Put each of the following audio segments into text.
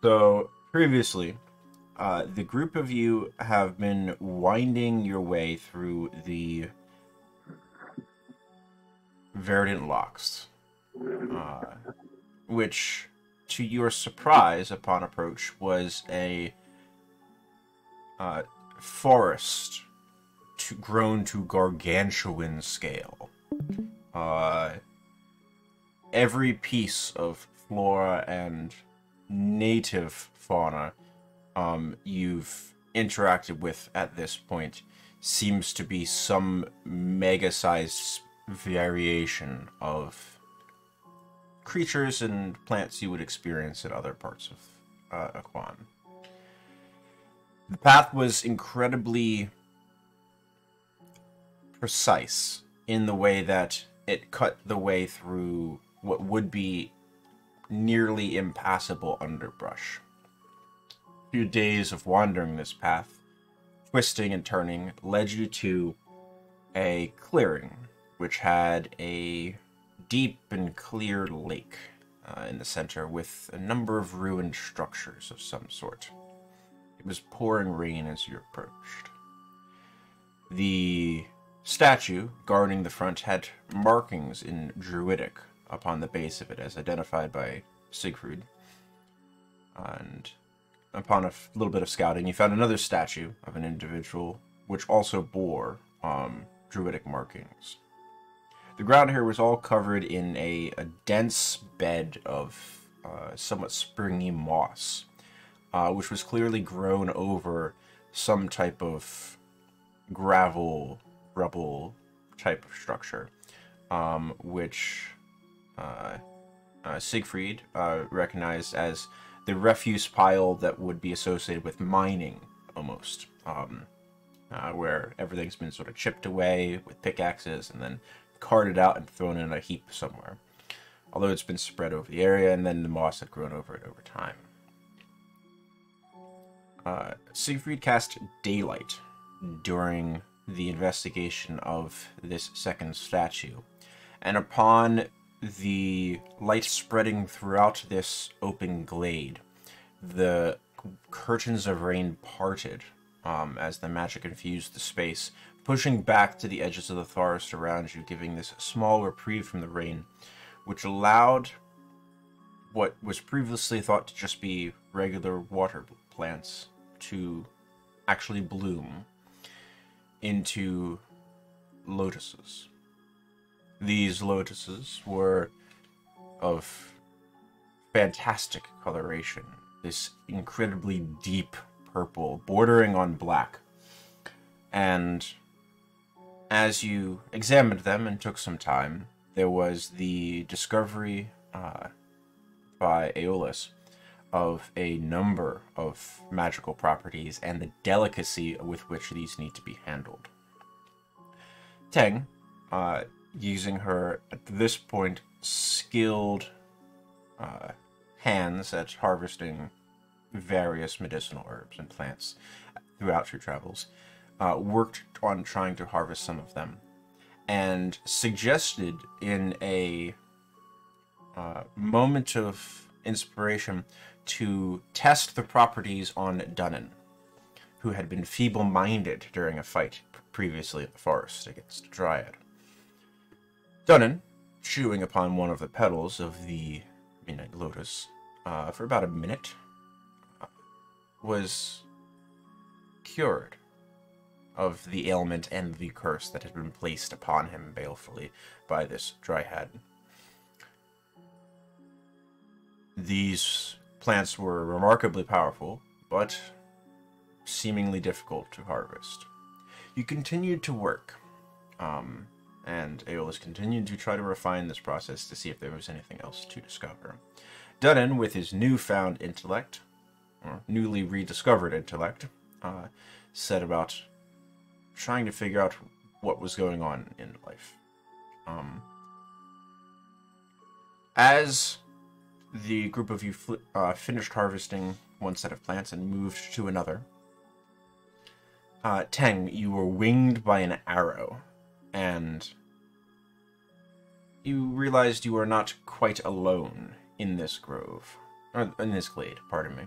So, previously, the group of you have been winding your way through the Verdant Locks, uh, which, to your surprise upon approach, was a uh, forest grown to gargantuan scale. Uh, every piece of flora and native fauna you've interacted with at this point seems to be some mega-sized variation of creatures and plants you would experience in other parts of Aquan. The path was incredibly precise in the way that it cut the way through what would be nearly impassable underbrush. A few days of wandering this path, twisting and turning, led you to a clearing which had a deep and clear lake in the center with a number of ruined structures of some sort. It was pouring rain as you approached. The statue guarding the front had markings in Druidic upon the base of it as identified by Siegfried. And upon a little bit of scouting, you found another statue of an individual which also bore Druidic markings. The ground here was all covered in a dense bed of somewhat springy moss, which was clearly grown over some type of gravel, rubble type of structure, which Siegfried recognized as the refuse pile that would be associated with mining, almost, where everything's been sort of chipped away with pickaxes and then carted out and thrown in a heap somewhere. Although it's been spread over the area, and then the moss had grown over it over time. Siegfried cast Daylight during the investigation of this second statue, and upon the light spreading throughout this open glade, the curtains of rain parted as the magic infused the space, pushing back to the edges of the forest around you, giving this small reprieve from the rain, which allowed what was previously thought to just be regular water plants to actually bloom into lotuses. These lotuses were of fantastic coloration, this incredibly deep purple, bordering on black. And as you examined them and took some time, there was the discovery by Aeolus of a number of magical properties and the delicacy with which these need to be handled. Teng, using her, at this point, skilled hands at harvesting various medicinal herbs and plants throughout her travels, worked on trying to harvest some of them, and suggested in a moment of inspiration to test the properties on Dunnan, who had been feeble-minded during a fight previously in the forest against a dryad. Dunnan, chewing upon one of the petals of the Midnight Lotus for about a minute, was cured of the ailment and the curse that had been placed upon him balefully by this dryad. These plants were remarkably powerful, but seemingly difficult to harvest. You continued to work, and Aeolus continued to try to refine this process to see if there was anything else to discover. Dunnan, with his newfound intellect, or newly rediscovered intellect, set about trying to figure out what was going on in life. As the group of you finished harvesting one set of plants and moved to another, Teng, you were winged by an arrow, and you realized you were not quite alone in this grove. in this glade, pardon me,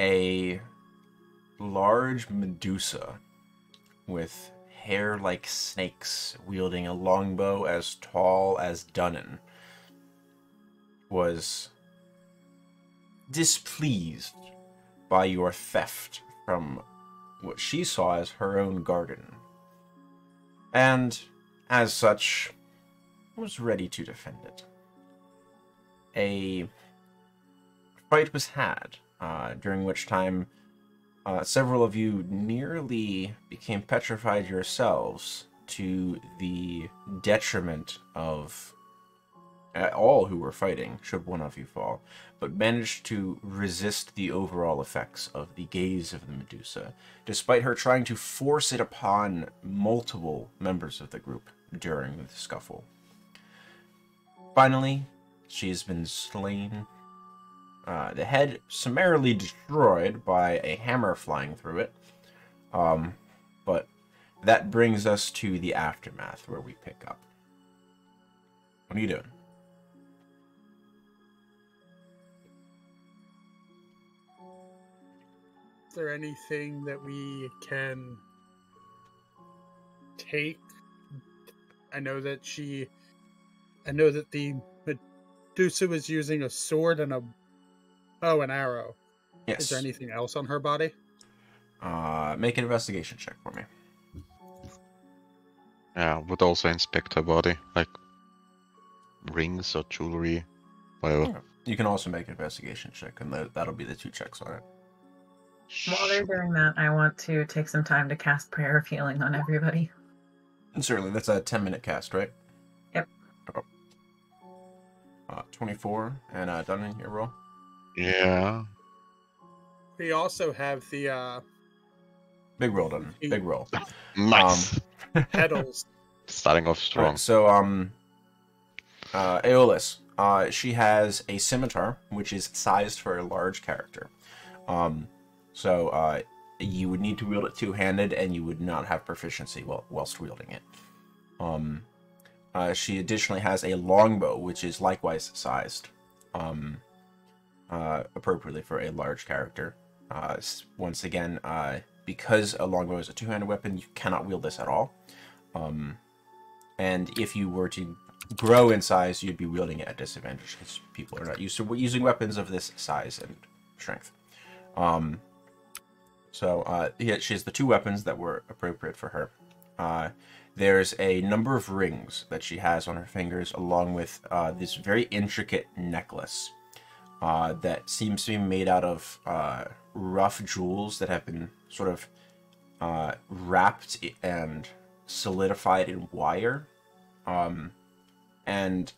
a large Medusa with hair like snakes, wielding a longbow as tall as Dunnan, was displeased by your theft from what she saw as her own garden, and, as such, was ready to defend it. A fight was had, during which time several of you nearly became petrified yourselves, to the detriment of all who were fighting, should one of you fall, but managed to resist the overall effects of the gaze of the Medusa, despite her trying to force it upon multiple members of the group during the scuffle. Finally, she has been slain, the head summarily destroyed by a hammer flying through it, but that brings us to the aftermath, where we pick up. What are you doing? Is there anything that we can take? I know that the Medusa was using a sword and a bow and arrow. Yes. Is there anything else on her body? Make an investigation check for me. Yeah, would also inspect her body, like rings or jewelry, whatever. Okay. You can also make an investigation check, and that'll be the 2 checks on it. While they're doing that, I want to take some time to cast Prayer of Healing on everybody. And certainly, that's a 10-minute cast, right? Yep. Okay. 24, and Dunnan, your roll. Yeah. We also have the Big roll, Dunnan. Big roll. Nice. petals. Starting off strong. Right, so, Aeolus, she has a scimitar, which is sized for a large character. So you would need to wield it two-handed, and you would not have proficiency whilst wielding it. She additionally has a longbow, which is likewise sized appropriately for a large character. Once again, because a longbow is a two-handed weapon, you cannot wield this at all. And if you were to grow in size, you'd be wielding it at disadvantage, because people are not used to using weapons of this size and strength. Yeah, she has the 2 weapons that were appropriate for her. There's a number of rings that she has on her fingers, along with this very intricate necklace that seems to be made out of rough jewels that have been sort of wrapped and solidified in wire. And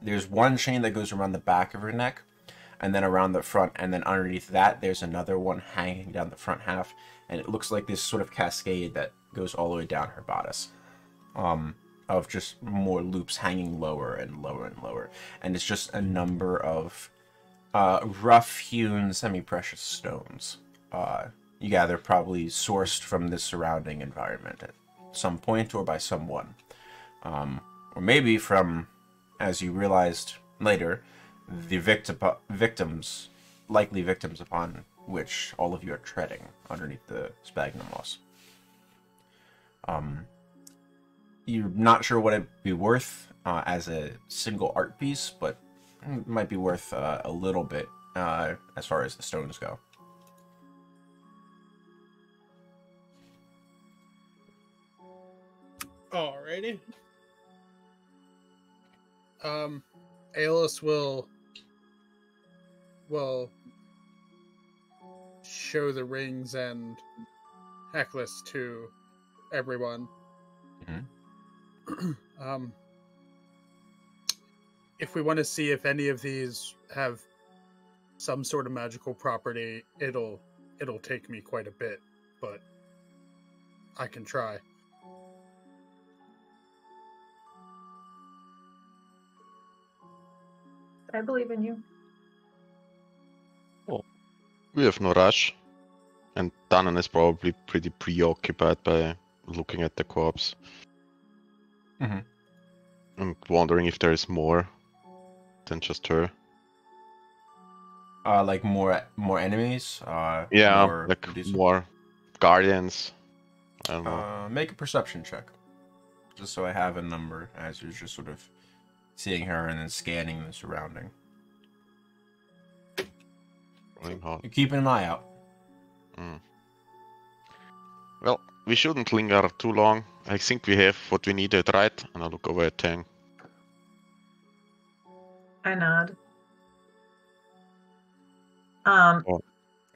there's one chain that goes around the back of her neck, and then around the front, and then underneath that there's another one hanging down the front half, and it looks like this sort of cascade that goes all the way down her bodice, of just more loops hanging lower and lower and lower, and it's just a number of rough-hewn semi-precious stones. You gather probably sourced from the surrounding environment at some point, or by someone, or maybe from, as you realized later, the likely victims upon which all of you are treading underneath the sphagnum moss. You're not sure what it'd be worth as a single art piece, but it might be worth a little bit as far as the stones go. Alrighty. Aeolus will show the rings and necklace to everyone. Mm-hmm. If we want to see if any of these have some sort of magical property, it'll take me quite a bit, but I can try. I believe in you. Well, we have no rush, and Danan is probably pretty preoccupied by looking at the corpse. Mm-hmm. I'm wondering if there is more than just her. Like more enemies. Yeah, more like Medusa? more guardians. I don't know. Make a perception check, just so I have a number as you're just sort of seeing her and then scanning the surrounding. Rolling hard. You're keeping an eye out. Well, we shouldn't linger too long. I think we have what we needed, right? And I look over at Tang. I nod.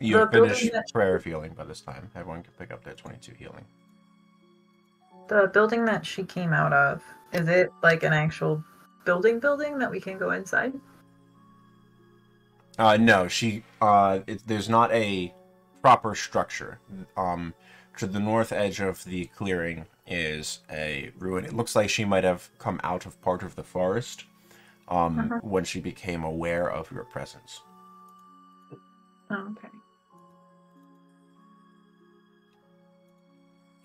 You The have building finished that- prayer of healing by this time. Everyone can pick up their 22 healing. The building that she came out of, is it like an actual building that we can go inside? No, there's not a proper structure. To the north edge of the clearing is a ruin. It looks like she might have come out of part of the forest when she became aware of your presence. Oh, okay.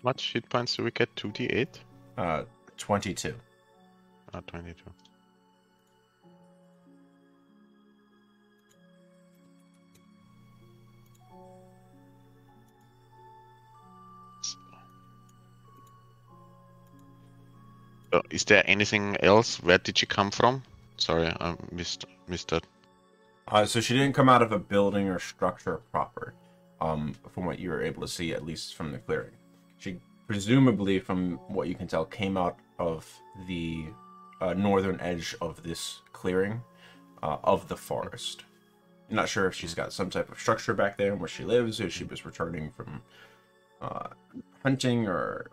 How much hit points do we get? 2d8? 22. 22. So, is there anything else? Where did she come from? Sorry, I missed that. So she didn't come out of a building or structure proper, from what you were able to see, at least from the clearing. She presumably, from what you can tell, came out of the northern edge of this clearing of the forest. I'm not sure if she's got some type of structure back there where she lives, or she was returning from hunting or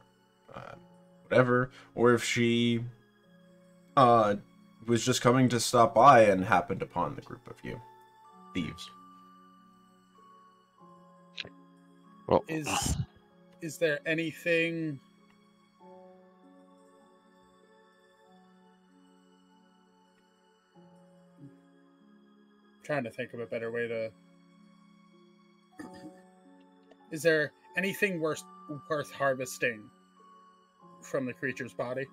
whatever, or if she was just coming to stop by and happened upon the group of you thieves. Well, Is there anything trying to think of a better way to is there anything worth harvesting from the creature's body?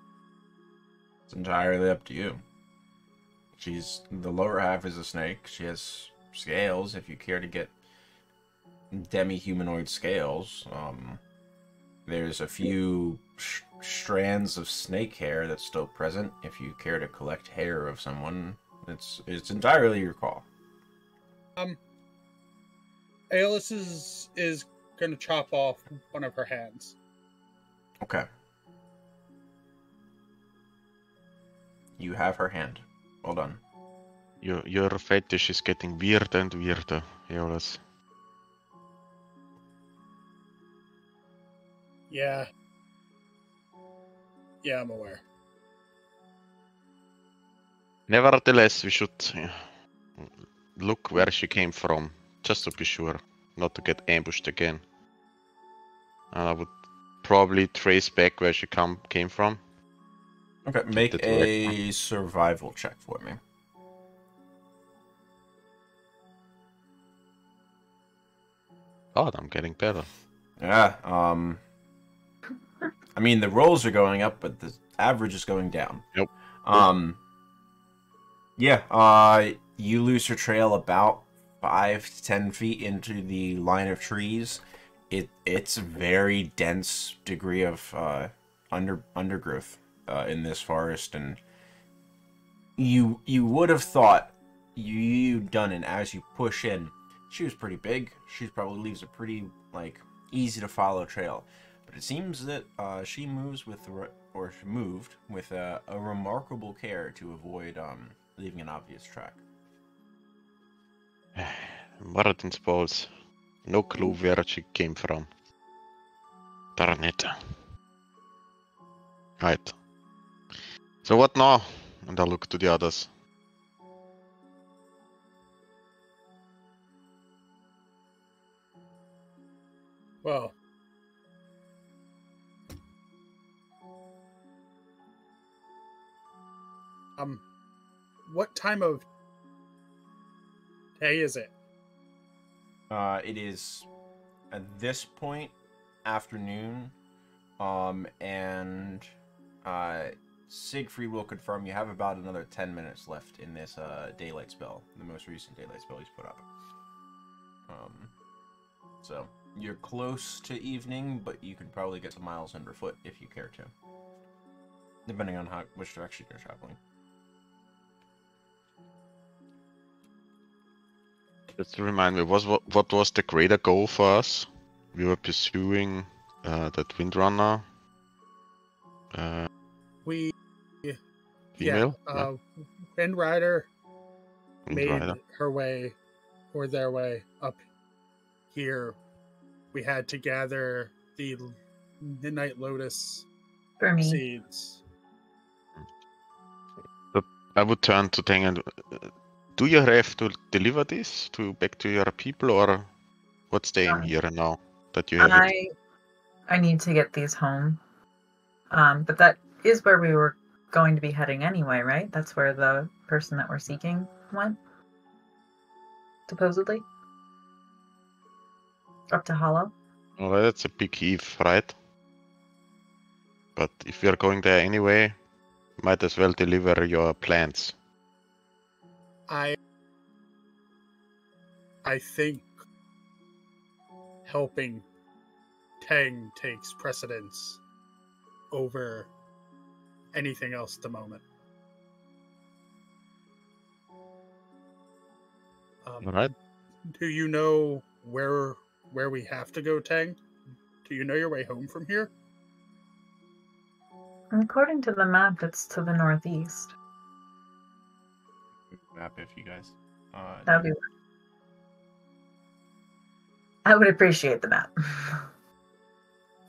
It's entirely up to you. The lower half is a snake. She has scales if you care to get demi-humanoid scales. There's a few strands of snake hair that's still present if you care to collect hair of someone. It's entirely your call. Aeolus is gonna chop off one of her hands. Okay. You have her hand. Well done. your fetish is getting weirder and weirder, Aeolus. Yeah. Yeah, I'm aware. Nevertheless, we should look where she came from, just to be sure, not to get ambushed again. And I would probably trace back where she came from. Okay, make a survival check for me. God, I'm getting better. Yeah, I mean, the rolls are going up, but the average is going down. Yep. You lose your trail about 5 to 10 feet into the line of trees. It's a very dense degree of undergrowth in this forest, and you would have thought you'd done it as you push in. She was pretty big. She probably leaves a pretty easy to follow trail, but it seems that she moved with a remarkable care to avoid leaving an obvious track. Martin's balls. No clue where she came from. Darn it. Right. So what now? And I look to the others. Well, what time of day is it? It is at this point afternoon, and Siegfried will confirm you have about another 10 minutes left in this daylight spell, the most recent daylight spell he's put up. So you're close to evening, but you could probably get some miles underfoot if you care to, depending on which direction you're traveling. Just to remind me, what was the greater goal for us? We were pursuing that Windrunner. We Female? Wind Rider made Windrider. her way, or their way, up here. We had to gather the Midnight Lotus For me. seeds. I would turn to Tang and do you have to deliver this back to your people, or what's the aim here and now that you have it? I need to get these home. But that is where we were going to be heading anyway, right? That's where the person that we're seeking went, supposedly. Up to Hollow. Well, that's a big heave, right? But if we are going there anyway, might as well deliver your plants. I think helping Tang takes precedence over anything else at the moment. Alright. Do you know where we have to go, Tang? Do you know your way home from here? According to the map, it's to the northeast. Map if you guys. That'd be. I would appreciate the map.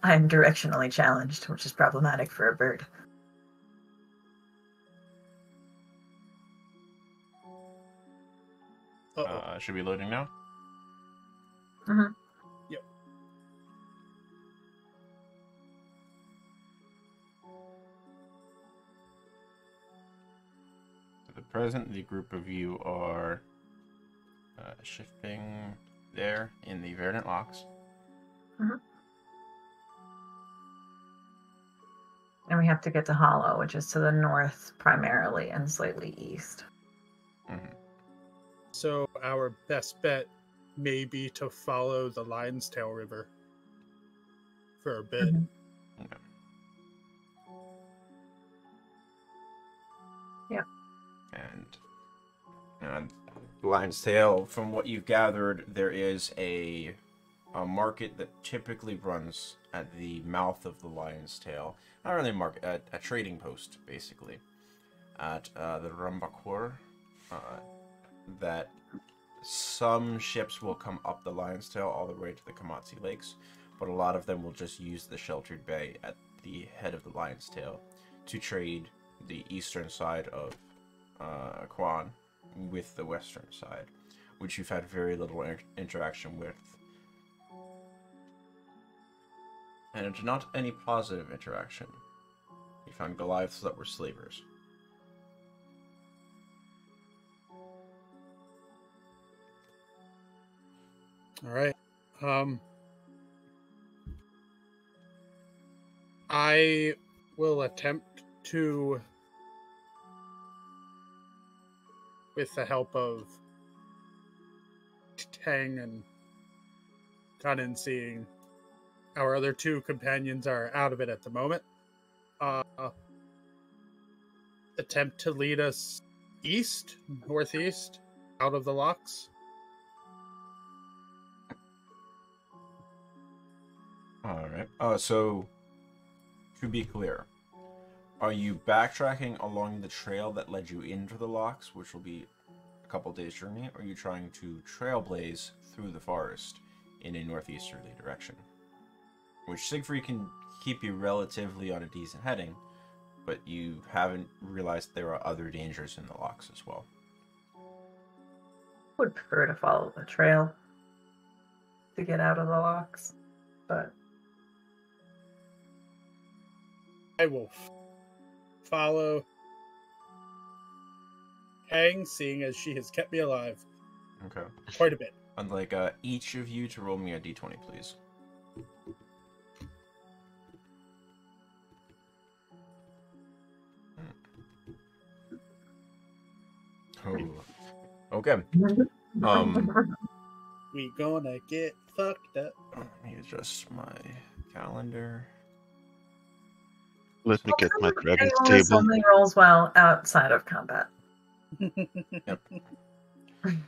I'm directionally challenged, which is problematic for a bird. Should we be loading now? Mm-hmm. Yep. At the present, the group of you are shifting there in the Verdant Locks. Mm-hmm. And we have to get to Hollow, which is to the north primarily and slightly east. Mm-hmm. So our best bet may be to follow the Lion's Tail River for a bit. Mm-hmm. Okay. Yeah. And Lion's Tail, from what you've gathered, there is a market that typically runs at the mouth of the Lion's Tail. Not really a market, a trading post, basically, at the Rumbakur. That some ships will come up the Lion's Tail all the way to the Kamatsi Lakes, but a lot of them will just use the sheltered bay at the head of the Lion's Tail to trade the eastern side of Quan with the western side, which you've had very little interaction with. And it's not any positive interaction. You found Goliaths that were slavers. All right. I will attempt to, with the help of Tang and Kanin, seeing our other two companions are out of it at the moment, attempt to lead us east, northeast, out of the locks. Alright. So, to be clear, are you backtracking along the trail that led you into the locks, which will be a couple days' journey, or are you trying to trailblaze through the forest in a northeasterly direction? Which Siegfried can keep you relatively on a decent heading, but you haven't realized there are other dangers in the locks as well. Would prefer to follow the trail to get out of the locks, but I will follow Hang, seeing as she has kept me alive Okay. quite a bit. I'd like each of you to roll me a d20, please. Oh. Okay. Um, We gonna get fucked up. let me adjust my calendar. Let me get my dragon's Daedalus table. only rolls well outside of combat. Yep. Bring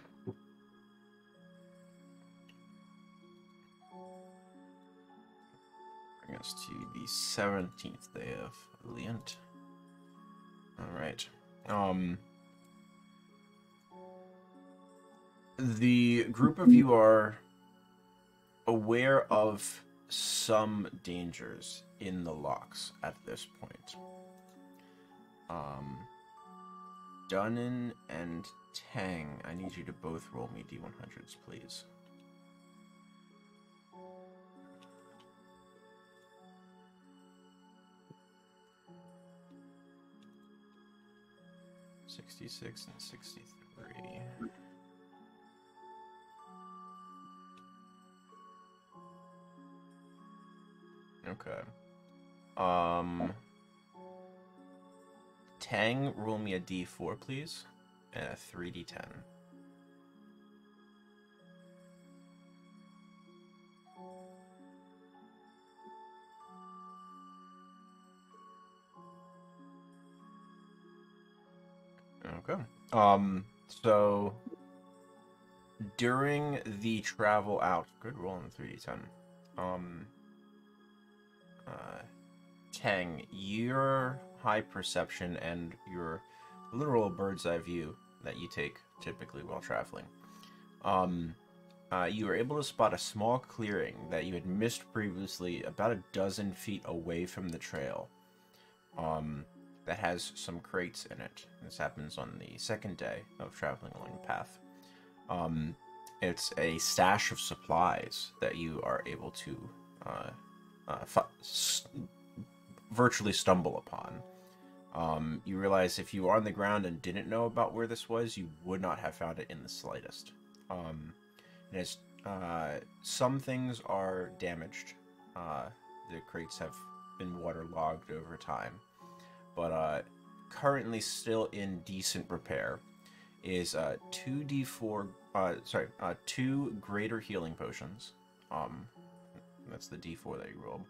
us to the 17th day of Lent. Alright. The group of you are aware of some dangers in the locks at this point. Dunnan and Tang, I need you to both roll me D100s, please. '66 and 63. Okay. Tang, roll me a D4, please, and a 3D10. Okay. So during the travel out, good roll on the 3D10. Tang, your high perception and your literal bird's eye view that you take typically while traveling, you were able to spot a small clearing that you had missed previously about a dozen feet away from the trail. That has some crates in it. This happens on the second day of traveling along the path. It's a stash of supplies that you are able to virtually stumble upon. You realize if you were on the ground and didn't know about where this was, you would not have found it in the slightest. Some things are damaged. The crates have been waterlogged over time. But currently still in decent repair is 2 greater healing potions. That's the D4 that you rolled.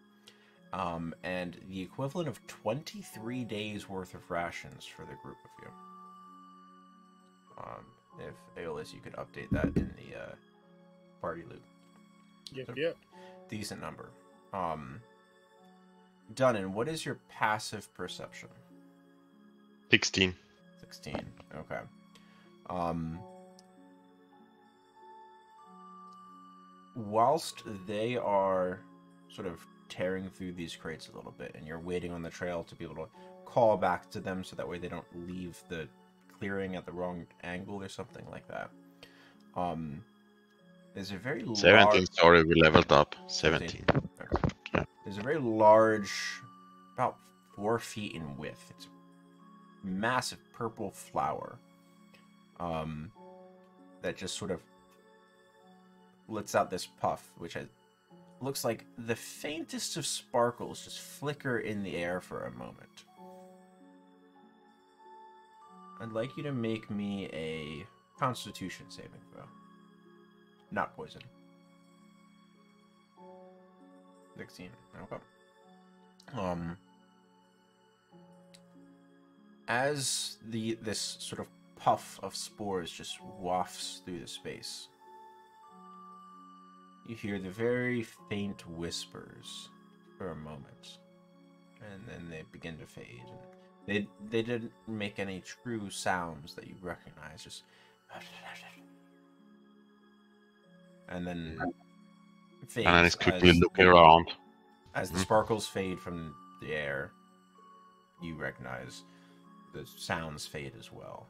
And the equivalent of 23 days worth of rations for the group of you. If Aeolus, you could update that in the party loot. Yep. Decent number. Dunnan, what is your passive perception? 16. 16. Okay. Whilst they are sort of tearing through these crates a little bit, and you're waiting on the trail to be able to call back to them so that way they don't leave the clearing at the wrong angle or something like that. There's a very 17, large... sorry, we leveled up. 17. Okay. Yeah. There's a very large, about 4 feet in width. It's a massive purple flower that just sort of lets out this puff, which looks like the faintest of sparkles just flicker in the air for a moment. I'd like you to make me a Constitution saving throw. Not poison. 16. Okay. As this sort of puff of spores just wafts through the space, you hear the very faint whispers for a moment, and then they begin to fade. And they didn't make any true sounds that you recognize, just and then fades. And then it's quickly looking around. As the sparkles fade from the air, you recognize the sounds fade as well.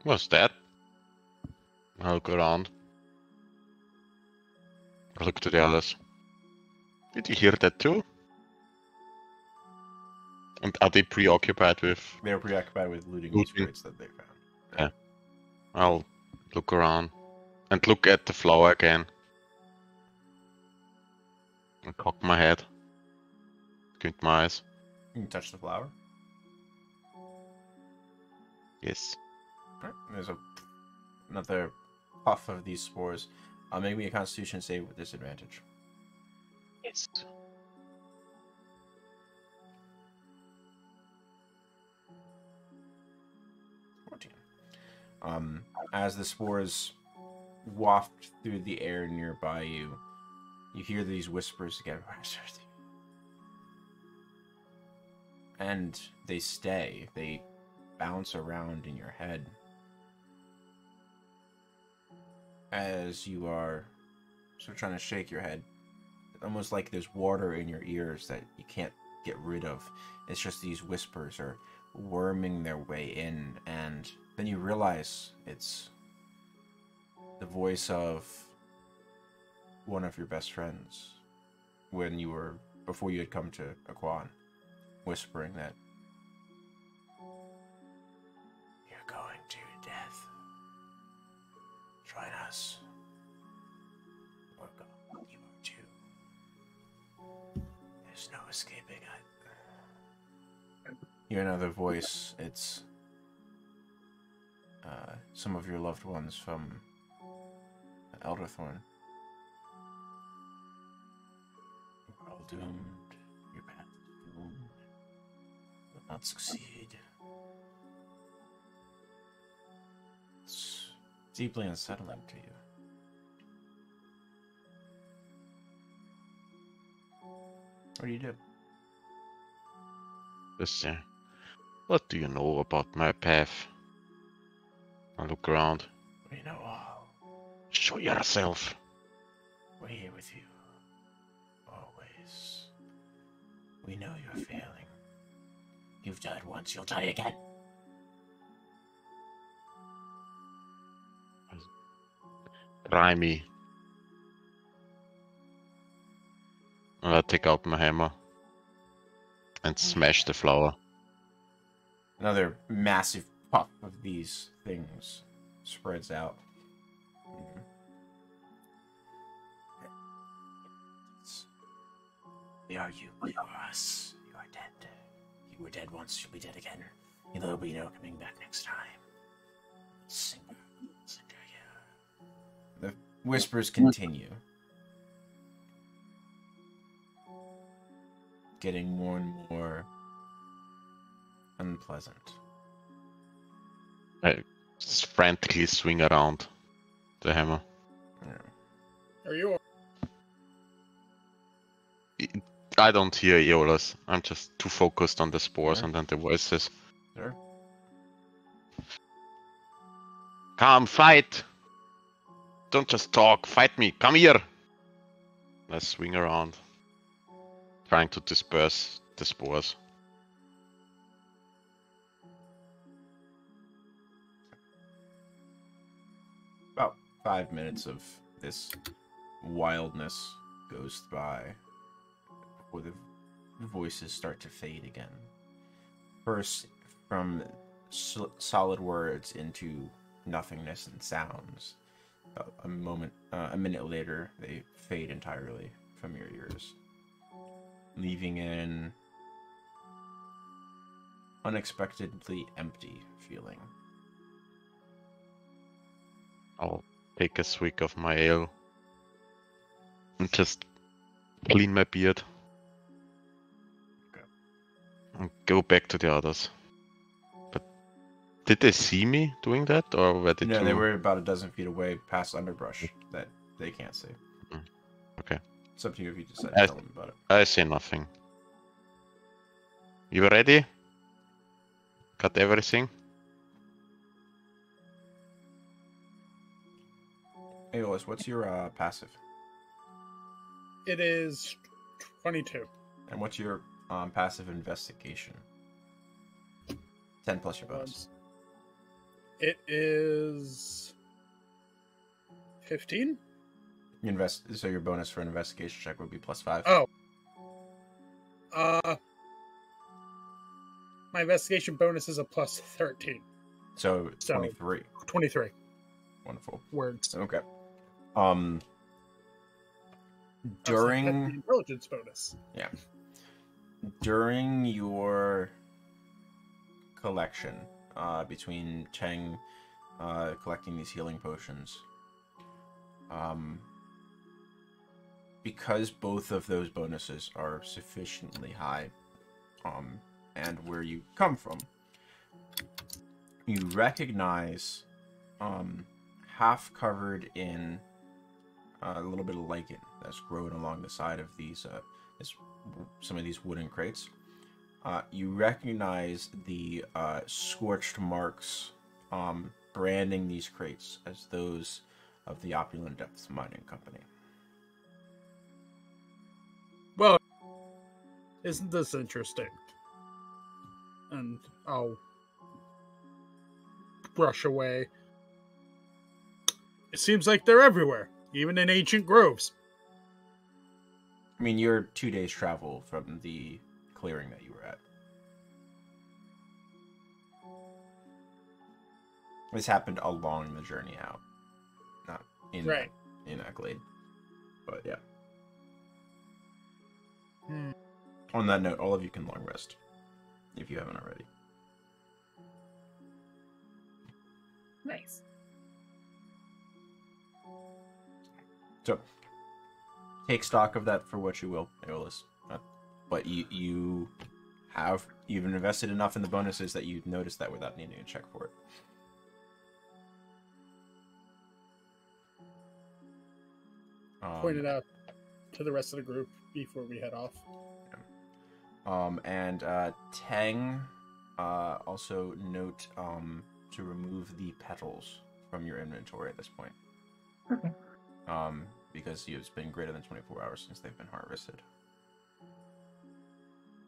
What's that? I look around. I look to the others. Did you hear that too? And are they preoccupied with... They're preoccupied with looting these crates that they found. Yeah. I'll look around and look at the flower again. I cock my head. Squint my eyes. You can touch the flower. Yes. Alright, there's another puff of these spores. Make me a Constitution save with disadvantage. Yes. 14. As the spores waft through the air nearby you, you hear these whispers again. And they stay. They bounce around in your head. As you are sort of trying to shake your head. Almost like there's water in your ears that you can't get rid of. It's just these whispers are worming their way in, and then you realize it's the voice of one of your best friends before you had come to Aquan, whispering that you're going to death. Join us. Or God, you are too. There's no escaping it. You hear another voice. It's some of your loved ones from Elderthorn. You're all doomed. Your path is doomed. Will not succeed. It's deeply unsettling to you. What do you do? Listen, what do you know about my path? I look around. We know all. Show yourself. We're here with you. Always. We know you're failing. You've died once, you'll die again. Try me. And I take out my hammer and smash the flower. Another massive puff of these things spreads out. We are you, we are us. You are dead. You were dead once, you'll be dead again. There'll be no coming back next time. Singer, yeah. The whispers continue. Getting more and more unpleasant. I just frantically swing around the hammer. Yeah. Are you? I don't hear Eolus. I'm just too focused on the spores Sure. and then the voices. Sure. Come, fight! Don't just talk, fight me, come here! I swing around, trying to disperse the spores. About 5 minutes of this wildness goes by before the voices start to fade again. First, from solid words into nothingness and sounds. A minute later, they fade entirely from your ears, leaving an unexpectedly empty feeling. I'll take a swig of my ale and just clean my beard. Okay. And go back to the others. But did they see me doing that, or were they No, too... they were about a dozen feet away past underbrush that they can't see. Okay. It's up to you if you decide to tell them about it. I say nothing. You ready? Got everything? Hey, Olis, what's your passive? It is 22. And what's your passive investigation? 10 plus your bonus. It is 15. So your bonus for an investigation check would be +5. Oh. My investigation bonus is a plus 13. So 23. 23 Wonderful. words. Okay. That's the During intelligence bonus. during your collection between Cheng collecting these healing potions. Because both of those bonuses are sufficiently high, and where you come from, you recognize, half covered in a little bit of lichen that's growing along the side of these, some of these wooden crates. You recognize the scorched marks branding these crates as those of the Opulent Depths Mining Company. Well, isn't this interesting? And I'll brush away. It seems like they're everywhere, even in ancient groves. I mean, you're 2 days travel from the clearing that you were at. This happened along the journey out, not in Accolade. But yeah. On that note, all of you can long rest if you haven't already. Nice. So, take stock of that for what you will, Aeolus. But you've invested enough in the bonuses that you noticed that without needing to check for it. Point it out to the rest of the group before we head off. And Tang, also note to remove the petals from your inventory at this point. Okay. Because it's been greater than 24 hours since they've been harvested.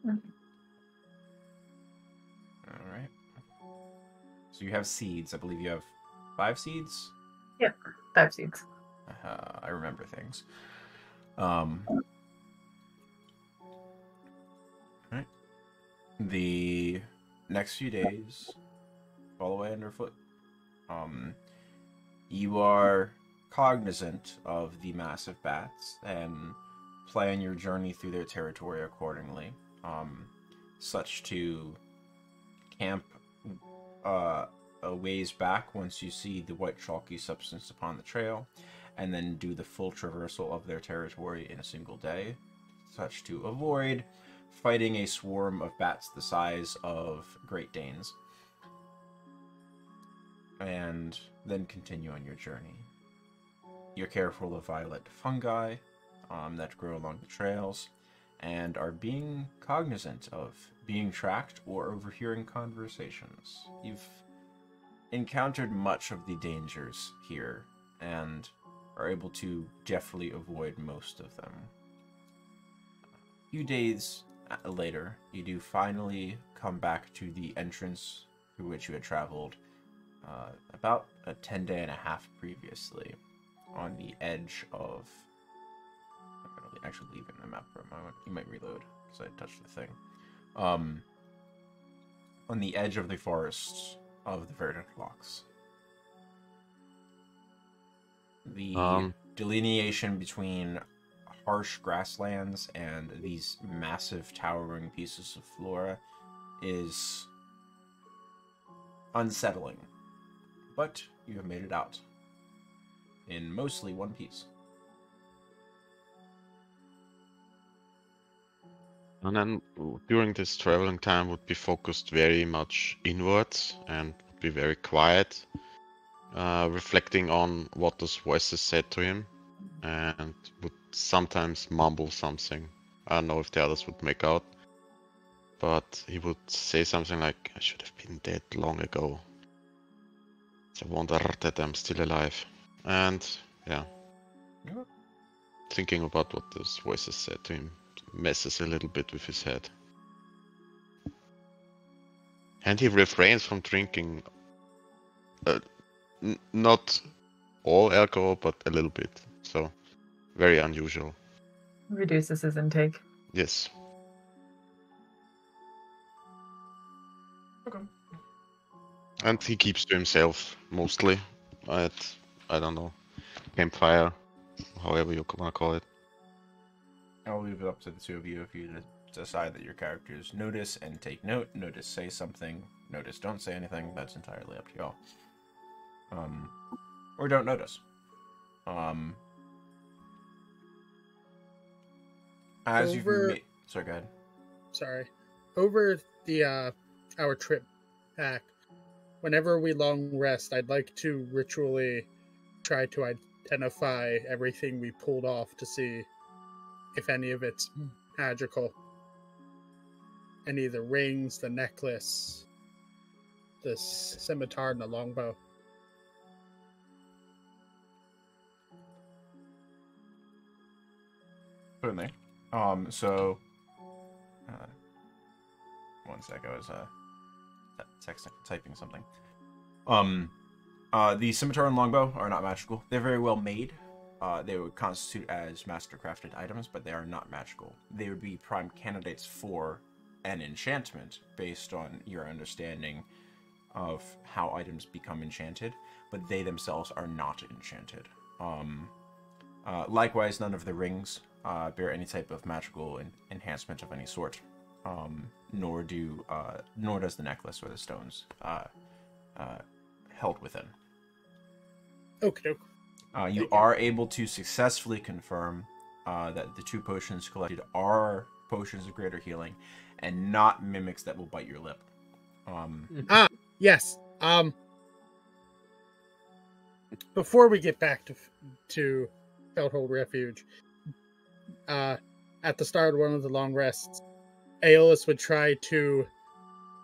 Okay. All right. So you have seeds. I believe you have 5 seeds? Yep, 5 seeds. I remember things. Right. The next few days fall away underfoot. You are cognizant of the massive bats and plan your journey through their territory accordingly, such to camp a ways back once you see the white chalky substance upon the trail, and then do the full traversal of their territory in a single day, such to avoid fighting a swarm of bats the size of Great Danes, and then continue on your journey. You're careful of violet fungi that grow along the trails, and are being cognizant of being tracked or overhearing conversations. You've encountered much of the dangers here, and are able to deftly avoid most of them. A few days later, you do finally come back to the entrance through which you had traveled about a 10-day and a half previously, on the edge of... I'm going to actually leave it in the map for a moment. You might reload, because I touched the thing. On the edge of the forests of the Verdant Locks. The delineation between harsh grasslands and these massive towering pieces of flora is unsettling. But you have made it out in mostly one piece. And then during this traveling time would be focused very much inwards and would be very quiet, reflecting on what those voices said to him, and would sometimes mumble something. I don't know if the others would make out, but he would say something like, "I should have been dead long ago. It's a wonder that I'm still alive." And yeah, thinking about what those voices said to him messes a little bit with his head. And he refrains from drinking not all alcohol, but a little bit. So, very unusual. Reduces his intake. Yes. Okay. And he keeps to himself, mostly, at, I don't know, campfire, however you want to call it. I'll leave it up to the two of you if you decide that your characters notice and take note. Notice, say something. notice. Don't say anything. That's entirely up to y'all. Or don't notice. As you've made... Sorry, go ahead. Sorry. Over the our trip back, whenever we long rest, I'd like to ritually try to identify everything we pulled off to see if any of it's magical. Any of the rings, the necklace, the scimitar, and the longbow. Certainly. One sec, I was typing something. The scimitar and longbow are not magical. They're very well made. They would constitute as mastercrafted items, but they are not magical. They would be prime candidates for an enchantment based on your understanding of how items become enchanted, but they themselves are not enchanted. Likewise, none of the rings bear any type of magical enhancement of any sort, nor does the necklace or the stones held within. Okay. You are able to successfully confirm that the 2 potions collected are potions of greater healing, and not mimics that will bite your lip. Yes. Before we get back to Felthold Refuge, at the start of one of the long rests, Aeolus would try to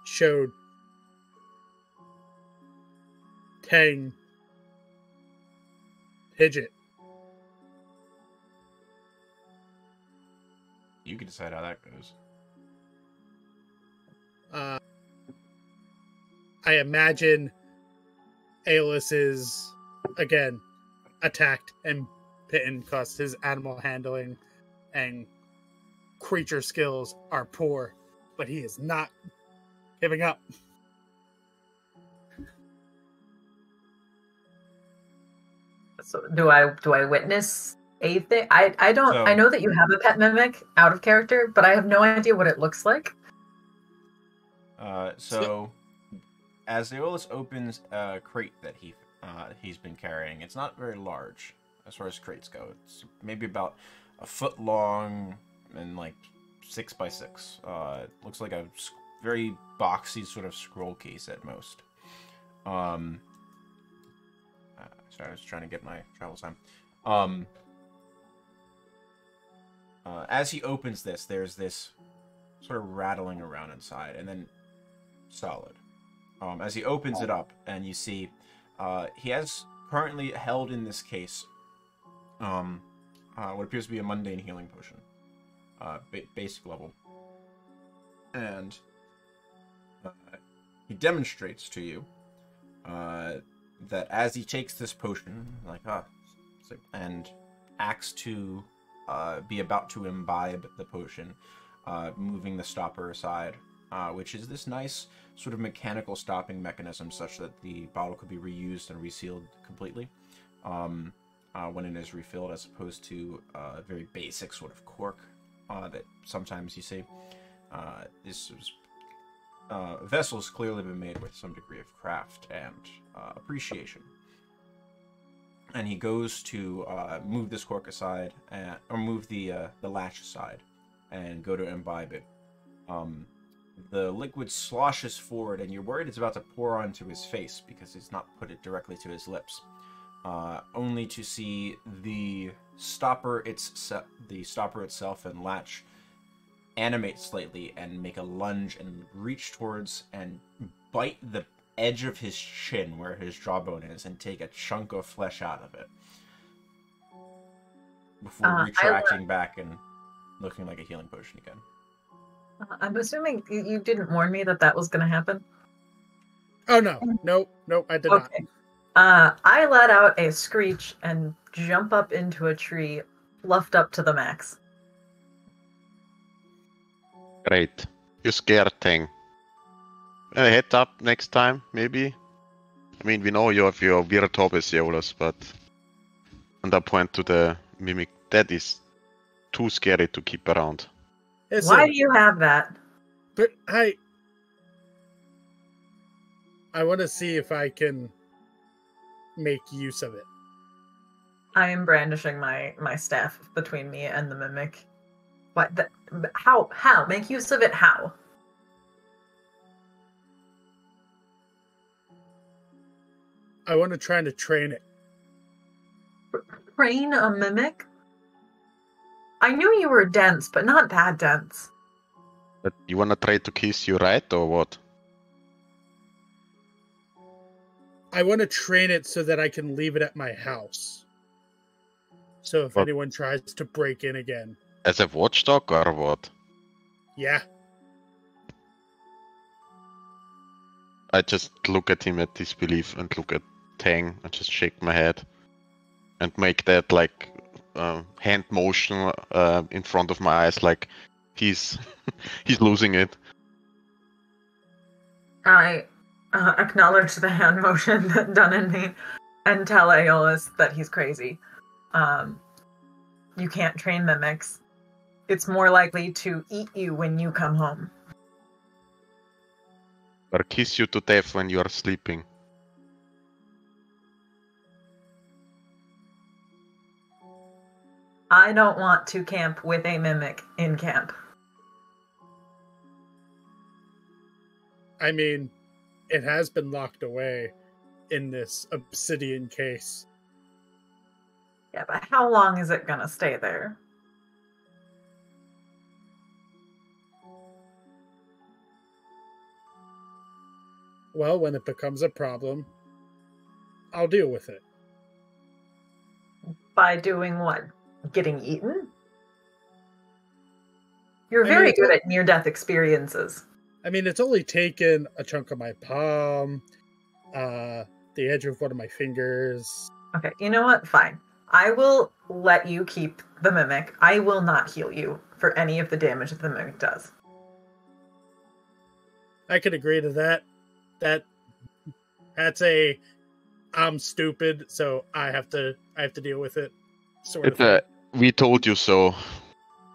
show Tang Pidget. You can decide how that goes. I imagine Aeolus is, again, attacked and bitten because his animal handling and creature skills are poor, but he is not giving up. So do I witness a thing? I don't. I know that you have a pet mimic out of character, but I have no idea what it looks like. As Aeolus opens a crate that he's been carrying, it's not very large as far as crates go. It's maybe about a foot long and like 6 by 6. Looks like a very boxy sort of scroll case at most. Sorry, I was trying to get my travel time. As he opens this, there's this sort of rattling around inside, and then solid. As he opens it up, and you see, he has currently held in this case what appears to be a mundane healing potion, basic level, and he demonstrates to you that as he takes this potion, and acts to be about to imbibe the potion, moving the stopper aside, which is this nice sort of mechanical stopping mechanism such that the bottle could be reused and resealed completely when it is refilled, as opposed to a very basic sort of cork that sometimes you see. This vessel's clearly been made with some degree of craft and appreciation. And he goes to move this cork aside, or move the latch aside, and go to imbibe it. The liquid sloshes forward, and you're worried it's about to pour onto his face because he's not put it directly to his lips. Only to see the stopper itself and latch animate slightly and make a lunge and reach towards and bite the edge of his chin where his jawbone is and take a chunk of flesh out of it before retracting back and looking like a healing potion again. I'm assuming you didn't warn me that was going to happen. Oh no, nope, I did not. I let out a screech and jump up into a tree, fluffed up to the max. Great. You scared thing. Head up next time, maybe. I mean, we know you have your weird hobbies, Aeolus, but and I point to the mimic. That is too scary to keep around. Why do you have that? But I want to see if I can make use of it. I am brandishing my staff between me and the mimic. What? How? Make use of it? How? I want to try to train it. Train a mimic? I knew you were dense, but not that dense. But you wanna try to kiss you, right, or what? I want to train it so that I can leave it at my house. So if anyone tries to break in again. As a watchdog or what? Yeah. I just look at him at disbelief and look at Tang and just shake my head and make that like hand motion in front of my eyes, like he's he's losing it. I acknowledge the hand motion done in me and tell Aeolus that he's crazy. You can't train mimics. It's more likely to eat you when you come home. Or kiss you to death when you are sleeping. I don't want to camp with a mimic in camp. I mean, it has been locked away in this obsidian case. Yeah, but how long is it gonna stay there? Well, when it becomes a problem, I'll deal with it. By doing what? Getting eaten? You're very good at near-death experiences. I mean, it's only taken a chunk of my palm, the edge of one of my fingers. Okay, you know what? Fine. I will let you keep the mimic. I will not heal you for any of the damage that the mimic does. I can agree to that. That's a I'm stupid, so I have to deal with it. Sort of thing. We told you so.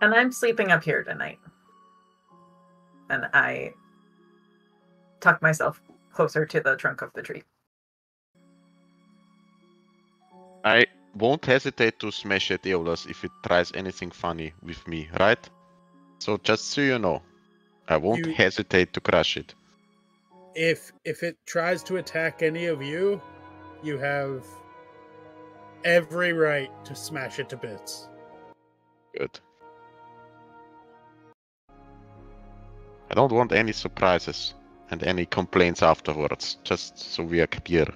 And I'm sleeping up here tonight. And I tuck myself closer to the trunk of the tree. I won't hesitate to smash at Aeolus if it tries anything funny with me, right? So just so you know, I won't hesitate to crush it. If it tries to attack any of you, you have every right to smash it to bits. Good. I don't want any surprises and any complaints afterwards, just so we are clear.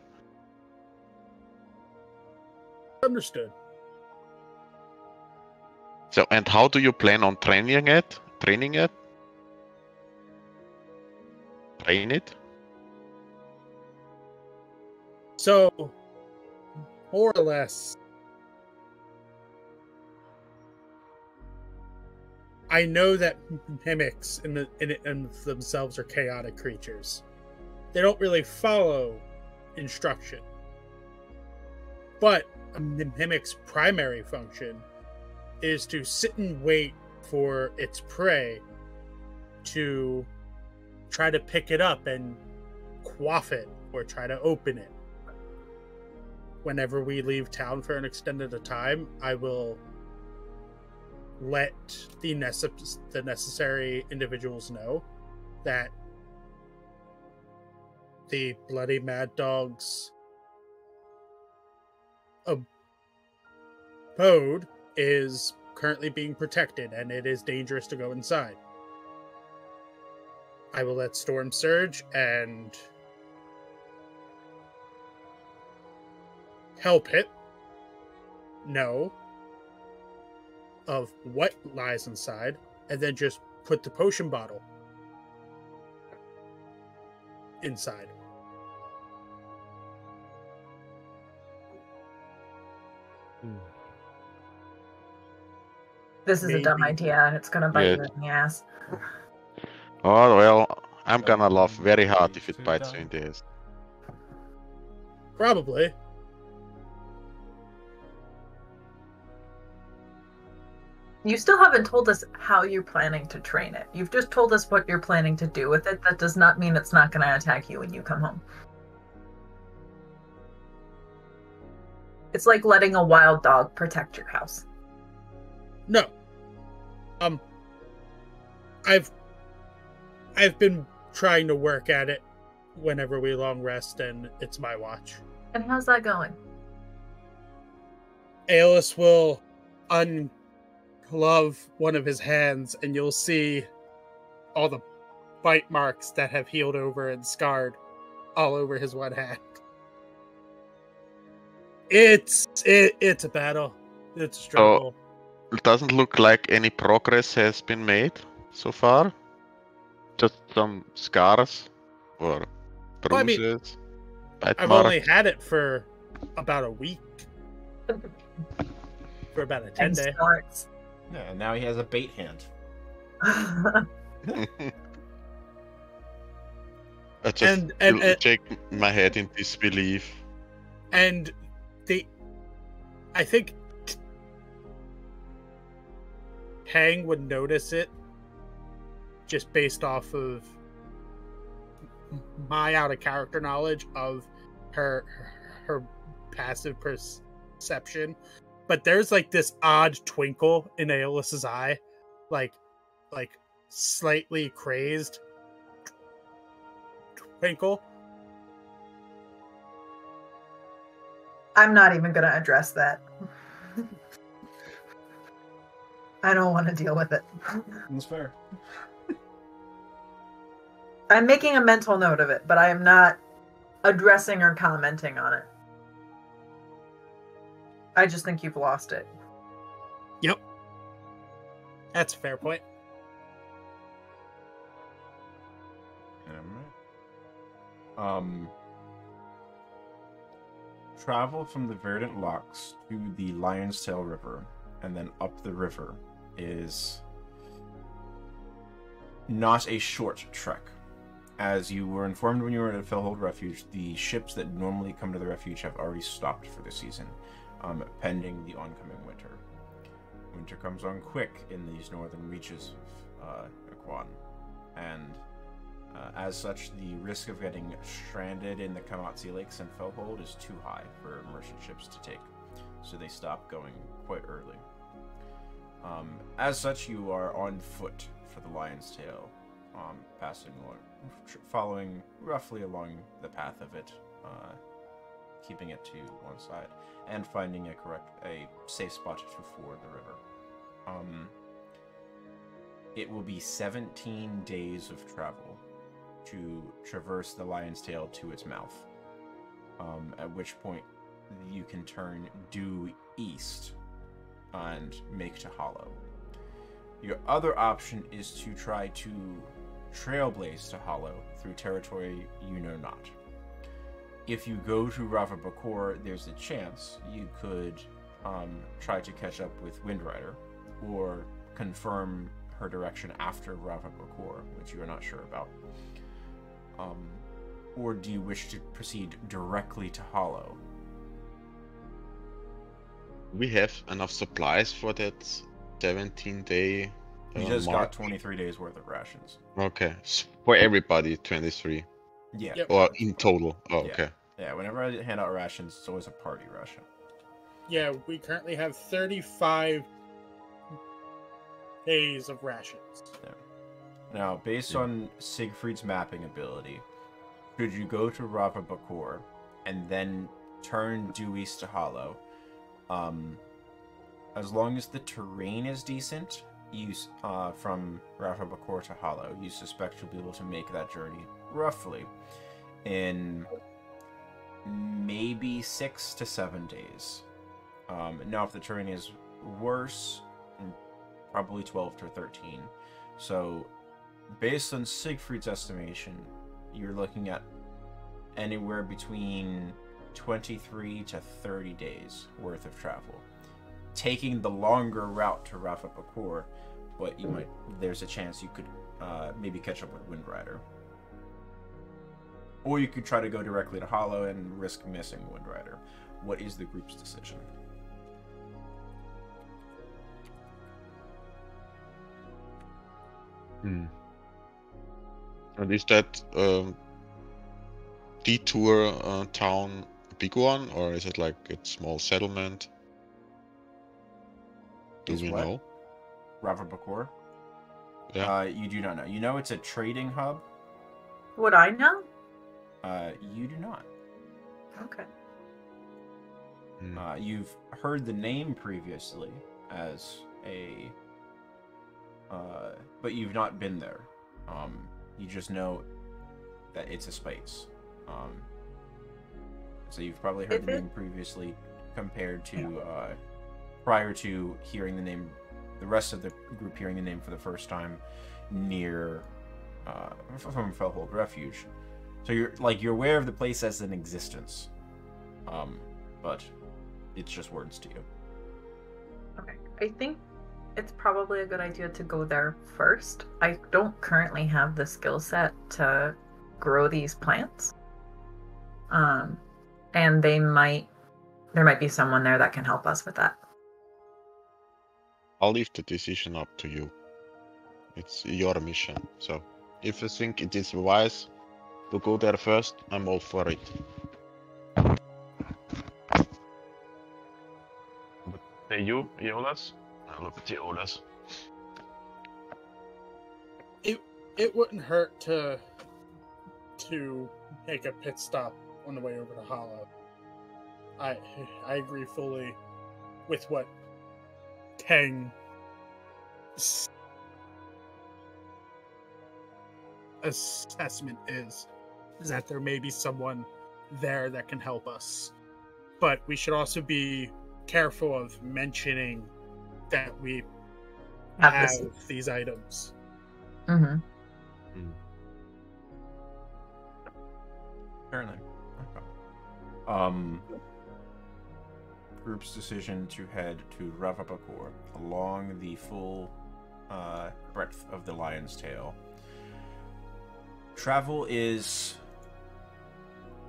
Understood. So, and how do you plan on training it? Train it? So, more or less, I know that mimics in themselves are chaotic creatures. They don't really follow instruction. But a mimic's primary function is to sit and wait for its prey to try to pick it up and quaff it or try to open it. Whenever we leave town for an extended time, I will let the necessary individuals know that the bloody mad dog's abode is currently being protected and it is dangerous to go inside. I will let Storm Surge and help it know of what lies inside, and then just put the potion bottle inside. This is a dumb idea, and it's gonna bite you in the ass. Oh, well, I'm gonna laugh very hard if it bites you in the ass. Probably. You still haven't told us how you're planning to train it. You've just told us what you're planning to do with it. That does not mean it's not going to attack you when you come home. It's like letting a wild dog protect your house. No. I've been trying to work at it whenever we long rest, and it's my watch. And how's that going? Aeolus will unglove one of his hands, and you'll see all the bite marks that have healed over and scarred all over his one hand. It's a battle. It's a struggle. It doesn't look like any progress has been made so far. Just some scars or Well, I mean, bruises. Bite I've marks. only had it for about a week. For about a 10 And day. starts. Yeah, and now he has a bait hand. I just And- shake my head in disbelief. And I think Hang would notice it just based off of my out of character knowledge of her passive perception. But there's like this odd twinkle in Aeolus's eye, like slightly crazed twinkle. I'm not even going to address that. I don't want to deal with it. That's fair. I'm making a mental note of it, but I am not addressing or commenting on it. I just think you've lost it. Yep. That's a fair point. Travel from the Verdant Locks to the Lion's Tail River and then up the river is not a short trek. As you were informed when you were at Fellhold Refuge, the ships that normally come to the refuge have already stopped for the season, pending the oncoming winter. Winter comes on quick in these northern reaches of Aquan, and as such, the risk of getting stranded in the Kamatsi Lakes and Fellhold is too high for merchant ships to take, so they stop going quite early. As such, you are on foot for the Lion's Tail, passing along, following roughly along the path of it, keeping it to one side, and finding a safe spot to ford the river. It will be 17 days of travel to traverse the Lion's Tail to its mouth, at which point you can turn due east and make to Hollow. Your other option is to try to trailblaze to Hollow through territory you know not. If you go to Rafa Bakor, there's a chance you could try to catch up with Windrider, or confirm her direction after Rafa Bakor, which you are not sure about. Or do you wish to proceed directly to Hollow? We have enough supplies for that 17-day. You just got 23 days worth of rations. Okay, for everybody, 23. Yeah. Yep. Or in total. Oh, Yeah. okay. Yeah, whenever I hand out rations, it's always a party ration. Yeah, we currently have 35 days of rations. Now, based on Siegfried's mapping ability, should you go to Rafa Bakor and then turn due east to Hollow, as long as the terrain is decent, from Rafa Bakor to Hollow, you suspect you'll be able to make that journey roughly in maybe 6 to 7 days. Now, if the terrain is worse, probably 12 to 13. So, based on Siegfried's estimation, you're looking at anywhere between 23 to 30 days worth of travel. Taking the longer route to Rafa Bakor, but there's a chance you could maybe catch up with Windrider. Or you could try to go directly to Hollow and risk missing Windrider. What is the group's decision? And is that detour town big one, or is it like a small settlement? Do Is we what? know? Ravabakor? Yeah. You do not know. You know it's a trading hub. Would I know? You do not. Okay. You've heard the name previously as a, but you've not been there. You just know that it's a space. So you've probably heard the name previously compared to, prior to hearing the name, the rest of the group hearing the name for the first time near, from Fellhold Refuge. So you're aware of the place as an existence. But it's just words to you. Okay. I think it's probably a good idea to go there first. I don't currently have the skill set to grow these plants. And there might be someone there that can help us with that. I'll leave the decision up to you. It's your mission. So if you think it is wise to go there first, I'm all for it. Hey, you, Iolas? I look at Iolas. It wouldn't hurt to make a pit stop on the way over to Hollow. I agree fully with what Tang's assessment is that there may be someone there that can help us. But we should also be careful of mentioning that we have these items. Mm-hmm. Apparently. Okay. Group's decision to head to Ravabakor along the full breadth of the Lion's Tail. Travel is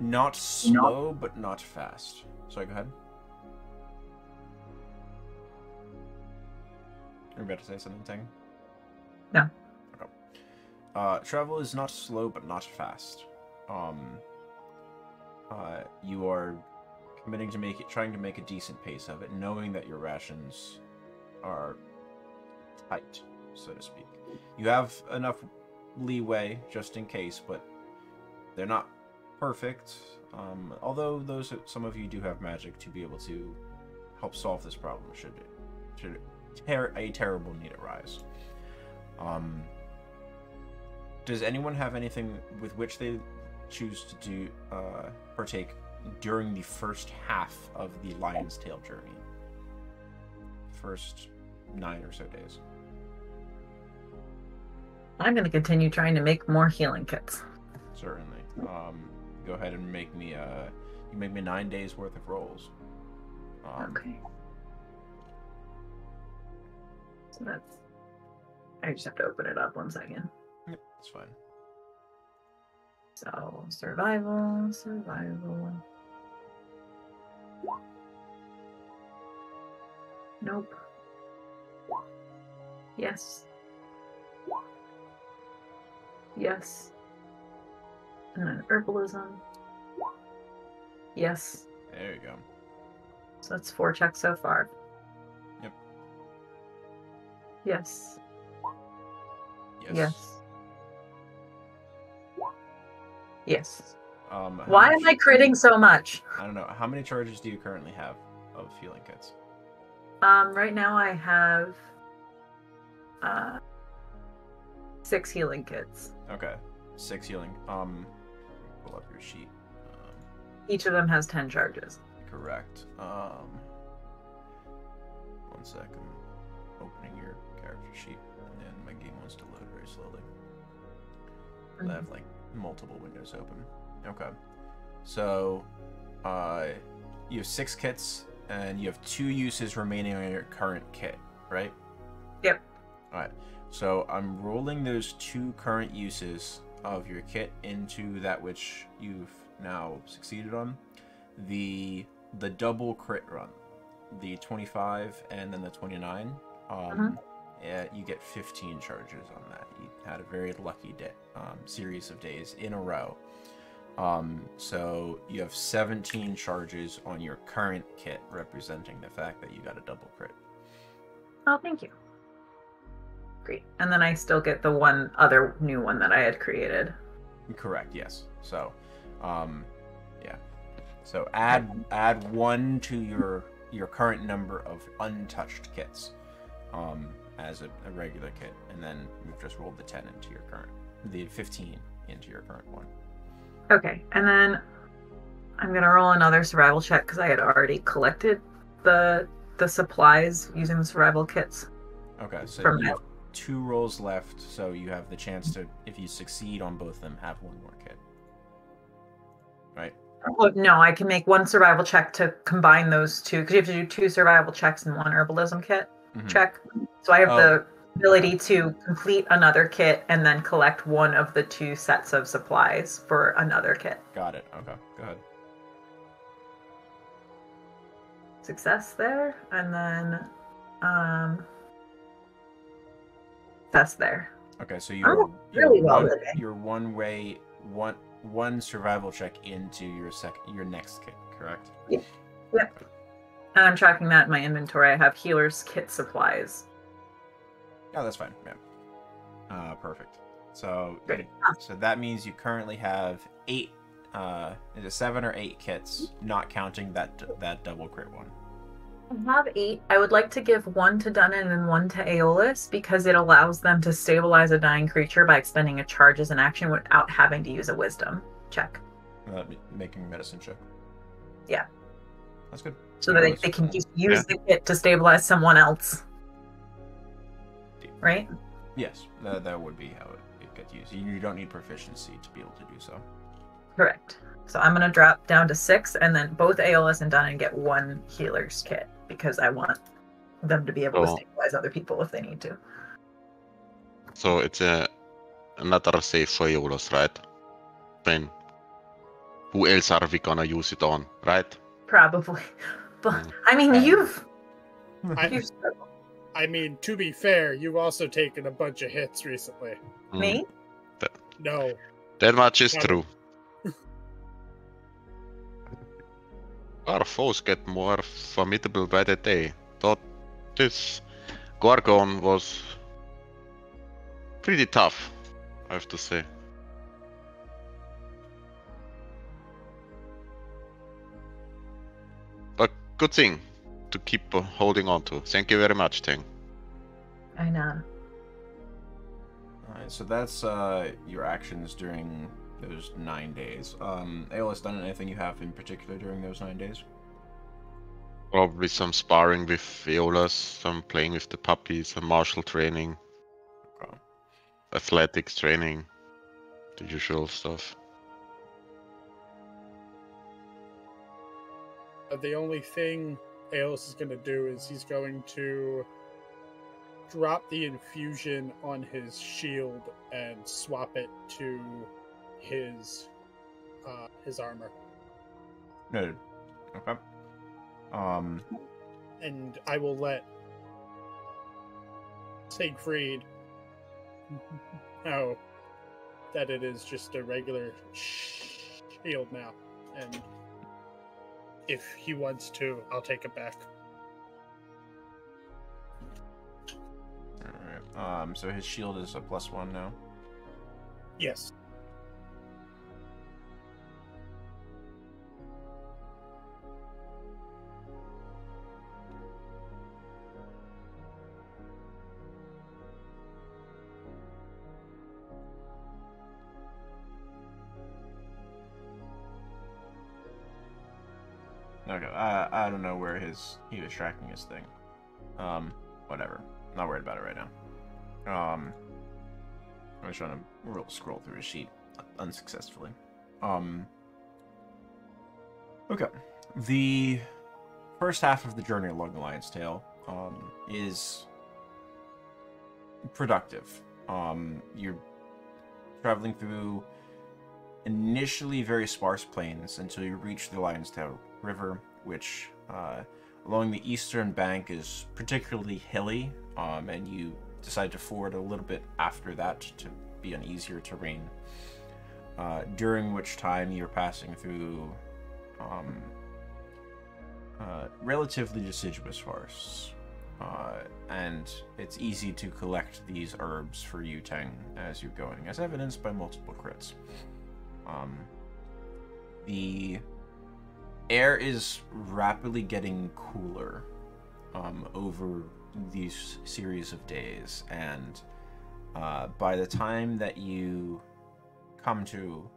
not slow, but not fast. Sorry, go ahead. You're about to say something, Tang? No. Okay. Travel is not slow, but not fast. You are committing to trying to make a decent pace of it, knowing that your rations are tight, so to speak. You have enough leeway just in case, but they're not perfect. Although some of you do have magic to be able to help solve this problem should a terrible need arise. Does anyone have anything with which they choose to partake during the first half of the Lion's Tail journey? First 9 or so days. I'm going to continue trying to make more healing kits. Certainly. Go ahead and make me you make me 9 days worth of rolls. Okay. So that's. I just have to open it up 1 second. That's fine. So survival. Nope. Yes. Yes. And then herbalism. Yes. There you go. So that's 4 checks so far. Yep. Yes. Yes. Yes. Yes. Why am I critting so much? I don't know. How many charges do you currently have of healing kits? Right now I have 6 healing kits. Okay. 6 healing. Pull up your sheet. Each of them has 10 charges. Correct. 1 second. Opening your character sheet, and my game wants to load very slowly. I have like multiple windows open. Okay. So, you have 6 kits, and you have 2 uses remaining on your current kit, right? Yep. Alright. So, I'm rolling those 2 current uses of your kit into that which you've now succeeded on. The double crit run. The 25 and then the 29. Yeah, you get 15 charges on that. You had a very lucky series of days in a row. So you have 17 charges on your current kit, representing the fact that you got a double crit. Oh, thank you. Great. And then I still get the one other new one that I had created. Correct, yes. So, yeah. So add 1 to your current number of untouched kits, as a regular kit, and then we've just rolled the 10 into your current, the 15 into your current one. Okay, and then I'm gonna roll another survival check because I had already collected the supplies using the survival kits. Okay, so From you have 2 rolls left, so you have the chance to, if you succeed on both of them, have 1 more kit. Right? Oh, no, I can make 1 survival check to combine those 2, because you have to do 2 survival checks and 1 herbalism kit check. So I have the ability to complete another kit and then collect 1 of the 2 sets of supplies for another kit. Got it. Okay, go ahead. Success there, and then that's there. Okay, so you're one survival check into your next kit, correct? Yeah. Yep. And I'm tracking that in my inventory. I have healer's kit supplies. Oh, that's fine. Yeah. Perfect. So, Great. So that means you currently have 8. Is it 7 or 8 kits, not counting that double crit one? I have 8. I would like to give 1 to Dunnan and 1 to Aeolus because it allows them to stabilize a dying creature by expending a charge as an action without having to use a wisdom check. Making a medicine check. Yeah. That's good. So that they can just use the kit to stabilize someone else. Right? Yes, that would be how it gets used. You don't need proficiency to be able to do so. Correct. So I'm going to drop down to 6, and then both Aeolus and Dunnan get 1 healer's kit because I want them to be able to stabilize other people if they need to. So it's another save for Aeolus, right? Then who else are we gonna use it on, right? Probably. But I mean, I mean, to be fair, you've also taken a bunch of hits recently. Me? No. That much is true. Our foes get more formidable by the day. Thought this Gorgon was pretty tough, I have to say. But good thing to keep holding on to. Thank you very much, Teng. I know. Alright, so that's your actions during those 9 days. Aeolus, done anything you have in particular during those 9 days? Probably some sparring with Aeolus, some playing with the puppies, some martial training, athletics training, the usual stuff. The only thing Aeolus is going to do is he's going to drop the infusion on his shield and swap it to his armor. Noted. Okay. And I will let Siegfried know that it is just a regular shield now, and if he wants to, I'll take it back. Alright. So his shield is a +1 now? Yes. Okay, I don't know where he was tracking his thing. Whatever. Not worried about it right now. I'm just trying to scroll through his sheet unsuccessfully. Okay. The first half of the journey along the Lion's Tail is productive. You're traveling through initially very sparse plains until you reach the Lion's Tail River, which along the eastern bank is particularly hilly, and you decide to ford a little bit after that to be on easier terrain. during which time you're passing through relatively deciduous forests. And it's easy to collect these herbs for you, Teng, as you're going, as evidenced by multiple crits. The air is rapidly getting cooler over these series of days, and by the time that you come to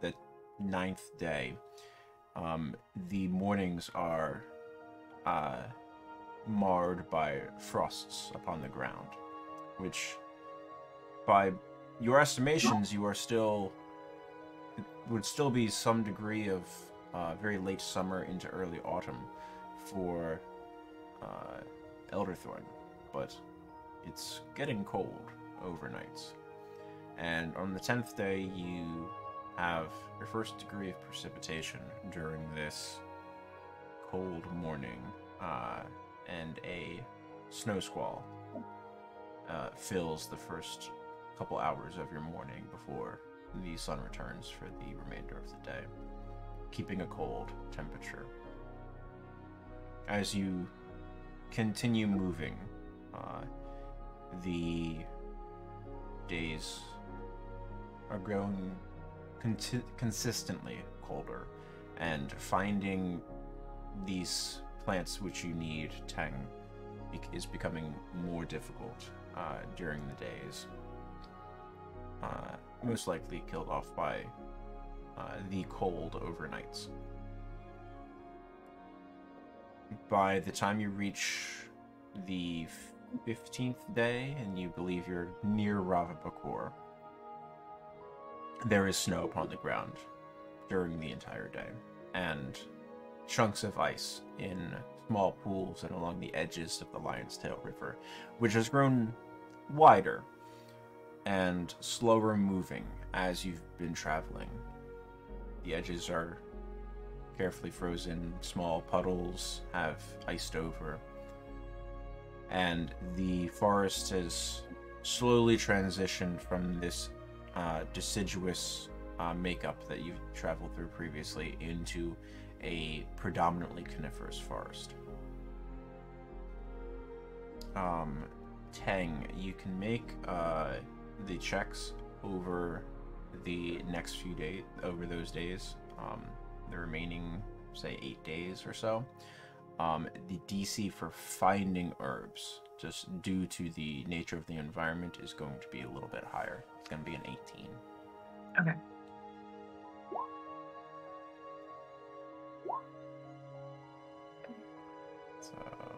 the 9th day, the mornings are marred by frosts upon the ground, which, by your estimations, you are still, it would still be some degree of very late summer into early autumn for Elderthorn, but it's getting cold overnights. And on the 10th day, you have your first degree of precipitation during this cold morning, and a snow squall fills the first couple hours of your morning before the sun returns for the remainder of the day, keeping a cold temperature. As you continue moving, the days are growing consistently colder, and finding these plants which you need, Teng, is becoming more difficult during the days. Most likely killed off by the cold overnights. By the time you reach the 15th day, and you believe you're near Ravabakor, there is snow upon the ground during the entire day, and chunks of ice in small pools and along the edges of the Lion's Tail River, which has grown wider and slower moving as you've been traveling. The edges are carefully frozen, small puddles have iced over, and the forest has slowly transitioned from this deciduous makeup that you've traveled through previously into a predominantly coniferous forest. Teng, you can make the checks over the next few days, over those days, the remaining, say, 8 days or so. The DC for finding herbs, just due to the nature of the environment, is going to be a little bit higher. It's going to be an 18. Okay. So,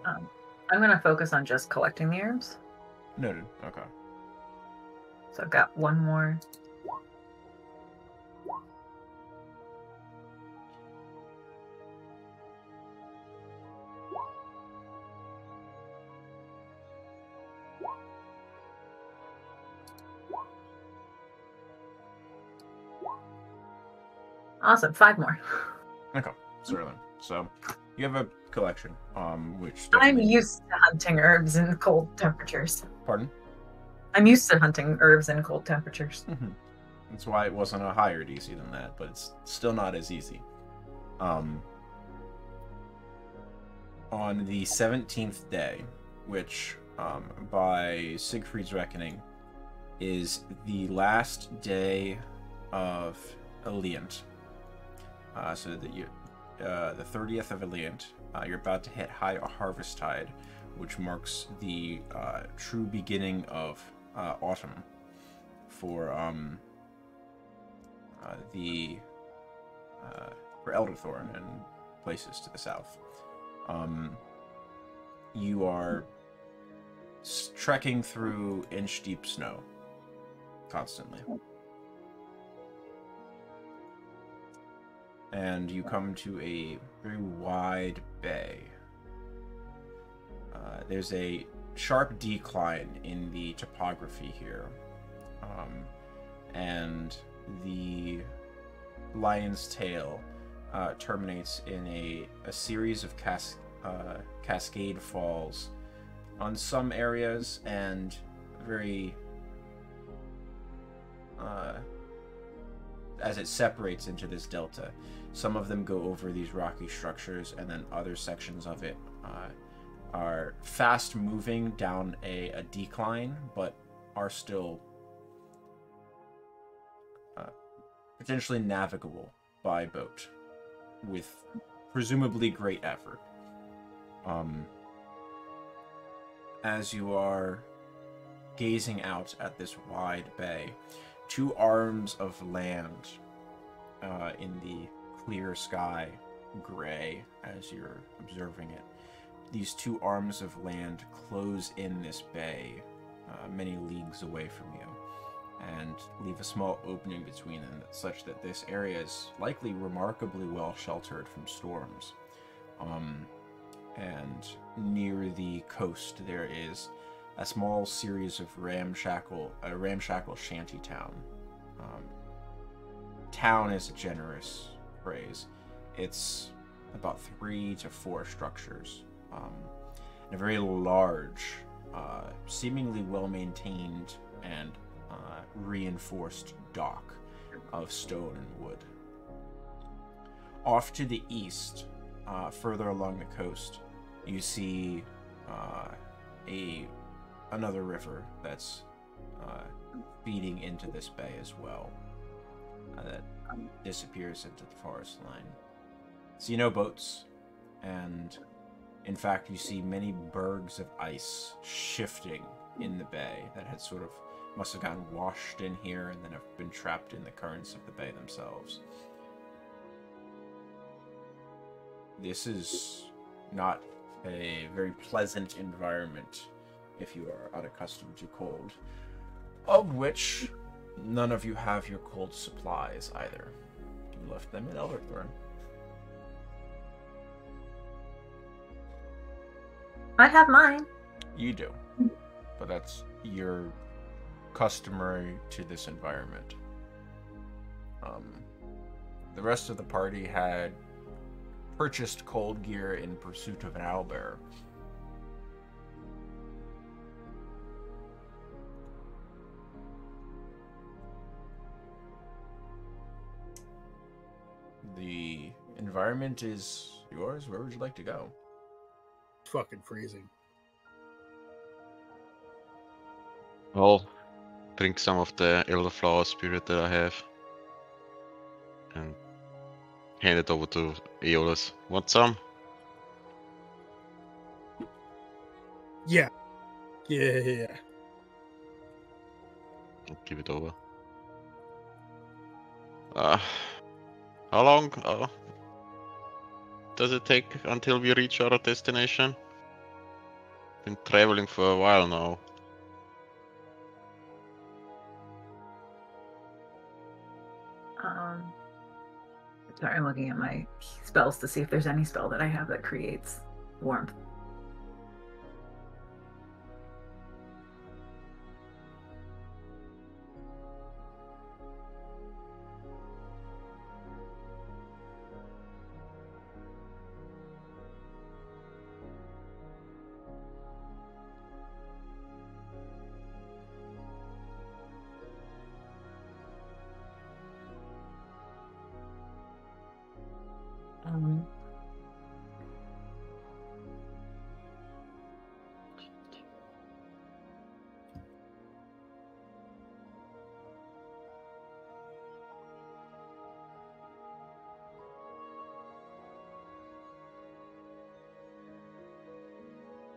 I'm going to focus on just collecting the herbs. noted. Okay. So I've got one more. Awesome, 5 more. Okay, certainly. So you have a collection, which I'm definitely... used to hunting herbs in cold temperatures. Pardon? I'm used to hunting herbs in cold temperatures. Mm-hmm. That's why it wasn't a higher DC than that, but it's still not as easy. On the 17th day, which, by Siegfried's reckoning, is the last day of Alliant. So that you, the 30th of Alliant, you're about to hit High Harvest Tide, which marks the true beginning of autumn for for Elderthorn and places to the south. You are trekking through inch-deep snow constantly. And you come to a very wide bay. There's a sharp decline in the topography here, and the Lion's Tail terminates in a series of cascade falls on some areas, and very as it separates into this delta. Some of them go over these rocky structures, and then other sections of it are fast moving down a decline, but are still potentially navigable by boat with presumably great effort. As you are gazing out at this wide bay, two arms of land in the clear sky, gray as you're observing it. These two arms of land close in this bay many leagues away from you and leave a small opening between them such that this area is likely remarkably well sheltered from storms. And near the coast there is a small series of ramshackle shanty town. Town is a generous phrase. It's about 3 to 4 structures. And a very large, seemingly well-maintained and reinforced dock of stone and wood. Off to the east, further along the coast, you see another river that's feeding into this bay as well, that disappears into the forest line. See no boats, and in fact you see many bergs of ice shifting in the bay that had sort of must have gotten washed in here and then have been trapped in the currents of the bay themselves. This is not a very pleasant environment if you are unaccustomed to cold, of which none of you have your cold supplies either. You left them in Elderthorn. I have mine. You do, but that's your customary to this environment. The rest of the party had purchased cold gear in pursuit of an owlbear. The environment is yours. Where would you like to go? It's fucking freezing. I'll drink some of the elderflower spirit that I have and hand it over to Aeolus. Want some? Yeah. I'll give it over. How long does it take until we reach our destination? Been traveling for a while now. Sorry, I'm looking at my spells to see if there's any spell that I have that creates warmth.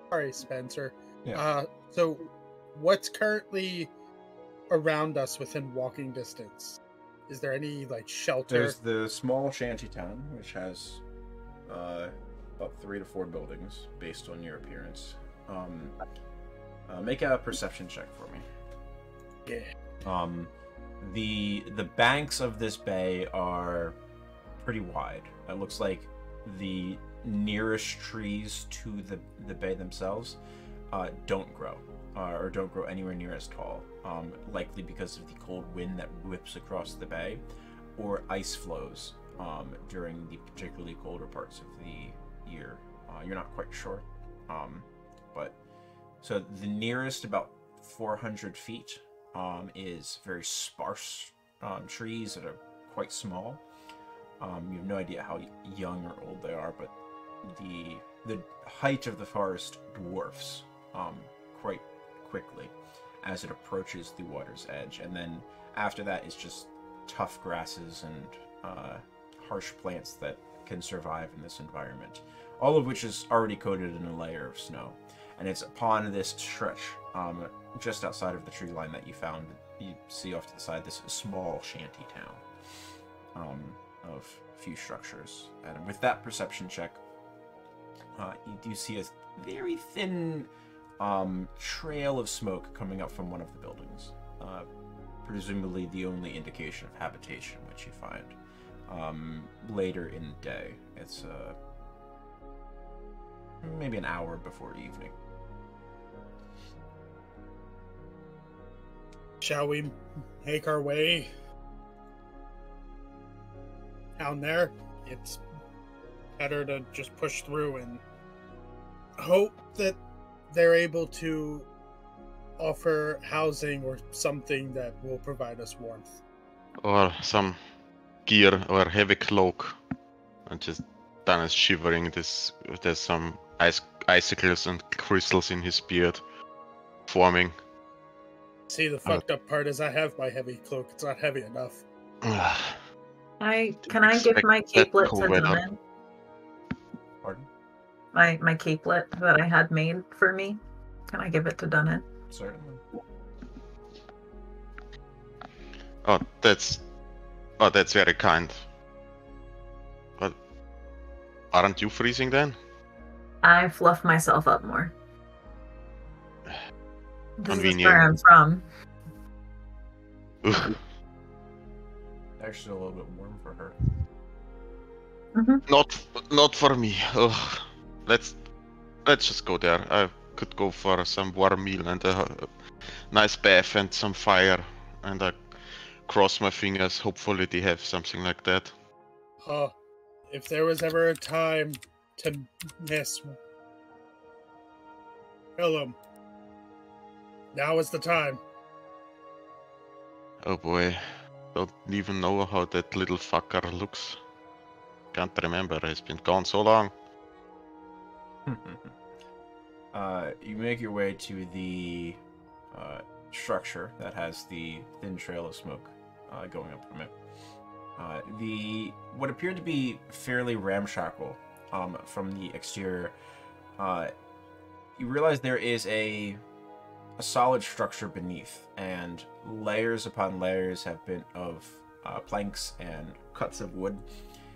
Sorry, Spencer. Yeah. So what's currently around us within walking distance? Is there any shelter? There's the small shantytown, which has about 3 to 4 buildings based on your appearance. Make a perception check for me. Yeah. The banks of this bay are pretty wide. It looks like the nearest trees to the bay themselves don't grow or don't grow anywhere near as tall, likely because of the cold wind that whips across the bay or ice flows during the particularly colder parts of the year. You're not quite sure, but so the nearest about 400 feet is very sparse trees that are quite small. You have no idea how young or old they are, but the height of the forest dwarfs quite quickly as it approaches the water's edge, and then after that is just tough grasses and harsh plants that can survive in this environment, all of which is already coated in a layer of snow. And it's upon this stretch, just outside of the tree line that you see off to the side this small shanty town of a few structures. And with that perception check, you do see a very thin trail of smoke coming up from one of the buildings. Presumably the only indication of habitation which you find later in the day. It's maybe an hour before evening. Shall we make our way down there? It's better to just push through and hope that they're able to offer housing or something that will provide us warmth. Or some gear or heavy cloak. And just Dan is shivering. There's some icicles and crystals in his beard forming. See, the fucked up part is I have my heavy cloak. It's not heavy enough. Can I give my capelet to Dunnan? Pardon? My capelet that I had made for me. Can I give it to Dunnan? Certainly. Oh, that's very kind. But aren't you freezing then? I fluff myself up more. This is Convenient. where I'm from. Ugh. Actually, a little bit warm for her. Mm-hmm. Not for me. Ugh. Let's just go there. I could go for some warm meal and a nice bath and some fire, and I cross my fingers. Hopefully they have something like that. If there was ever a time to miss Willem, now is the time. Oh boy, don't even know how that little fucker looks. Can't remember. He's been gone so long. You make your way to the structure that has the thin trail of smoke going up from it. What appeared to be fairly ramshackle from the exterior, you realize there is a solid structure beneath, and layers upon layers have been of planks and cuts of wood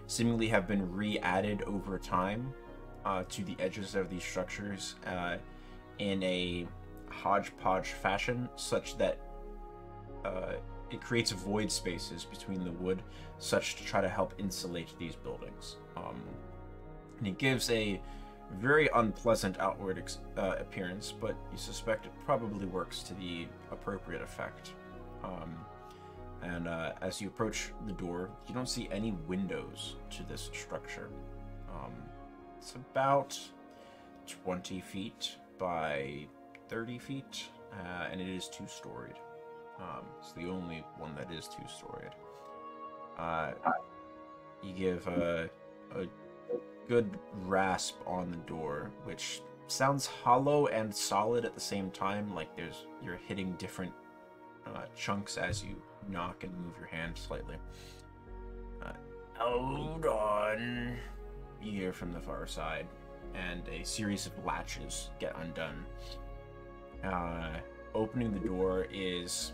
seemingly have been re-added over time to the edges of these structures in a hodgepodge fashion, such that it creates void spaces between the wood, such to try to help insulate these buildings. And it gives a very unpleasant outward appearance, but you suspect it probably works to the appropriate effect. And as you approach the door, you don't see any windows to this structure. It's about 20 feet by 30 feet, and it is two-storied. It's the only one that is two-storied. You give a good rasp on the door, which sounds hollow and solid at the same time, like you're hitting different chunks as you knock and move your hand slightly. Hold on, you hear from the far side, and a series of latches get undone. Opening the door is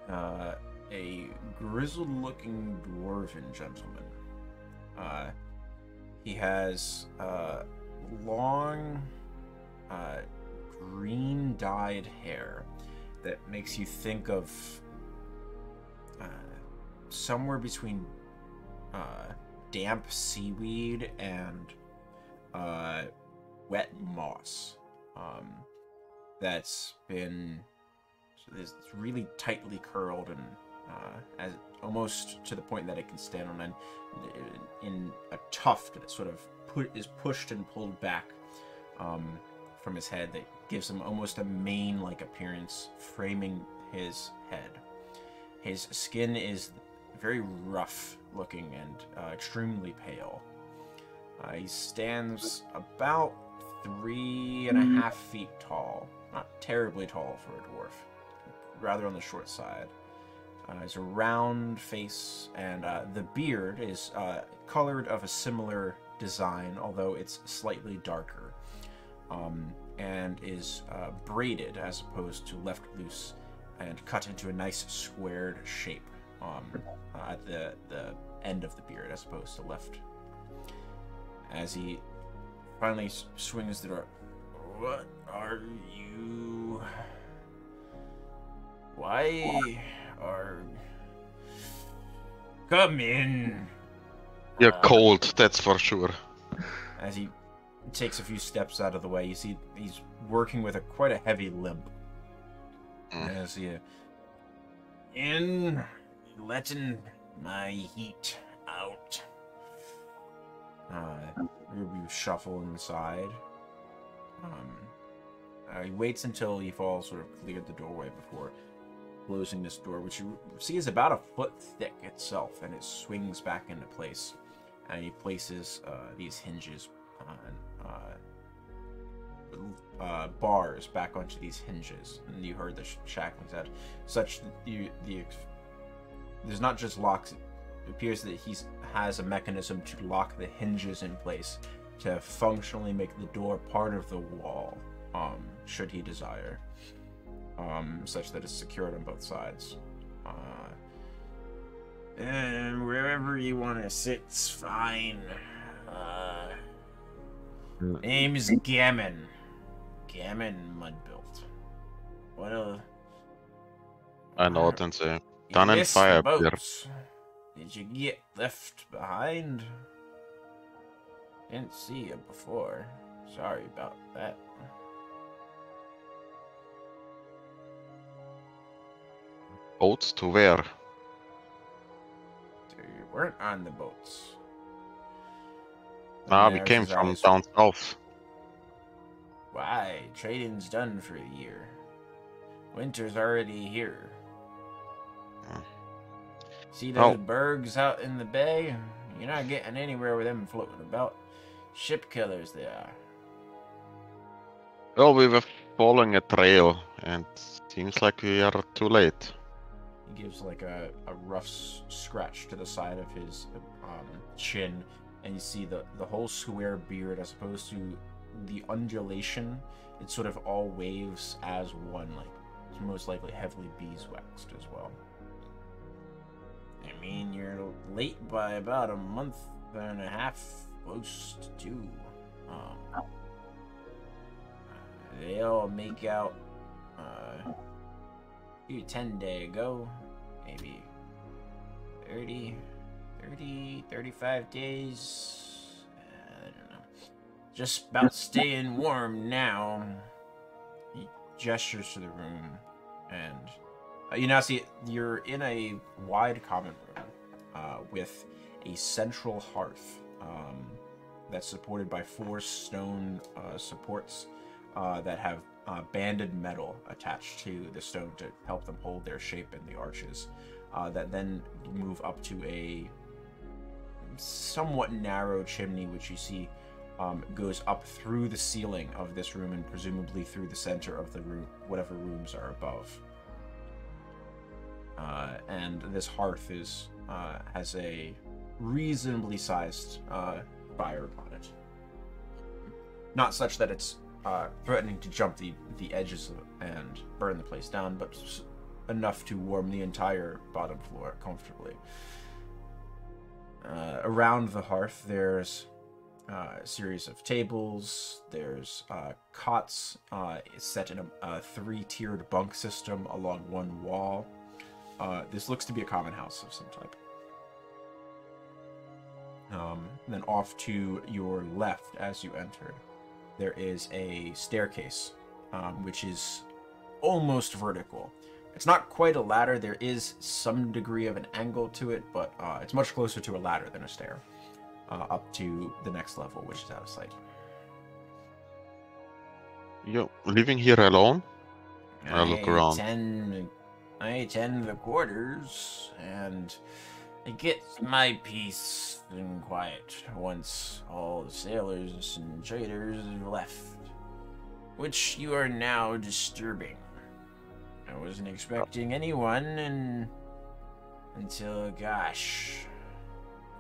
a grizzled-looking dwarven gentleman. He has long, green-dyed hair that makes you think of somewhere between damp seaweed and wet moss. That's been really tightly curled and as almost to the point that it can stand on in a tuft that sort of is pushed and pulled back from his head that gives him almost a mane-like appearance, framing his head. His skin is very rough looking and extremely pale. He stands about 3.5 feet tall. Not terribly tall for a dwarf, rather on the short side. Has a round face, and the beard is colored of a similar design, although it's slightly darker, and is braided as opposed to left loose and cut into a nice squared shape at the end of the beard as opposed to left. As he finally swings the door. What are you? Why are... Come in! You're cold, that's for sure. As he takes a few steps out of the way, you see he's working with quite a heavy limp. As he... letting my heat out. You shuffle inside. He waits until you all sort of cleared the doorway before closing this door, which you see is about a foot thick itself, and it swings back into place. And he places these hinges bars back onto these hinges, and you heard the shackling sound, such that there's not just locks. It appears that he has a mechanism to lock the hinges in place to functionally make the door part of the wall, should he desire, such that it's secured on both sides. And wherever you want to sit's fine. Name is Gammon. Gammon Mudbuilt. What a... I know what and say. Done and fire here. Did you get left behind? Didn't see you before. Sorry about that. Boats to where? So you weren't on the boats. Nah, we came from down south. Why? Trading's done for the year. Winter's already here. See those bergs out in the bay? You're not getting anywhere with them floating about. Ship killers they are. Well, we were following a trail, and seems like we are too late. He gives like a rough scratch to the side of his chin, and you see the whole square beard as opposed to the undulation. It sort of all waves as one, like it's most likely heavily beeswaxed as well. I mean, you're late by about a month and a half, close to 2. They'll make out 10 days ago, maybe 35 days. I don't know. Just about staying warm now. He gestures to the room, and you now see you're in a wide common room with a central hearth that's supported by 4 stone supports that have banded metal attached to the stone to help them hold their shape in the arches, that then move up to a somewhat narrow chimney, which you see goes up through the ceiling of this room and presumably through the center of the room, whatever rooms are above. And this hearth is has a reasonably sized fire upon it. Not such that it's threatening to jump the edges and burn the place down, but enough to warm the entire bottom floor comfortably. Around the hearth, there's a series of tables. There's cots set in a 3-tiered bunk system along one wall. This looks to be a common house of some type. Then off to your left as you enter, there is a staircase, which is almost vertical. It's not quite a ladder. There is some degree of an angle to it, but it's much closer to a ladder than a stair, up to the next level, which is out of sight. You living here alone? I look around. I attend the quarters, and I get my peace and quiet once all the sailors and traders have left, which you are now disturbing. I wasn't expecting anyone until, gosh,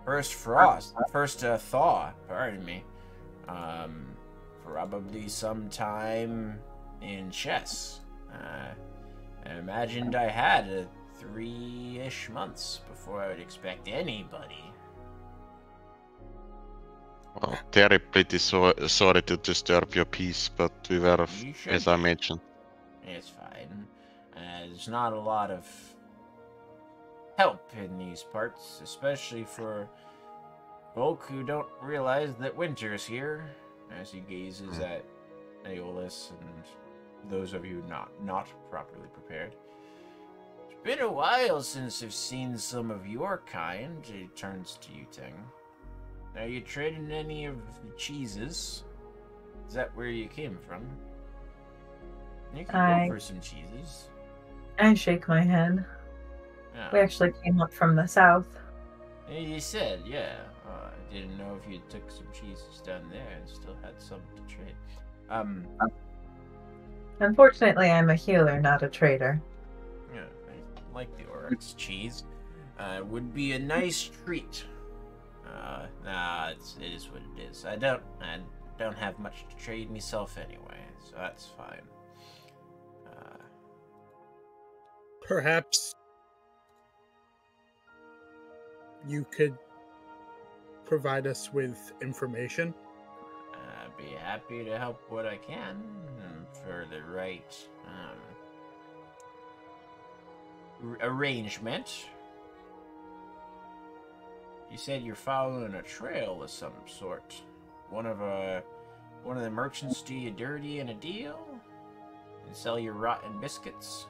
first thaw, pardon me. Probably sometime in chess. I imagined I had 3-ish months before I would expect anybody. Well, terribly sorry to disturb your peace, but we were, as I mentioned. It's fine. There's not a lot of help in these parts, especially for folk who don't realize that winter's here, as he gazes at Aeolus and those of you not properly prepared. It's been a while since I've seen some of your kind. He turns to you, Ting. Are you trading any of the cheeses? Is that where you came from? You can go for some cheeses. I shake my head. Oh. We actually came up from the south. You said, yeah. I didn't know if you took some cheeses down there and still had some to trade. Unfortunately, I'm a healer, not a trader. Yeah, I like the Oryx cheese. Would be a nice treat. It is what it is. I don't have much to trade myself anyway, so that's fine. Perhaps you could provide us with information? I'd be happy to help what I can for the right arrangement. You said you're following a trail of some sort. One of the merchants do you dirty in a deal and sell you rotten biscuits.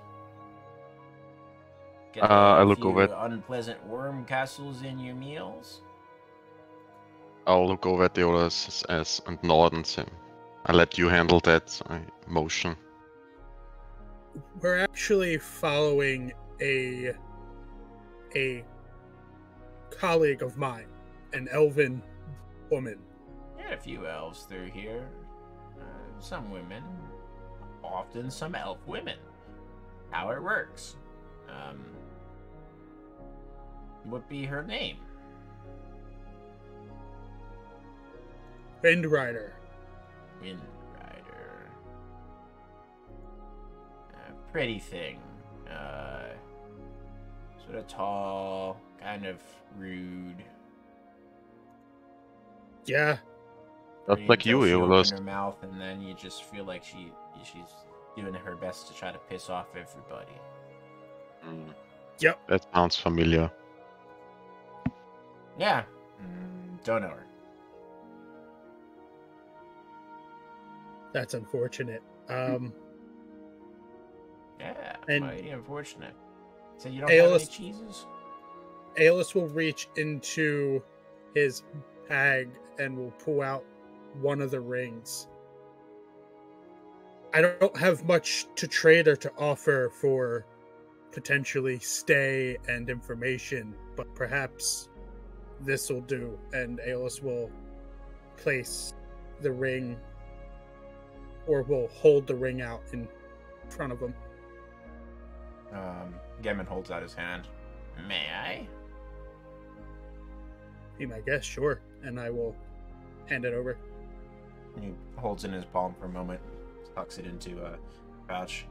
Get I look few over it. unpleasant worm castles in your meals. I'll look over at the others and nod and say, I'll let you handle that. I motion. We're actually following a colleague of mine, an elven woman. Yeah, a few elves through here. Some women. Often some elf women. How it works. What be her name? Windrider. Windrider. Pretty thing. Sort of tall, kind of rude. Yeah. That's like you, she you open lost. her mouth, and then you just feel like she's doing her best to try to piss off everybody. Yep. That sounds familiar. Yeah. Don't know her. That's unfortunate. Yeah, and mighty unfortunate. So you don't have any cheeses? Aeolus will reach into his bag and will pull out one of the rings. I don't have much to trade or to offer for potentially stay and information, but perhaps this will do. And Aeolus will place the ring, or will hold the ring out in front of him. Gemin holds out his hand. May I? Be my guest, sure. And I will hand it over. He holds it in his palm for a moment, tucks it into a pouch.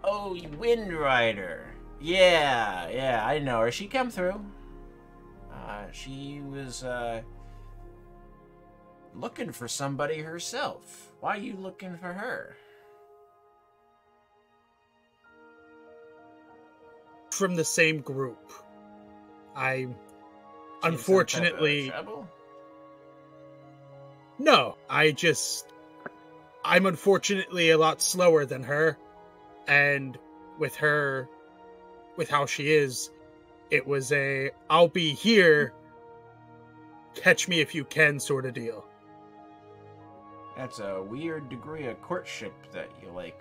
Oh, Windrider. Yeah, I know her. She come through. She was, looking for somebody herself. Why are you looking for her? From the same group. I She in unfortunately some type of trouble? No, I'm unfortunately a lot slower than her, and with how she is, it was a I'll be here, catch me if you can sort of deal. That's a weird degree of courtship that you like.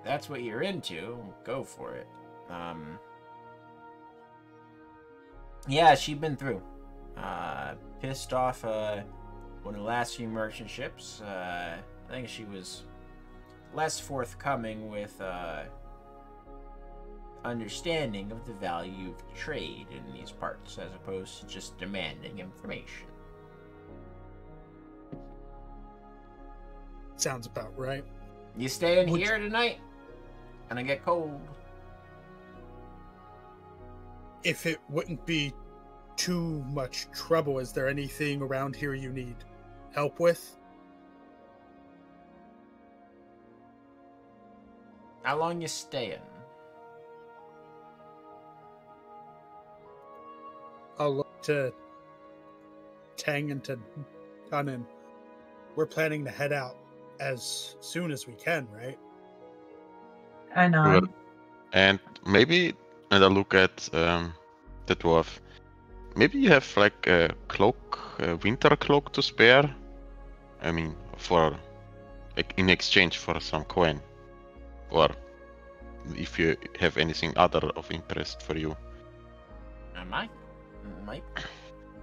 that's what you're into, go for it. Yeah, she'd been through. Pissed off one of the last few merchant ships. I think she was less forthcoming with understanding of the value of trade in these parts, as opposed to just demanding information. Sounds about right. You staying here tonight? Gonna get cold. If it wouldn't be too much trouble, is there anything around here you need help with? How long you staying? I'll look to Tang and to Dunnan. We're planning to head out as soon as we can, right? I know. Good. And maybe, and I look at the dwarf. Maybe you have like a cloak, a winter cloak to spare. I mean, for like, in exchange for some coin, or if you have anything other of interest for you. Might.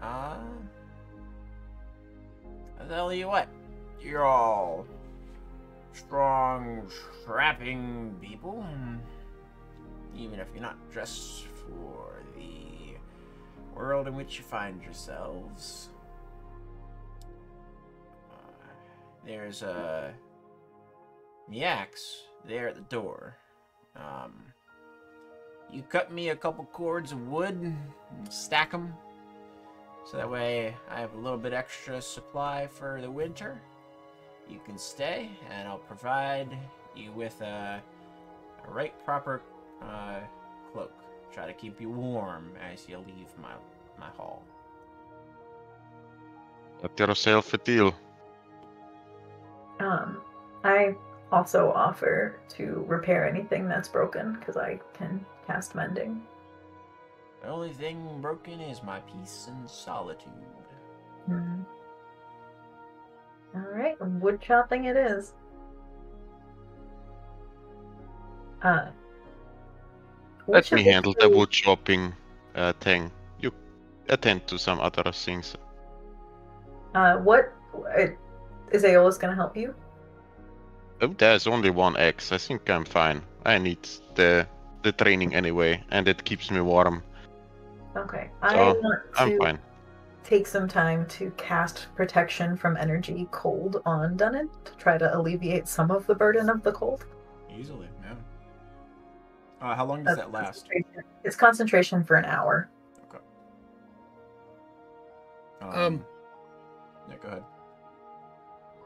I'll tell you what. You're all strong, strapping people. Even if you're not dressed for the world in which you find yourselves. There's a axe there at the door. You cut me a couple cords of wood and stack them, so that way I have a little bit extra supply for the winter. You can stay, and I'll provide you with a right proper cloak. Try to keep you warm as you leave my hall. Get yourself a deal. I also offer to repair anything that's broken, because I can cast mending. The only thing broken is my peace and solitude. Mm-hmm. Alright, wood chopping it is. Let me handle the wood chopping thing. You attend to some other things. What is Aeolus gonna help you? Oh, there's only one axe. I think I'm fine. I need the training anyway, and it keeps me warm. Okay, So, I want I'm to fine. take some time to cast protection from energy cold on Dunnan to try to alleviate some of the burden of the cold. Easily, yeah. How long does that last? It's concentration for an hour. Okay. Yeah, go ahead.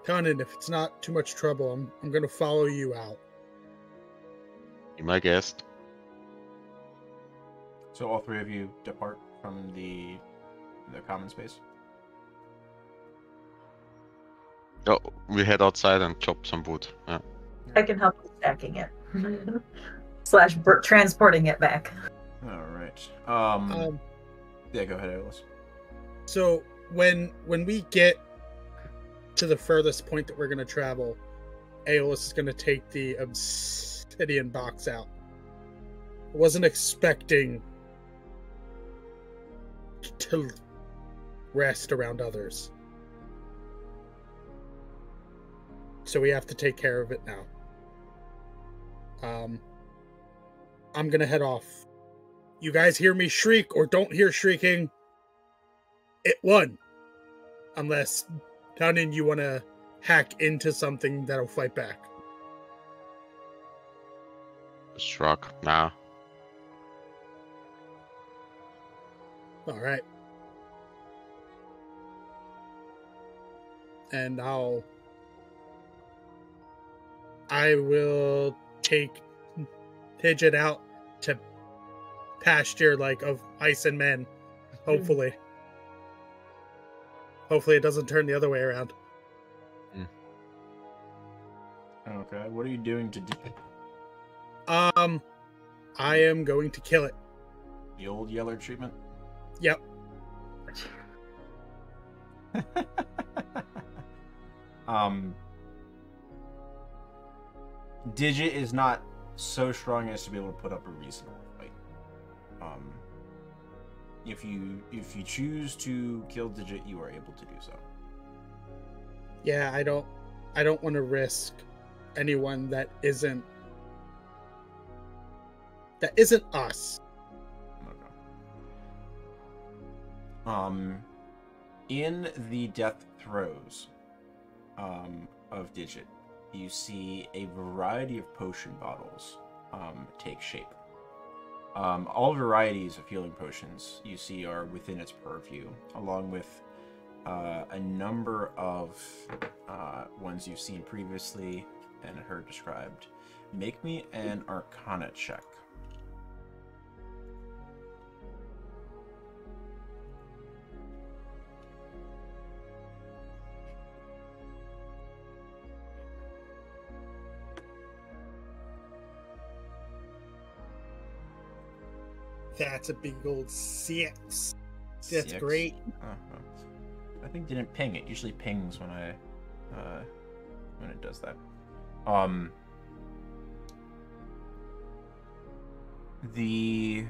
Dunnan, if it's not too much trouble, I'm gonna follow you out. Be my guest. So all three of you depart from the common space? Oh, we head outside and chop some wood. Yeah. I can help with stacking it. / transporting it back. Alright. Yeah, go ahead, Alice. So when we get to the furthest point that we're gonna travel, Aeolus is gonna take the obsidian box out. I wasn't expecting to rest around others, so we have to take care of it now. I'm gonna head off. You guys hear me shriek or don't hear shrieking, it won. Unless, Dunnan, you want to hack into something that'll fight back. Shrug. Nah. All right. And I will take Tidget out to pasture of ice and men. Hopefully. Hopefully it doesn't turn the other way around. Okay, what are you doing to do? I am going to kill it. The old Yeller treatment? Yep. Digit is not so strong as to be able to put up a reasonable fight. If you choose to kill Digit, you are able to do so. Yeah, I don't want to risk anyone that isn't us. Okay. In the death throes of Digit, you see a variety of potion bottles take shape. All varieties of healing potions you see are within its purview, along with a number of ones you've seen previously and heard described. Make me an Arcana check. That's a big old 6. That's 6. great. I think didn't ping. It usually pings when when it does that. The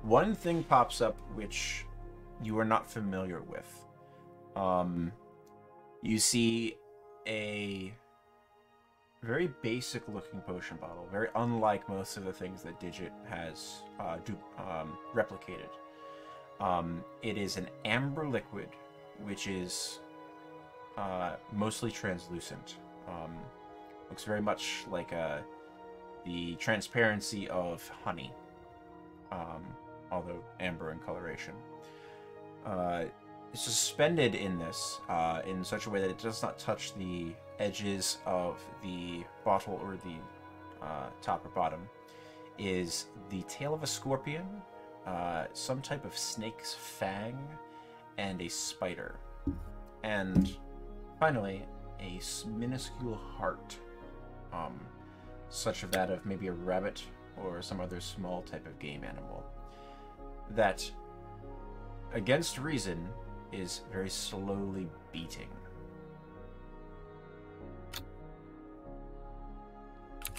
one thing pops up which you are not familiar with. You see a very basic looking potion bottle, very unlike most of the things that Digit has replicated. It is an amber liquid, which is mostly translucent. Looks very much like the transparency of honey, although amber in coloration. It's suspended in this in such a way that it does not touch the edges of the bottle or the top or bottom. Is the tail of a scorpion, some type of snake's fang, and a spider. And finally, a minuscule heart, such as that of maybe a rabbit or some other small type of game animal, that, against reason, is very slowly beating.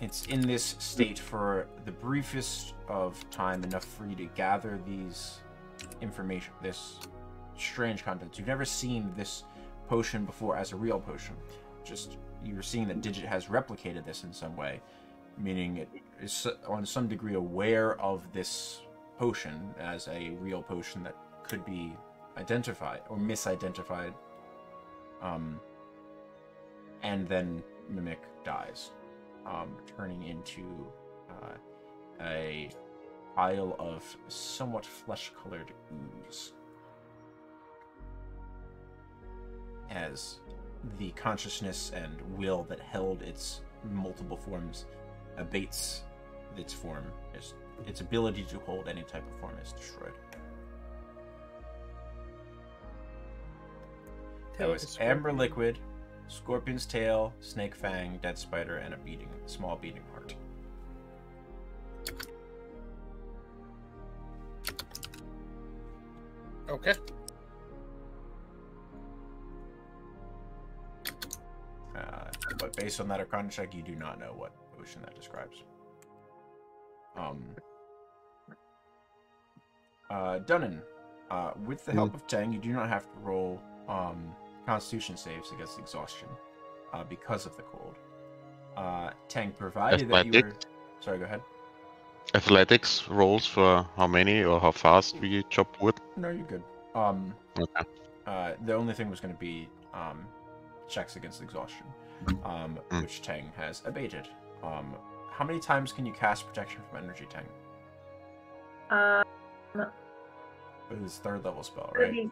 It's in this state for the briefest of time, enough for you to gather these information, this strange content. You've never seen this potion before as a real potion. Just, you're seeing that Digit has replicated this in some way, meaning it is on some degree aware of this potion as a real potion that could be identified or misidentified, and then Mimic dies, turning into a pile of somewhat flesh-colored ooze, as the consciousness and will that held its multiple forms abates its form. Its ability to hold any type of form is destroyed. That was amber liquid, scorpion's tail, snake fang, dead spider, and a small beating heart. Okay. But based on that Arcana check, you do not know what potion that describes. Dunnan, with the help of Tang, you do not have to roll Constitution saves against exhaustion because of the cold. Tang, provided that you were... Sorry, go ahead. Athletics rolls for how many or how fast we chop wood? No, you're good. Okay. The only thing was going to be checks against exhaustion, which Tang has abated. How many times can you cast protection from energy, Tang? It is 3rd level spell, right?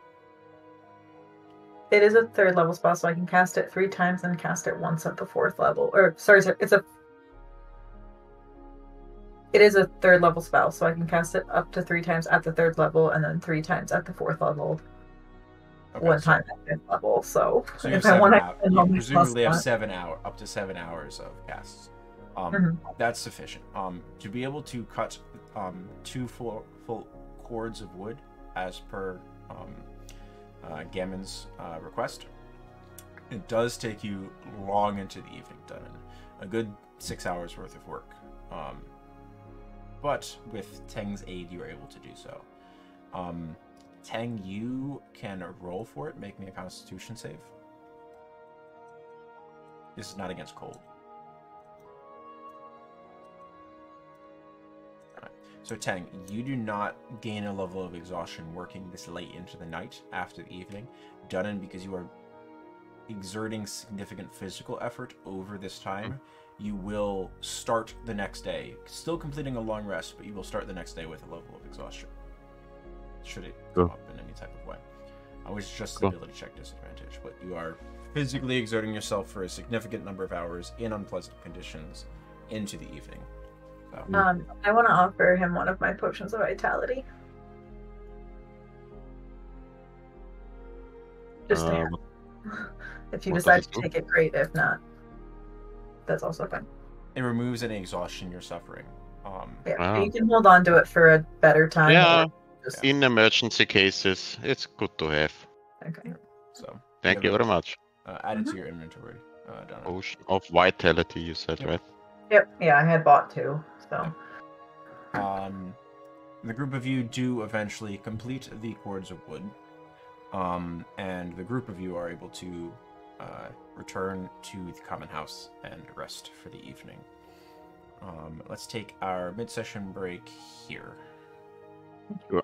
It is a 3rd level spell, so I can cast it 3 times and cast it once at the 4th level. Or sorry, it is a 3rd level spell, so I can cast it up to 3 times at the 3rd level, and then 3 times at the 4th level. Okay, 1 time at 5th level. So if I want to, you presumably have up to 7 hours of casts. That's sufficient. To be able to cut 2 full cords of wood, as per Gammon's request, it does take you long into the evening, Dunnan. A good 6 hours worth of work. But with Teng's aid, you are able to do so. Teng, you can roll for it. Make me a Constitution save. This is not against cold. Alright. So Teng, you do not gain a level of exhaustion working this late into the night after the evening. Done in because you are exerting significant physical effort over this time. You will start the next day, still completing a long rest, but you will start the next day with a level of exhaustion. Should it come up in any type of way. Which is just an ability check disadvantage, but you are physically exerting yourself for a significant number of hours in unpleasant conditions into the evening. So. I want to offer him one of my potions of vitality. Just to have. If you decide to take it, great. If not, that's also fine. It removes any exhaustion you're suffering. You can hold on to it for a better time. Yeah, in emergency cases, it's good to have. Okay. So thank you very much. Add it to your inventory. Potion of vitality, you said, right? Yep. Yeah, I had bought 2. So. The group of you do eventually complete the cords of wood, and the group of you are able to return to the common house and rest for the evening. Let's take our mid-session break here. Sure.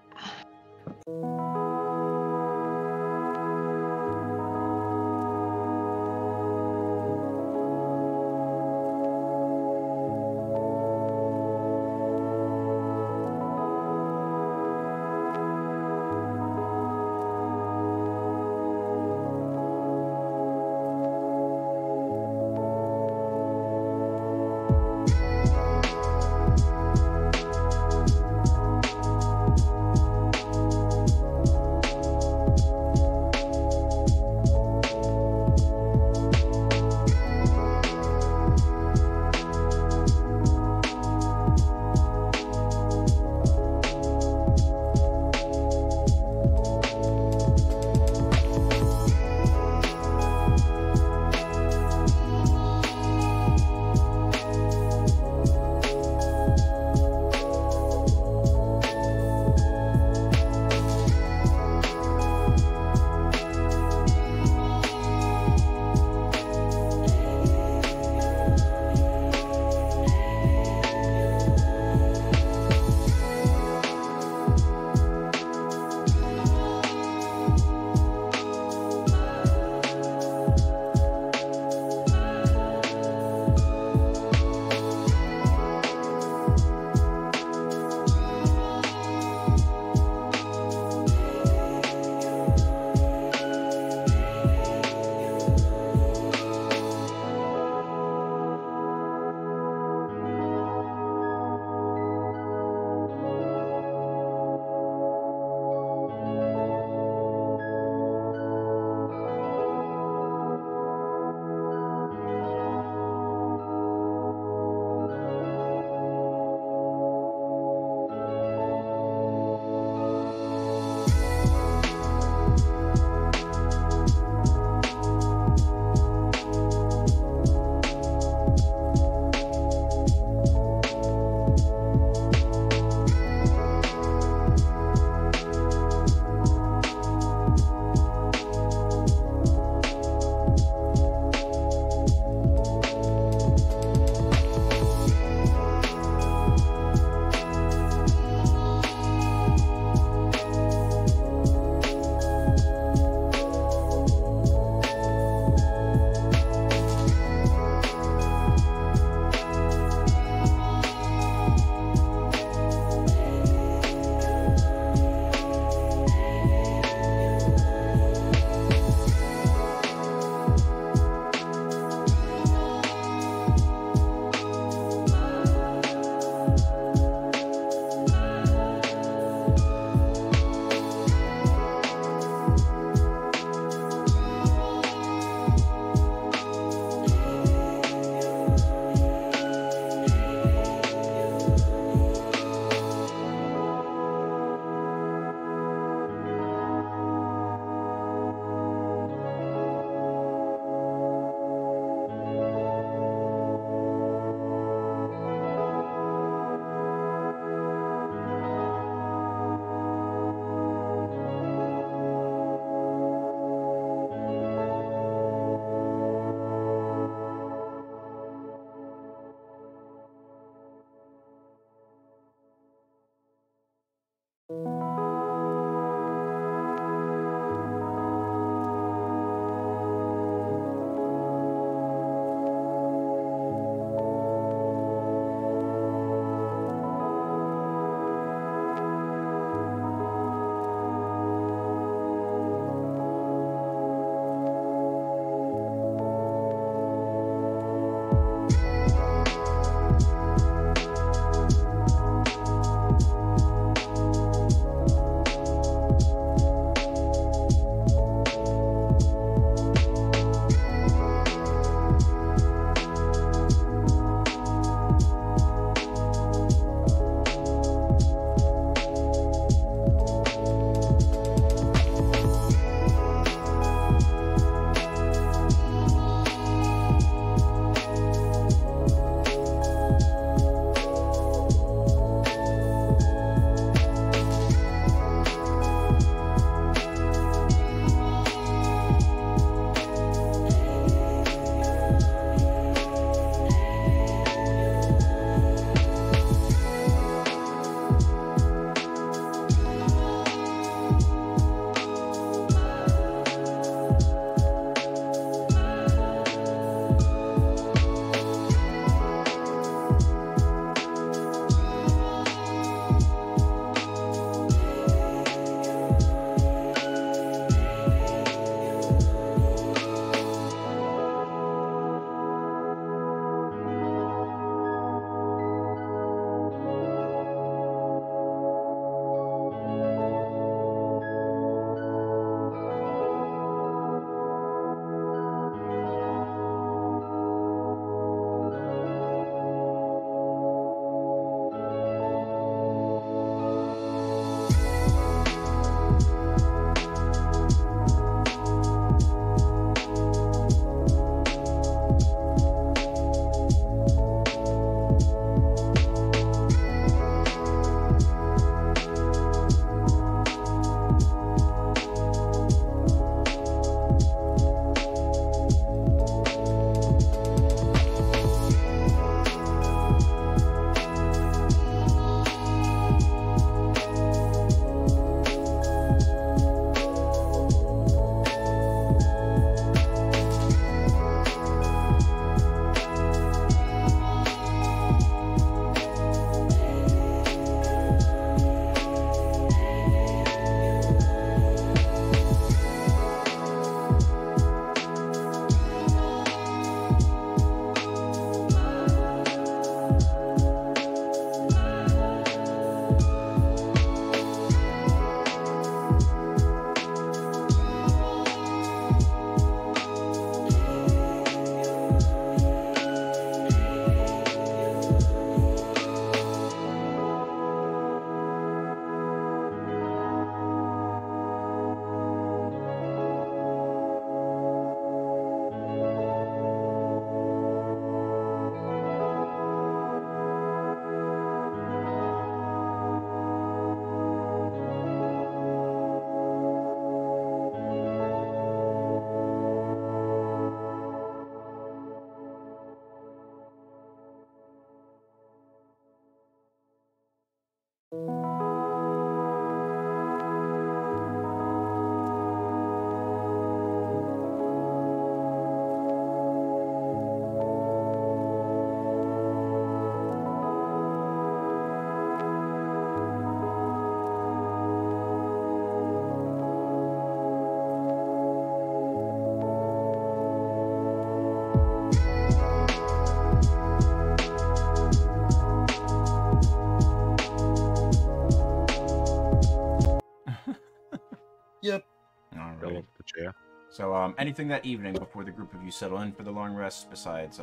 Yeah. So, anything that evening before the group of you settle in for the long rest, besides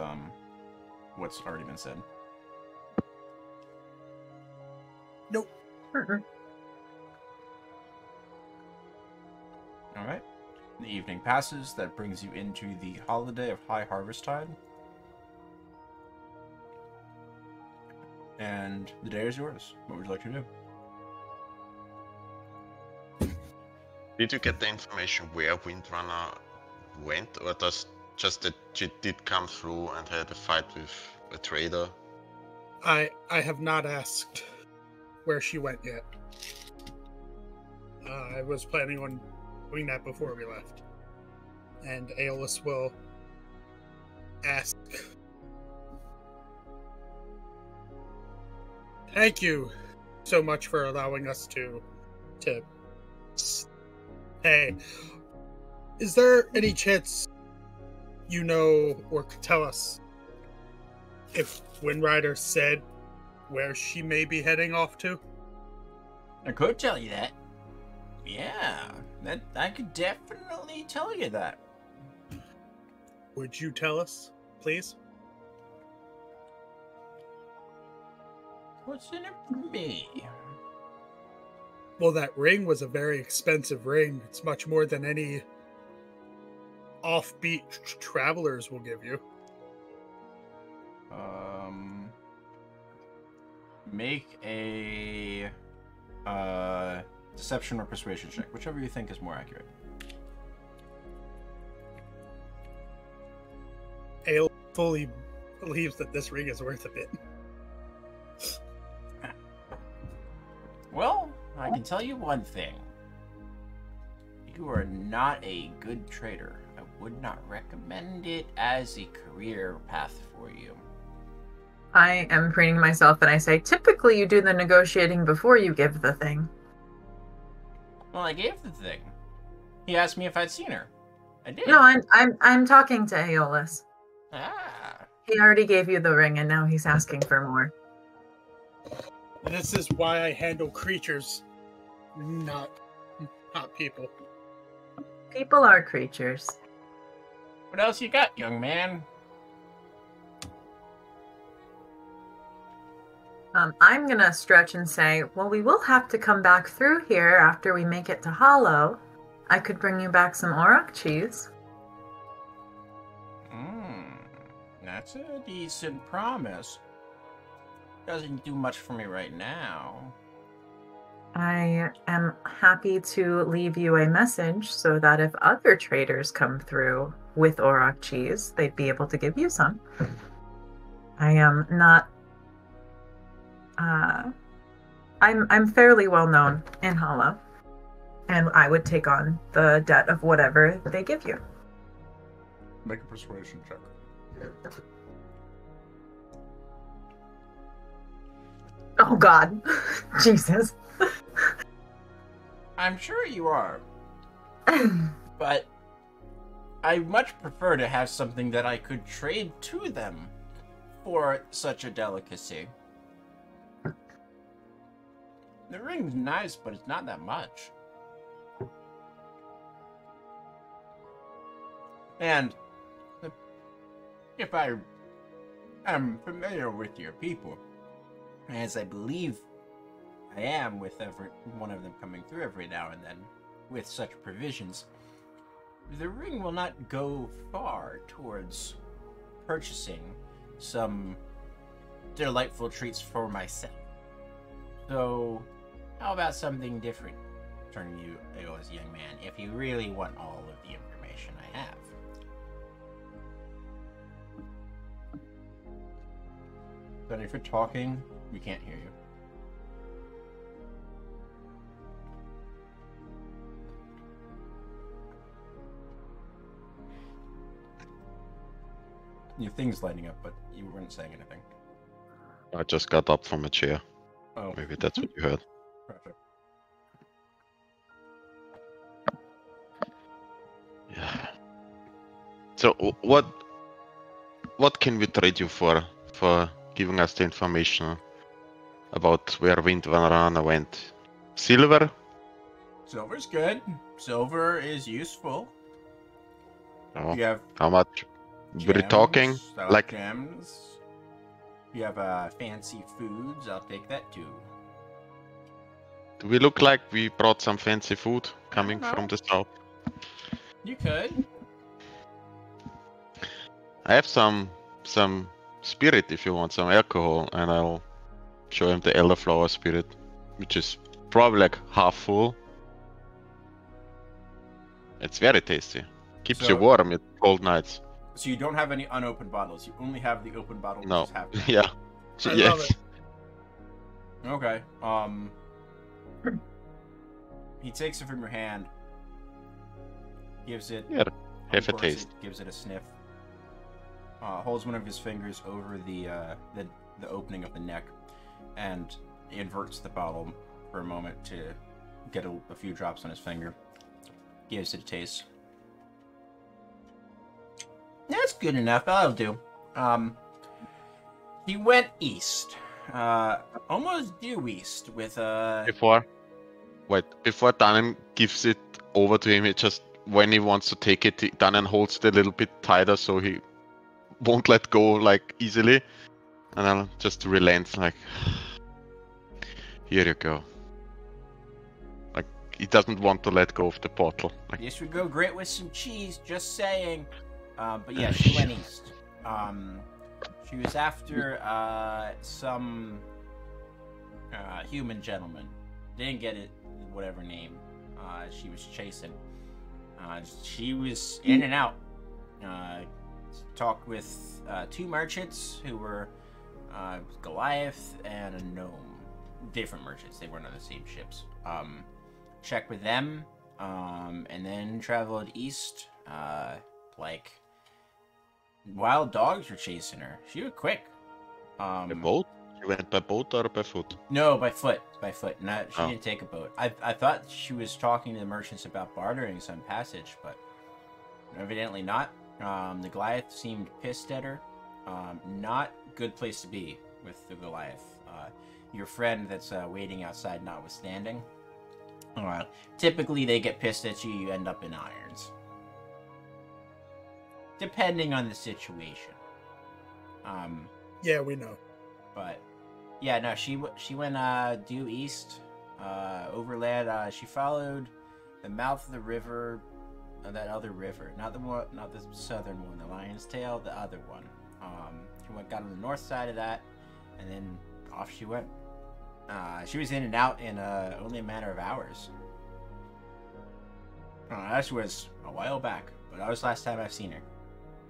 what's already been said? Nope. All right. The evening passes. That brings you into the holiday of High Harvesttide. And the day is yours. What would you like to do? Did you get the information where Windrunner went, or just that she did come through and had a fight with a trader? I have not asked where she went yet. I was planning on doing that before we left. And Aeolus will ask. Thank you so much for allowing us to hey, is there any chance you know or could tell us if Windrider said where she may be heading off to? I could tell you that. Yeah, I could definitely tell you that. Would you tell us, please? What's in it for me? Well, that ring was a very expensive ring. It's much more than any offbeat travelers will give you. Make a deception or persuasion check, whichever you think is more accurate. Ale fully believes that this ring is worth a bit. Well, I can tell you one thing. You are not a good trader. I would not recommend it as a career path for you. I am preening myself and I say, typically you do the negotiating before you give the thing. Well, I gave the thing. He asked me if I'd seen her. I did. No, I'm talking to Aeolus. Ah. He already gave you the ring and now he's asking for more. This is why I handle creatures, not people. People are creatures. What else you got, young man? I'm gonna stretch and say, well, we will have to come back through here after we make it to Hollow. I could bring you back some Auroch cheese. That's a decent promise. Doesn't do much for me right now. I am happy to leave you a message so that if other traders come through with Auroch cheese, they'd be able to give you some. I am not... I'm fairly well known in Hollow, and I would take on the debt of whatever they give you. Make a persuasion check. Oh God, Jesus. I'm sure you are. But I much prefer to have something that I could trade to them for such a delicacy. The ring's nice, but it's not that much. And if I am familiar with your people, as I believe I am with every one of them coming through every now and then, with such provisions, the ring will not go far towards purchasing some delightful treats for myself. So, how about something different? Turning you as a young man, if you really want all of the information I have. But if you're talking, we can't hear you. Your thing's lighting up, but you weren't saying anything. I just got up from a chair. Oh. Maybe that's what you heard. Perfect. Yeah. So what can we trade you for giving us the information about where Windrunner went? Silver? Silver's good. Silver is useful. Oh, You have how much? We're talking I like gems. You have fancy foods. I'll take that too. do we look like we brought some fancy food coming know. from the south? You could. I have some spirit if you want some alcohol, and I'll show him the elderflower spirit, which is probably like half full. It's very tasty. Keeps you warm at cold nights. So you don't have any unopened bottles. You only have the open bottle. No. Which is half. Yeah. I Yes. love it. Okay. He takes it from your hand. Gives it. Yeah. Have a uncorks taste. It, gives it a sniff. Holds one of his fingers over the opening of the neck, and inverts the bottle for a moment to get a few drops on his finger. Gives it a taste. That's good enough. That'll do. He went east. Almost due east with Before Danen gives it over to him, when he wants to take it, Danen holds it a little bit tighter so he won't let go like easily, and I'll just relent like, here you go. Like he doesn't want to let go of the bottle. Like, this would go great with some cheese, just saying. But yeah, she went east. She was after some human gentleman. Didn't get it, whatever name she was chasing. She was in and out. Talked with two merchants who were Goliath and a gnome. Different merchants. They weren't on the same ships. Checked with them, and then traveled east. Like wild dogs were chasing her. She was quick. by boat? She went by boat or by foot? No, by foot. By foot. She Oh. didn't take a boat. I thought she was talking to the merchants about bartering some passage, but evidently not. The Goliath seemed pissed at her. Not good place to be with the Goliath. Your friend that's waiting outside notwithstanding. Typically they get pissed at you, you end up in irons. Depending on the situation. Yeah, we know. But yeah, no, she went due east, overland. She followed the mouth of the river, that other river, not the southern one, the Lion's Tail, the other one. She got on the north side of that, and then off she went. She was in and out in only a matter of hours. That was a while back, but that was the last time I've seen her.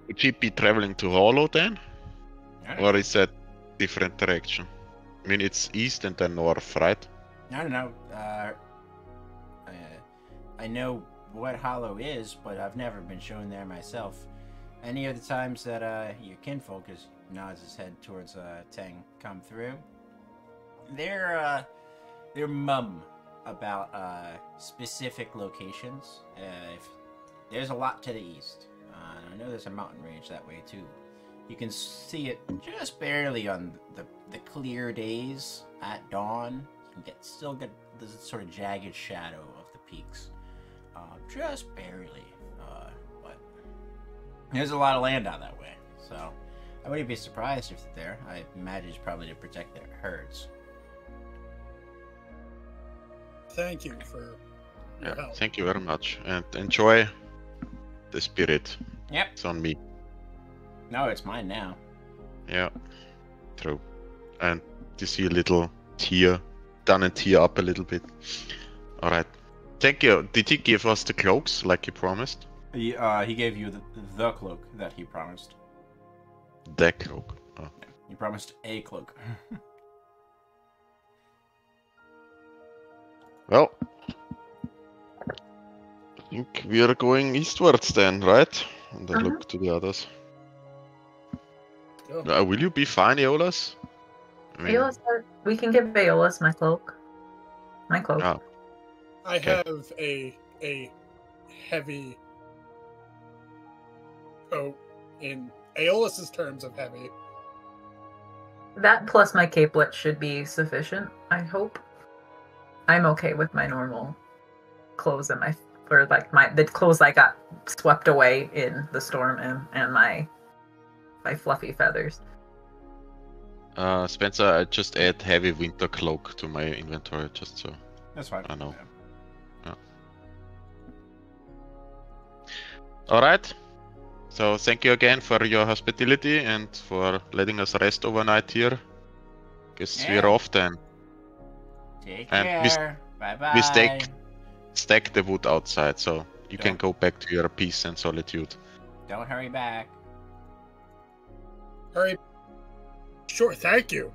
Would she be traveling to Hollow then? I don't Or is that different direction? I mean, it's east and then north, right? I don't know. I know what Hollow is, but I've never been shown there myself. Any of the times that your kinfolk nods his head towards Tang come through, they're mum about specific locations. If there's a lot to the east, I know there's a mountain range that way too. You can see it just barely on the clear days at dawn. You can still get this sort of jagged shadow of the peaks, just barely. But there's a lot of land out that way, so I wouldn't be surprised if it's there. I imagine it's probably to protect their herds. Thank you for your help. Thank you very much, and enjoy the spirit. Yep. It's on me. No, it's mine now. Yeah, true. And you see a little tear, down and tear up a little bit. All right. Thank you. Did he give us the cloaks like he promised? He gave you the cloak that he promised. The cloak. Oh. He promised a cloak. Well, I think we are going eastwards then, right? And I look to the others. Go. Will you be fine, Aeolus? I mean, Aeolus, we can give Aeolus my cloak. My cloak. Ah. I Okay. have a heavy coat in Aeolus's terms of heavy. That plus my capelet should be sufficient, I hope. I'm okay with my normal clothes and my for like the clothes I got swept away in the storm and my fluffy feathers. Spencer, I just add heavy winter cloak to my inventory just so That's fine. I know. Yeah. All right. So thank you again for your hospitality and for letting us rest overnight here. Guess we're off then. Take And care. Bye-bye. We stack the wood outside, so you can go back to your peace and solitude. Don't hurry back. Hurry. Sure, thank you.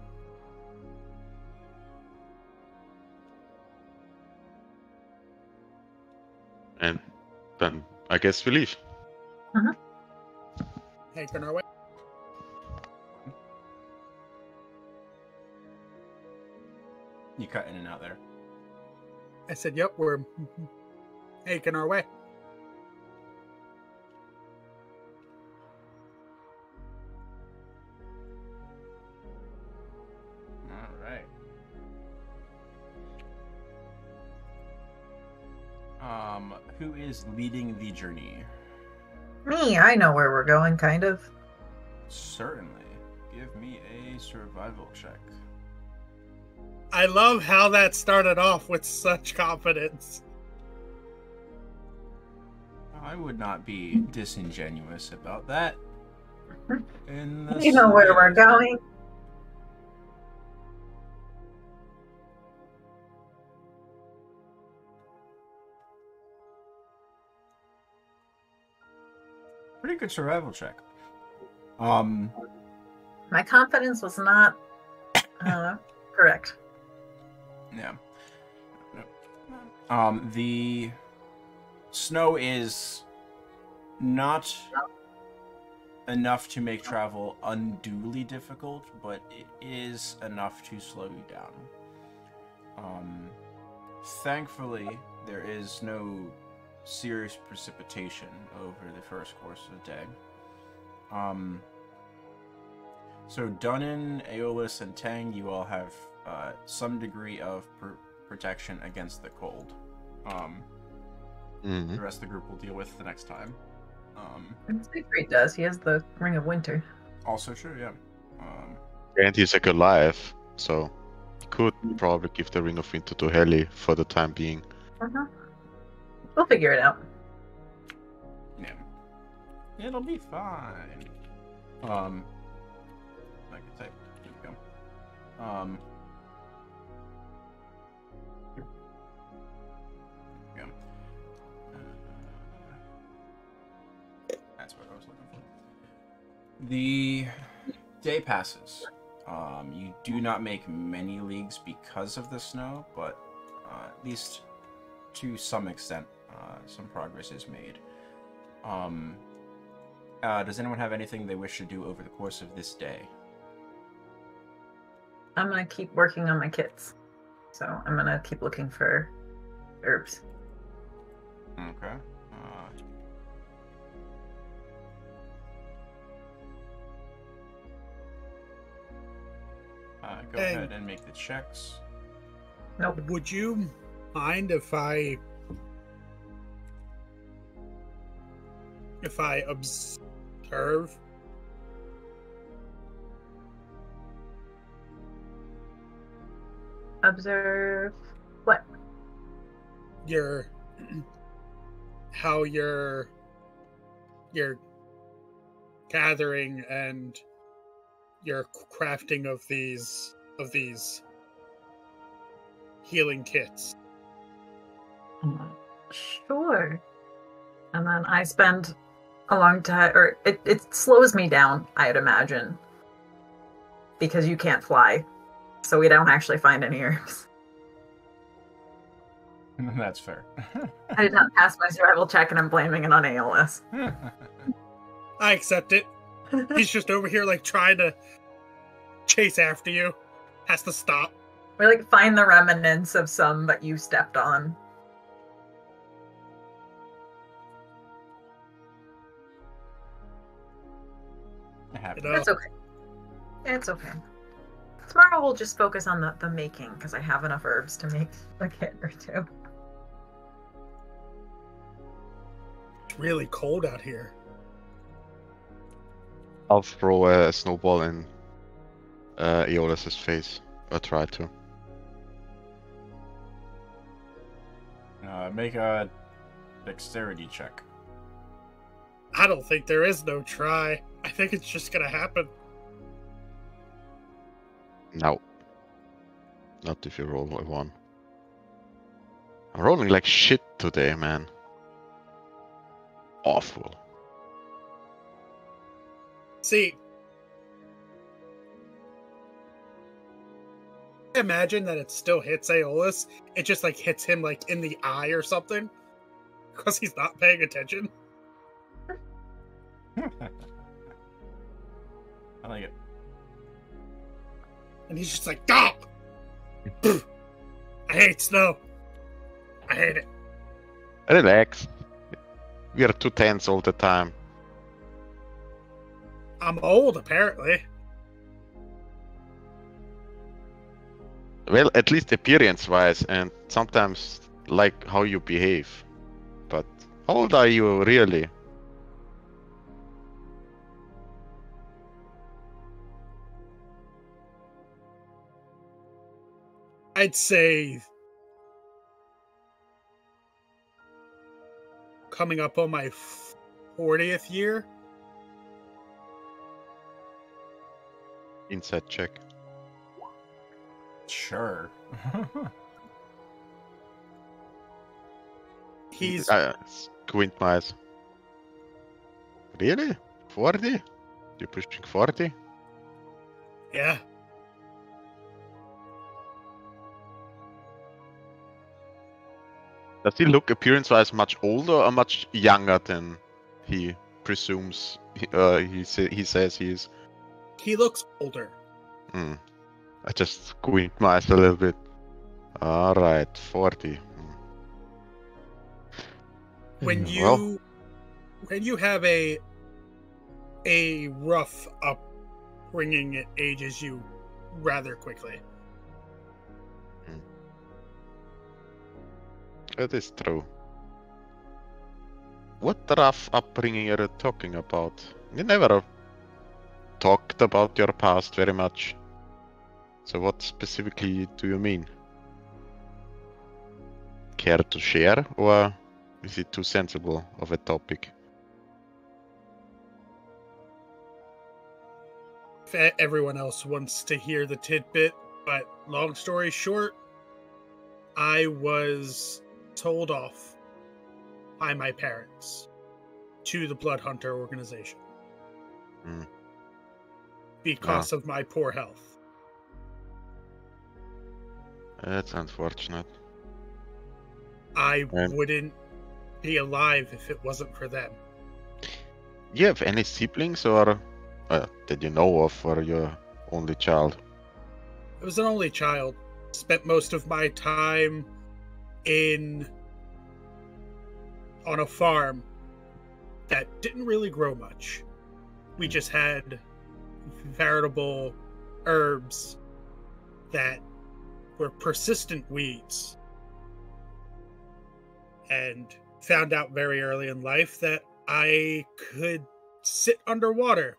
And then I guess we leave. Taking our way. You cut in and out there. I said, yep, we're taking our way. Alright. Who is leading the journey? Me, I know where we're going, kind of. Certainly. Give me a survival check. I love how that started off with such confidence. I would not be disingenuous about that. You know where we're going. Pretty good survival check. My confidence was not correct. Yeah. The snow is not enough to make travel unduly difficult, but it is enough to slow you down. Thankfully, there is no serious precipitation over the first course of the day. So Dunnan, Aeolus, and Tang, you all have some degree of protection against the cold. The rest of the group will deal with the next time. Siegfried does. He has the Ring of Winter. Also true, yeah. And he's a Goliath, so he could probably give the Ring of Winter to Heli for the time being. We'll figure it out. Yeah. It'll be fine. I can type. Here we go. That's what I was looking for. The day passes. You do not make many leagues because of the snow, but at least to some extent, some progress is made. Does anyone have anything they wish to do over the course of this day? I'm gonna keep working on my kits. So I'm gonna keep looking for herbs. Okay. Go ahead and make the checks. Nope. Would you mind if I observe? Observe what? How you're gathering and your crafting of these healing kits. Sure. And then I spend a long time, or it slows me down, I'd imagine. Because you can't fly. So we don't actually find any herbs. That's fair. I did not pass my survival check and I'm blaming it on ALS. I accept it. He's just over here like trying to chase after you. Has to stop. We like find the remnants of some that you stepped on. That's okay. It's okay. Tomorrow we'll just focus on the making, because I have enough herbs to make a kit or two. really cold out here. I'll throw a snowball in Aeolus's face. Or try to. Make a dexterity check. I don't think there is no try. I think it's just gonna happen. No. Not if you roll a 1. I'm rolling like shit today, man. Awful. See, imagine that it still hits Aeolus. It just like hits him like in the eye or something because he's not paying attention. I like it. And he's just like, stop! I hate snow. I hate it. Relax. We are too tense all the time. I'm old, apparently. Well, at least appearance-wise, and sometimes like how you behave. But how old are you really? I'd say coming up on my 40th year. Insight check. Sure. He's Squint my eyes. Really? 40? You're pushing 40? yeah. Does he look appearance-wise much older or much younger than he presumes? He says he is. He looks older. I just squint my eyes a little bit. Alright, 40. When you Well, when you have a rough upbringing, it ages you rather quickly. that is true. What rough upbringing are you talking about? You never talked about your past very much. So what specifically do you mean? Care to share, or is it too sensible of a topic? If everyone else wants to hear the tidbit, but long story short, I was told off by my parents to the Blood Hunter organization because of my poor health. That's unfortunate. I wouldn't be alive if it wasn't for them. Do you have any siblings, or that you know of, or your only child? I was an only child. Spent most of my time on a farm that didn't really grow much. We just had veritable herbs that were persistent weeds. And found out very early in life that I could sit underwater,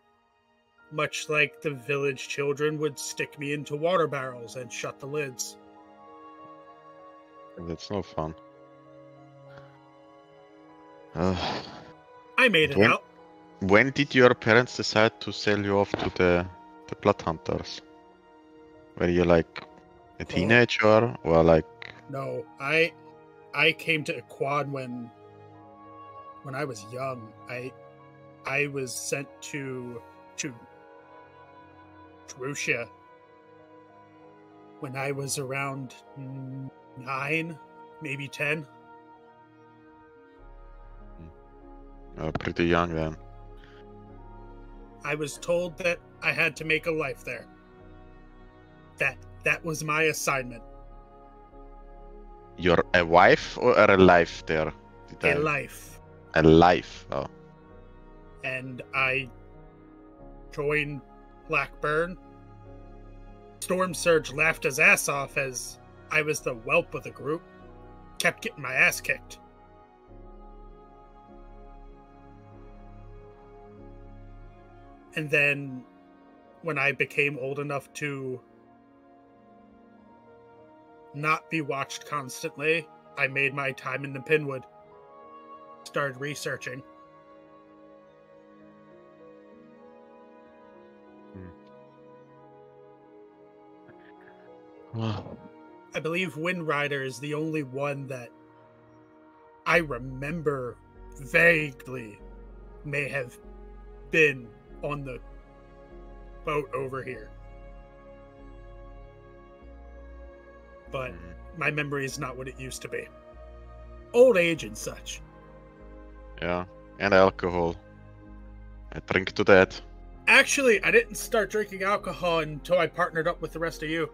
much like the village children would stick me into water barrels and shut the lids. That's no fun. I made it out. When did your parents decide to sell you off to the Blood Hunters? Were you like a teenager, or like? No, I came to Iquan when I was young. I was sent to Droucia when I was around 9, maybe 10. Pretty young then. I was told that I had to make a life there. That was my assignment. You're a wife or a life there? A life. A life, oh. And I joined Blackburn. Storm Surge laughed his ass off as I was the whelp of the group. Kept getting my ass kicked. And then when I became old enough to not be watched constantly, I made my time in the Pinwood. Started researching. Wow. I believe Wind Rider is the only one that I remember vaguely may have been on the boat over here. But my memory is not what it used to be. Old age and such. Yeah, and alcohol. I drink to that. Actually, I didn't start drinking alcohol until I partnered up with the rest of you.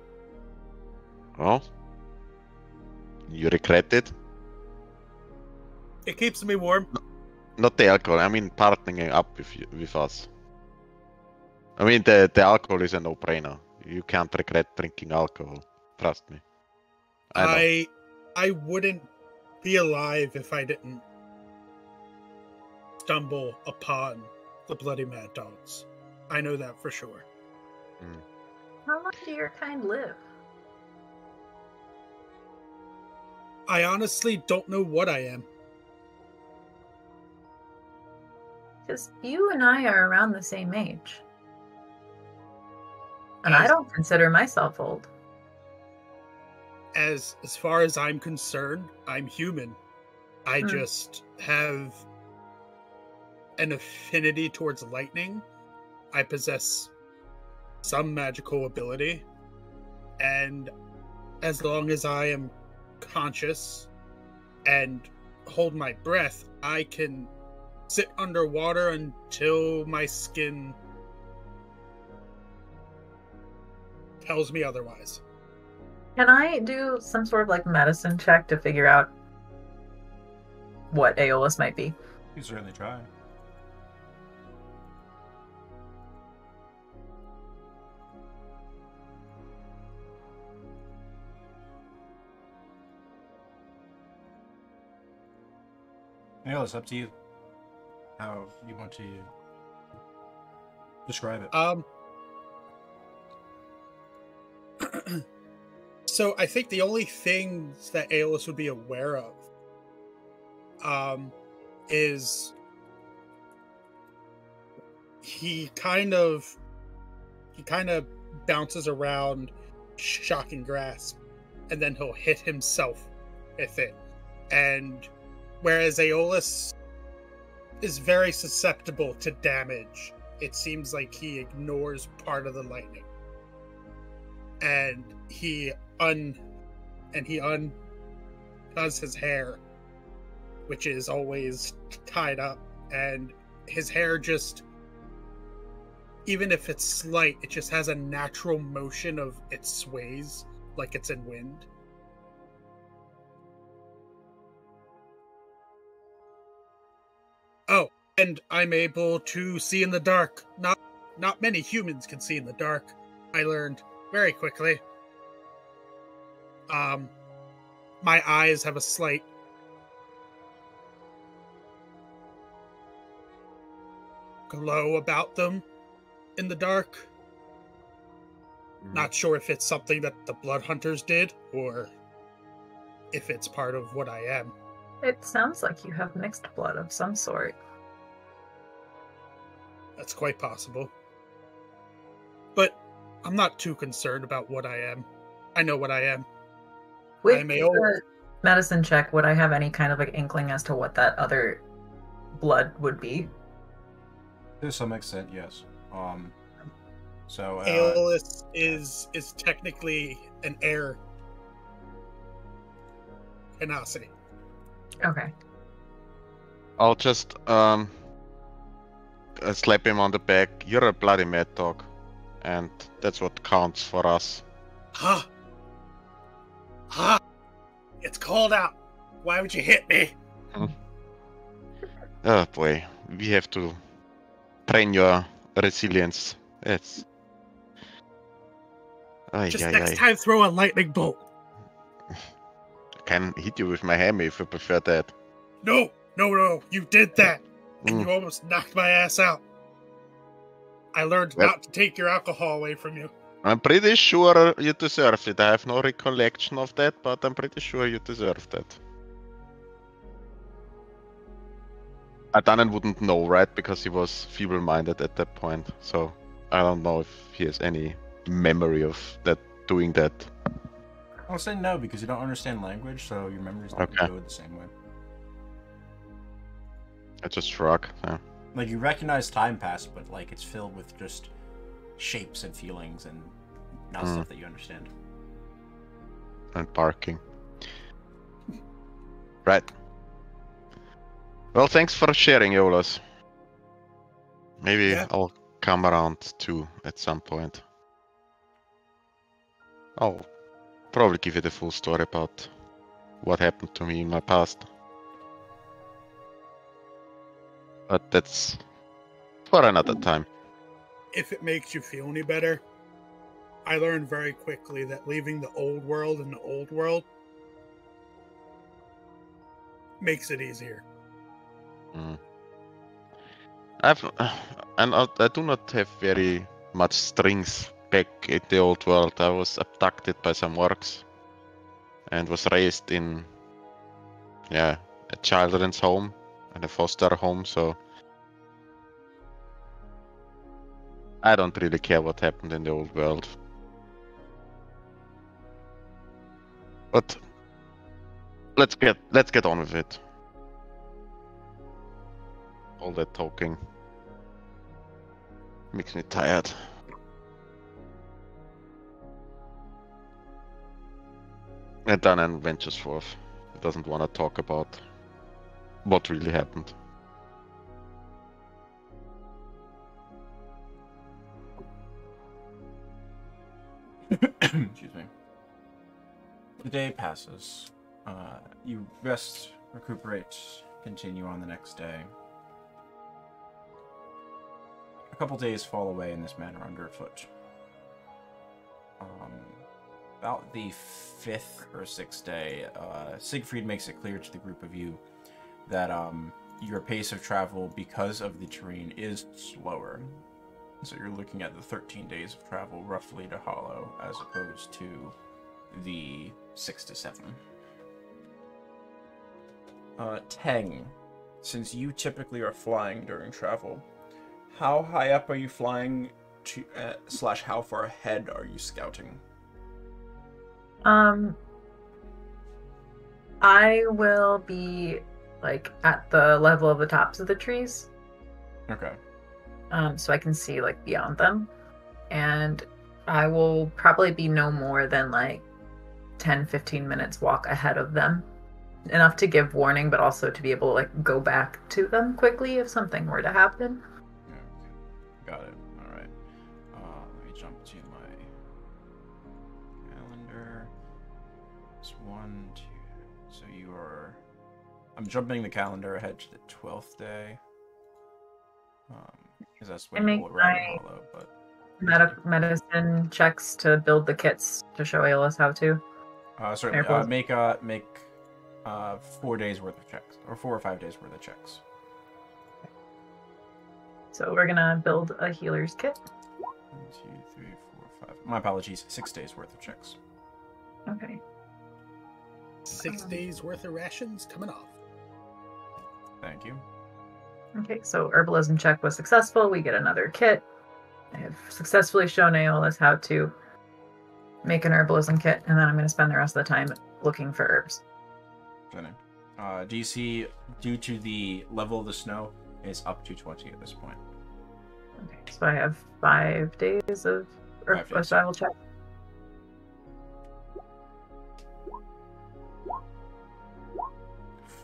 Oh? You regret it? It keeps me warm. Not the alcohol, I mean partnering up with us. I mean, the alcohol is a no-brainer. You can't regret drinking alcohol. Trust me. I wouldn't be alive if I didn't stumble upon the Bloody Mad Dogs. I know that for sure. How long do your kind live? I honestly don't know what I am. Because you and I are around the same age. And I don't consider myself old. As far as I'm concerned, I'm human. I just have an affinity towards lightning. I possess some magical ability. And as long as I am conscious and hold my breath, I can sit underwater until my skin tells me otherwise. Can I do some sort of like medicine check to figure out what Aeolus might be? You can certainly try. Yeah, it's up to you. How you want to describe it. So I think the only things that Aeolus would be aware of is he kind of bounces around Shocking Grasp, and then he'll hit himself with it. And whereas Aeolus is very susceptible to damage, it seems like he ignores part of the lightning. And he undoes his hair, which is always tied up, and his hair just, even if it's slight, it just has a natural motion of it sways like it's in wind. Oh, and I'm able to see in the dark. Not many humans can see in the dark. I learned very quickly. My eyes have a slight glow about them in the dark. Not sure if it's something that the Blood Hunters did, or if it's part of what I am. It sounds like you have mixed blood of some sort. That's quite possible. But I'm not too concerned about what I am. I know what I am. With the medicine check, would I have any kind of like inkling as to what that other blood would be? To some extent, yes. So Aeolus is technically an air Genasi. Okay. I'll just slap him on the back. You're a bloody mad dog, and that's what counts for us. Huh? It's cold out. Why would you hit me? Oh boy, we have to train your resilience. It's Just next time, throw a lightning bolt. I can hit you with my hammer if you prefer that. No, you did that, and you almost knocked my ass out. I learned Well- not to take your alcohol away from you. I'm pretty sure you deserve it. I have no recollection of that, but I'm pretty sure you deserve that. Adanen wouldn't know, right? Because he was feeble-minded at that point. So I don't know if he has any memory of that doing that. I'll say no because you don't understand language, so your memory's not Okay. going to go the same way. I just shrug. Yeah. Like, you recognize time passed, but, like, it's filled with just shapes and feelings and not stuff that you understand. And barking. Right. Well, thanks for sharing, Yolas. Maybe Yeah. I'll come around too at some point. I'll probably give you the full story about what happened to me in my past. But that's for another time. If it makes you feel any better, I learned very quickly that leaving the old world in the old world makes it easier. I do not have very much strings back in the old world. I was abducted by some orcs and was raised in, a children's home and a foster home, so I don't really care what happened in the old world. But let's get on with it. All that talking makes me tired. And then ventures forth. He doesn't want to talk about what really happened. Excuse me. The day passes. You rest, recuperate, continue on the next day. A couple days fall away in this manner underfoot. About the 5th or 6th day, Siegfried makes it clear to the group of you that your pace of travel, because of the terrain, is slower. So you're looking at the 13 days of travel roughly to Hollow, as opposed to the 6 to 7. Teng, since you typically are flying during travel, how high up are you flying to, / how far ahead are you scouting? I will be like at the level of the tops of the trees. Okay. So I can see like beyond them. And I will probably be no more than like 10-15 minutes walk ahead of them. Enough to give warning, but also to be able to like go back to them quickly if something were to happen. Okay. Got it. Alright. Let me jump to my calendar. It's 1, 2. So you are... I'm jumping the calendar ahead to the 12th day. Because that's when you will arrive in Hollow, but... Medicine checks to build the kits to show Aeolus how to. Certainly. Make 4 days worth of checks, or 4 or 5 days worth of checks. So we're gonna build a healer's kit. 1, 2, 3, 4, 5. My apologies. 6 days worth of checks. Okay. 6 days worth of rations coming off. Thank you. Okay, so herbalism check was successful. We get another kit. I have successfully shown Aeolus how to make an herbalism kit, and then I'm going to spend the rest of the time looking for herbs. DC, due to the level of the snow, is up to 20 at this point. Okay, so I have 5 days of survival check.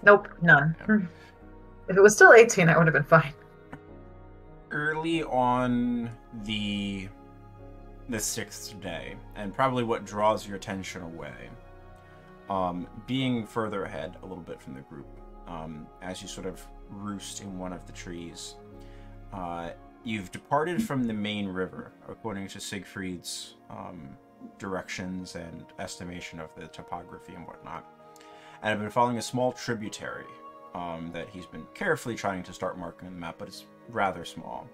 Nope, none. Yeah. If it was still 18, I would have been fine. Early on the 6th day, and probably what draws your attention away, being further ahead a little bit from the group, as you sort of roost in one of the trees, you've departed from the main river, according to Siegfried's directions and estimation of the topography and whatnot, and have been following a small tributary that he's been carefully trying to start marking on the map, but it's rather small.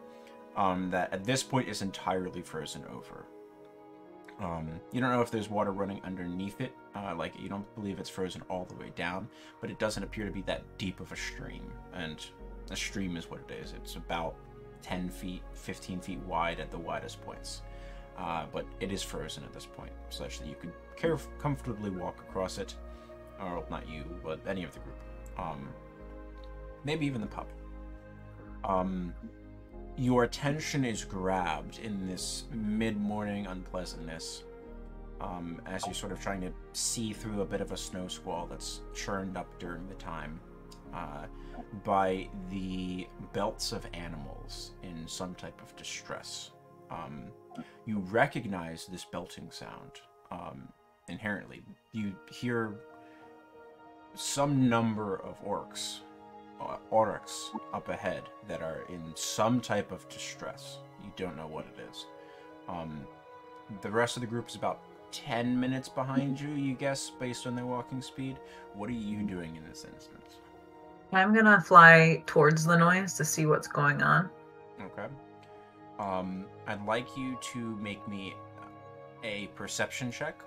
that at this point is entirely frozen over. You don't know if there's water running underneath it, like you don't believe it's frozen all the way down, but it doesn't appear to be that deep of a stream, and a stream is what it is. It's about 10 feet, 15 feet wide at the widest points, but it is frozen at this point, such that you could comfortably walk across it, or not you, but any of the group, maybe even the pup. Your attention is grabbed in this mid-morning unpleasantness, as you're sort of trying to see through a bit of a snow squall that's churned up during the time, by the belts of animals in some type of distress. You recognize this belting sound inherently. You hear some number of orcs up ahead that are in some type of distress. You don't know what it is. The rest of the group is about 10 minutes behind you, you guess, based on their walking speed. What are you doing in this instance? I'm gonna fly towards the noise to see what's going on. Okay. I'd like you to make me a perception check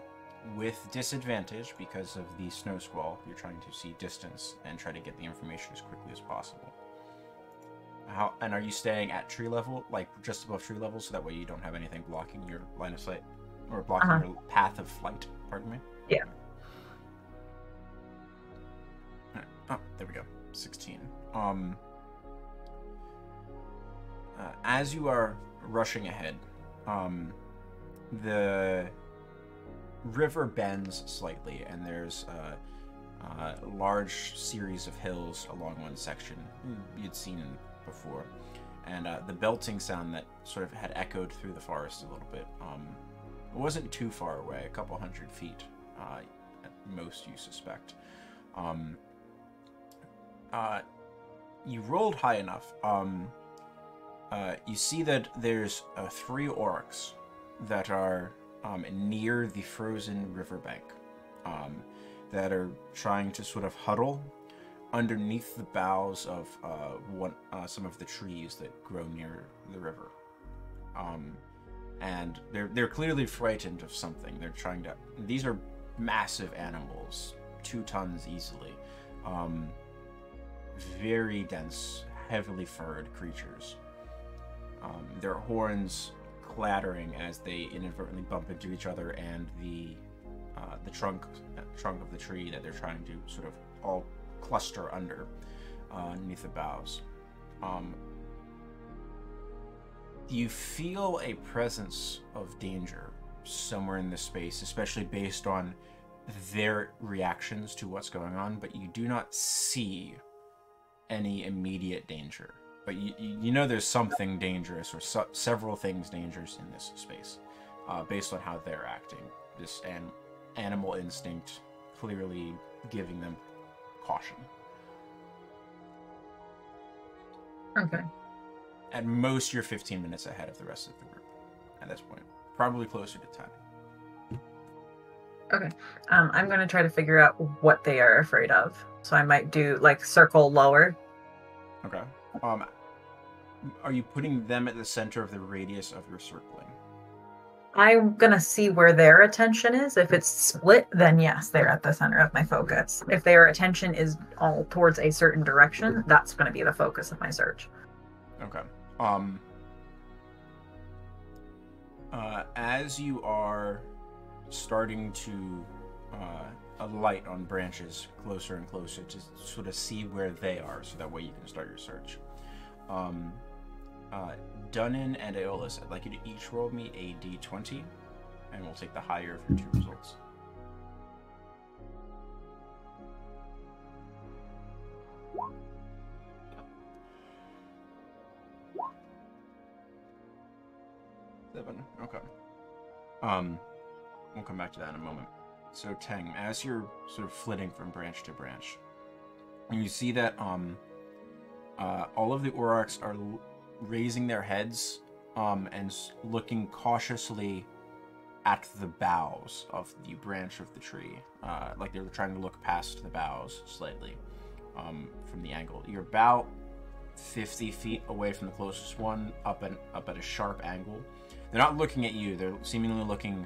with disadvantage because of the snow squall. You're trying to see distance and try to get the information as quickly as possible. And are you staying at tree level, like just above tree level, so that way you don't have anything blocking your line of sight or blocking your path of flight? Pardon me. Yeah. Oh, there we go. 16. As you are rushing ahead, the river bends slightly, and there's a large series of hills along one section you'd seen before, and the belting sound that sort of had echoed through the forest a little bit. It wasn't too far away, a couple 100 feet at most, you suspect. You rolled high enough. You see that there's 3 orcs that are near the frozen riverbank, that are trying to sort of huddle underneath the boughs of some of the trees that grow near the river. And they're clearly frightened of something. They're trying to. These are massive animals, 2 tons easily. Very dense, heavily furred creatures. Their horns clattering as they inadvertently bump into each other and the trunk of the tree that they're trying to sort of all cluster underneath the boughs. You feel a presence of danger somewhere in this space, especially based on their reactions to what's going on, but you do not see any immediate danger. But you know there's something dangerous, or several things dangerous in this space, based on how they're acting. This animal instinct clearly giving them caution. Okay. At most, you're 15 minutes ahead of the rest of the group at this point. Probably closer to 10. Okay. I'm going to try to figure out what they are afraid of. So I might do, like, circle lower. Okay. Are you putting them at the center of the radius of your circling? I'm going to see where their attention is. If it's split, then yes, they're at the center of my focus. If their attention is all towards a certain direction, that's going to be the focus of my search. Okay. As you are starting to alight on branches closer and closer to sort of see where they are, so that way you can start your search. Dunnan and Aeolus, I'd like you to each roll me a d20, and we'll take the higher of your 2 results. Seven. Okay. We'll come back to that in a moment. So Teng, as you're sort of flitting from branch to branch, you see that all of the orcs are raising their heads and looking cautiously at the boughs of the branch of the tree, like they were trying to look past the boughs slightly from the angle. You're about 50 feet away from the closest one, up at a sharp angle. They're not looking at you. They're seemingly looking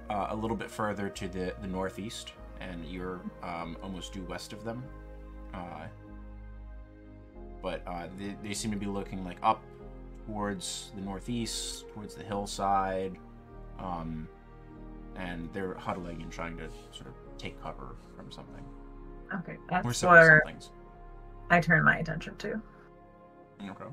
a little bit further to the northeast, and you're almost due west of them. But they seem to be looking like up towards the northeast, towards the hillside, and they're huddling and trying to sort of take cover from something. Okay, that's where I turn my attention to. Okay.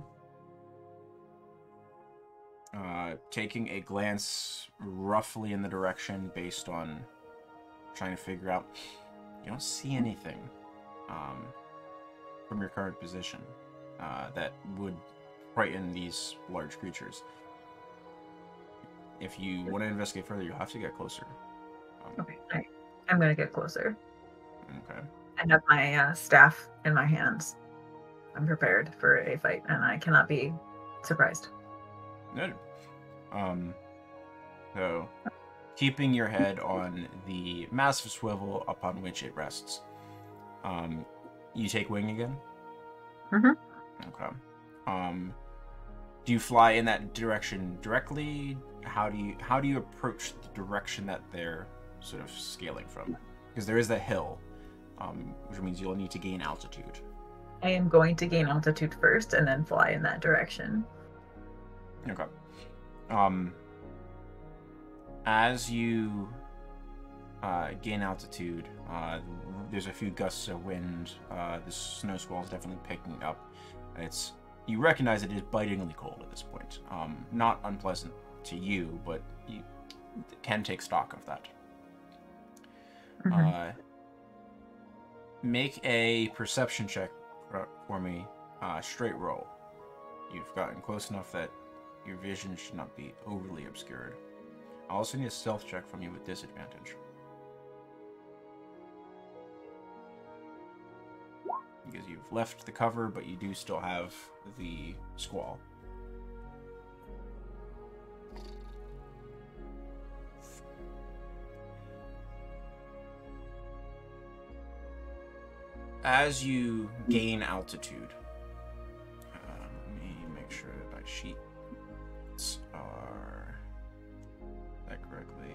Taking a glance roughly in the direction based on trying to figure out, you don't see anything from your current position that would frighten these large creatures. If you want to investigate further, you'll have to get closer. Okay, I'm going to get closer. Okay. I have my staff in my hands. I'm prepared for a fight, and I cannot be surprised. Good. So, keeping your head on the massive swivel upon which it rests, you take wing again? Mm-hmm. Okay. Do you fly in that direction directly? How do you approach the direction that they're sort of scaling from? Because there is that hill, which means you'll need to gain altitude. I am going to gain altitude first and then fly in that direction. Okay. As you gain altitude, there's a few gusts of wind. The snow squall is definitely picking up. You recognize it is bitingly cold at this point. Not unpleasant to you, but you can take stock of that. Mm-hmm. Make a perception check for me. Straight roll. You've gotten close enough that your vision should not be overly obscured. I also need a stealth check from you with disadvantage. Because you've left the cover, but you do still have the squall. As you gain altitude, let me make sure that my sheets are that correctly.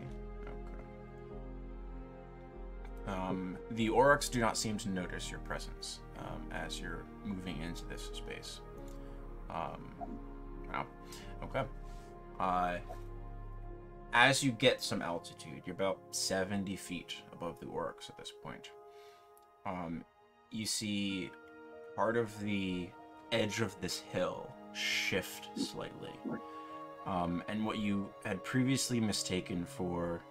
Okay. The Oryx do not seem to notice your presence as you're moving into this space. Okay. As you get some altitude, you're about 70 feet above the Oryx at this point. You see part of the edge of this hill shift slightly. And what you had previously mistaken for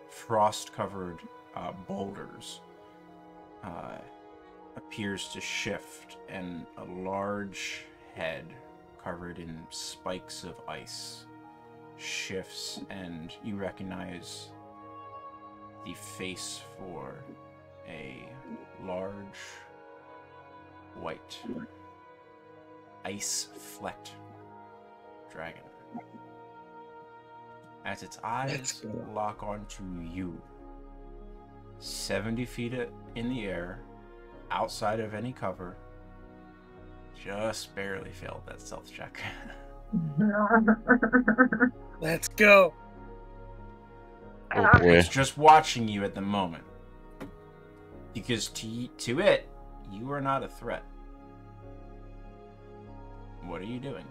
frost-covered boulders appears to shift, and a large head covered in spikes of ice shifts, and you recognize the face for a large white ice-flecked dragon. As its eyes lock onto you, 70 feet in the air, outside of any cover, just barely failed that stealth check. Let's go. Oh boy. It's just watching you at the moment. Because to it, you are not a threat. What are you doing?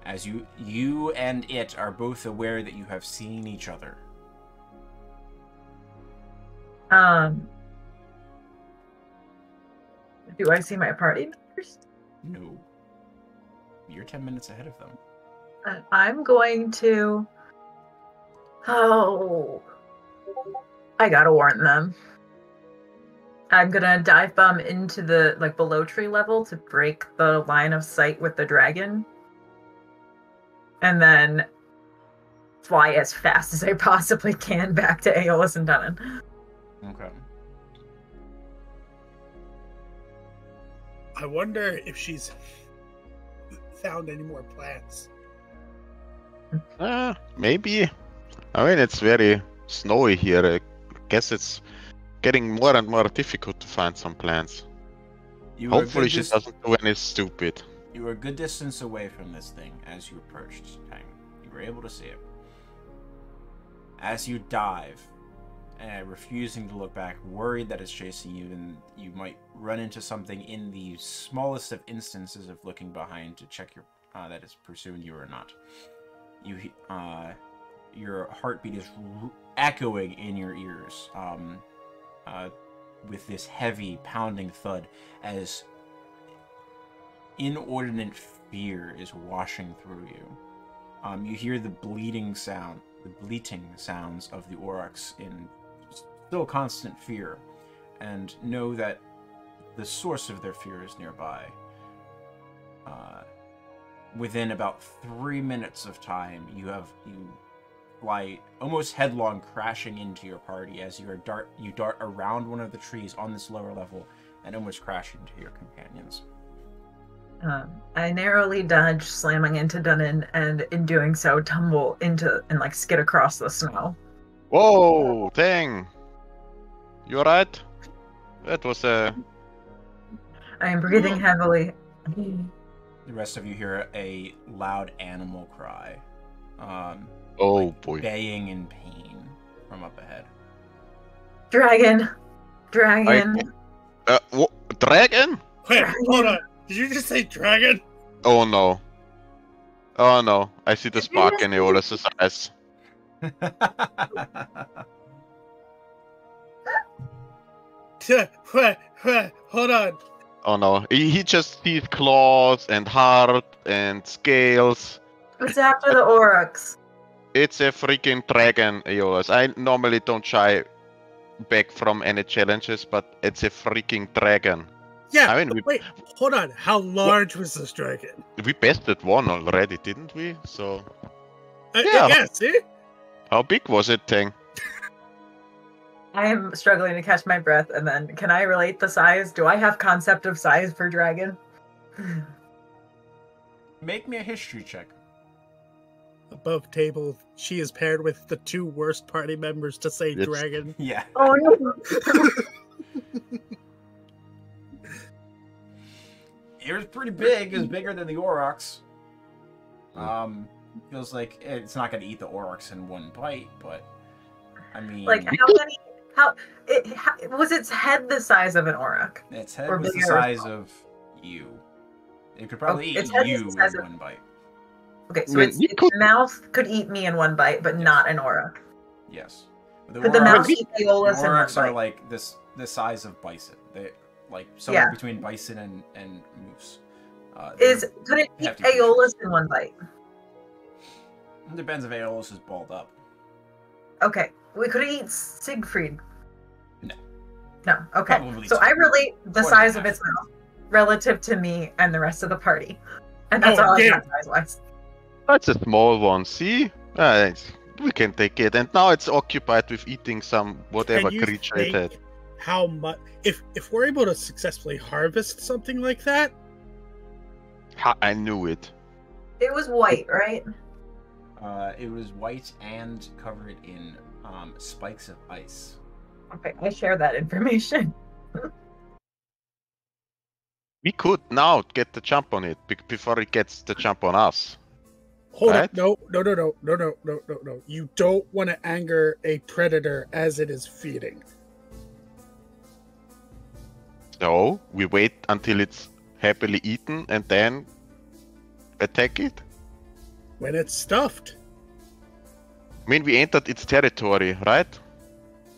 As you and it are both aware that you have seen each other. Do I see my party members? No. You're 10 minutes ahead of them. I'm going to... Oh... I gotta warn them. I'm gonna dive bomb into the, below tree level to break the line of sight with the dragon. And then fly as fast as I possibly can back to Aeolus and Dunnan. Okay. I wonder if she's found any more plants. Maybe. I mean, it's very snowy here. I guess it's getting more and more difficult to find some plants. You were a Hopefully good she doesn't do any stupid. You were a good distance away from this thing as you approached, Tang. You were able to see it. As you dive, refusing to look back, worried that it's chasing you, and you might run into something in the smallest of instances of looking behind to check that it's pursuing you or not. Your heartbeat is echoing in your ears with this heavy pounding thud as inordinate fear is washing through you. You hear the bleating sounds of the Aurochs in still constant fear, and know that the source of their fear is nearby. Within about 3 minutes of time, you fly almost headlong, crashing into your party as you dart around one of the trees on this lower level and almost crash into your companions. I narrowly dodge, slamming into Dunnan, and in doing so, tumble into and like skid across the snow. Whoa, dang! You alright? That was a. I am breathing heavily. The rest of you hear a loud animal cry. Oh boy! Baying in pain from up ahead. Dragon. What? Dragon? Wait, hold on. Did you just say dragon? Oh no! Oh no! I see the spark in Aeolus's eyes. Hold on. Oh no! He just sees claws and heart and scales. It's after the Aurochs. It's a freaking dragon, Aeolus. I normally don't shy back from any challenges, but it's a freaking dragon. Yeah, I mean, wait, hold on. How large was this dragon? We bested one already, didn't we? So. Yeah, see? How big was it, Tang? I am struggling to catch my breath, and then can I relate the size? Do I have concept of size for dragon? Make me a history check. Above table, she is paired with the 2 worst party members to say dragon. Yeah. Oh no! It was pretty big. It was bigger than the Aurochs. Feels like it's not going to eat the Aurochs in one bite, but I mean, Like was its head the size of an Auroch? Its head was the size of you. It could probably eat you in one bite. Okay, so its mouth could eat me in one bite, but not an Auroch. Yes. Could the mouth eat Aeolus in one Aurochs are bite? like the size of bison. They like somewhere between bison and moose. Could it eat Aeolus in one bite? It depends if Aeolus is balled up. Okay, we could eat Siegfried. No. No. Okay. Probably So I relate the size of its mouth relative to me and the rest of the party, and that's all I got size-wise. That's a small one. See, we can take it. And now it's occupied with eating some whatever creature it had. How much? If we're able to successfully harvest something like that, I knew it. It was white, right? It was white and covered in spikes of ice. Okay, I share that information. We could now get the jump on it before it gets the jump on us. Hold on. No. You don't want to anger a predator as it is feeding. So we wait until it's happily eaten and then attack it? When it's stuffed. I mean, we entered its territory, right?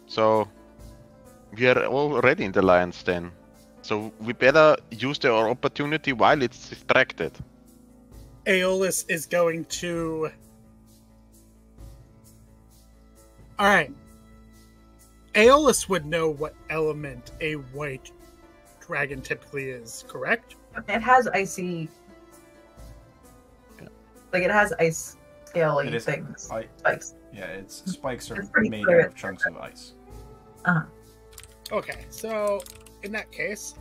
So we are already in the lion's den. So we better use our opportunity while it's distracted. Aeolus is going to... Alright. Aeolus would know what element a white dragon typically is, correct? It has icy... Like, it has ice scaly things. Spikes. Yeah, its spikes are made clear out of chunks of ice. Uh-huh. Okay, so in that case,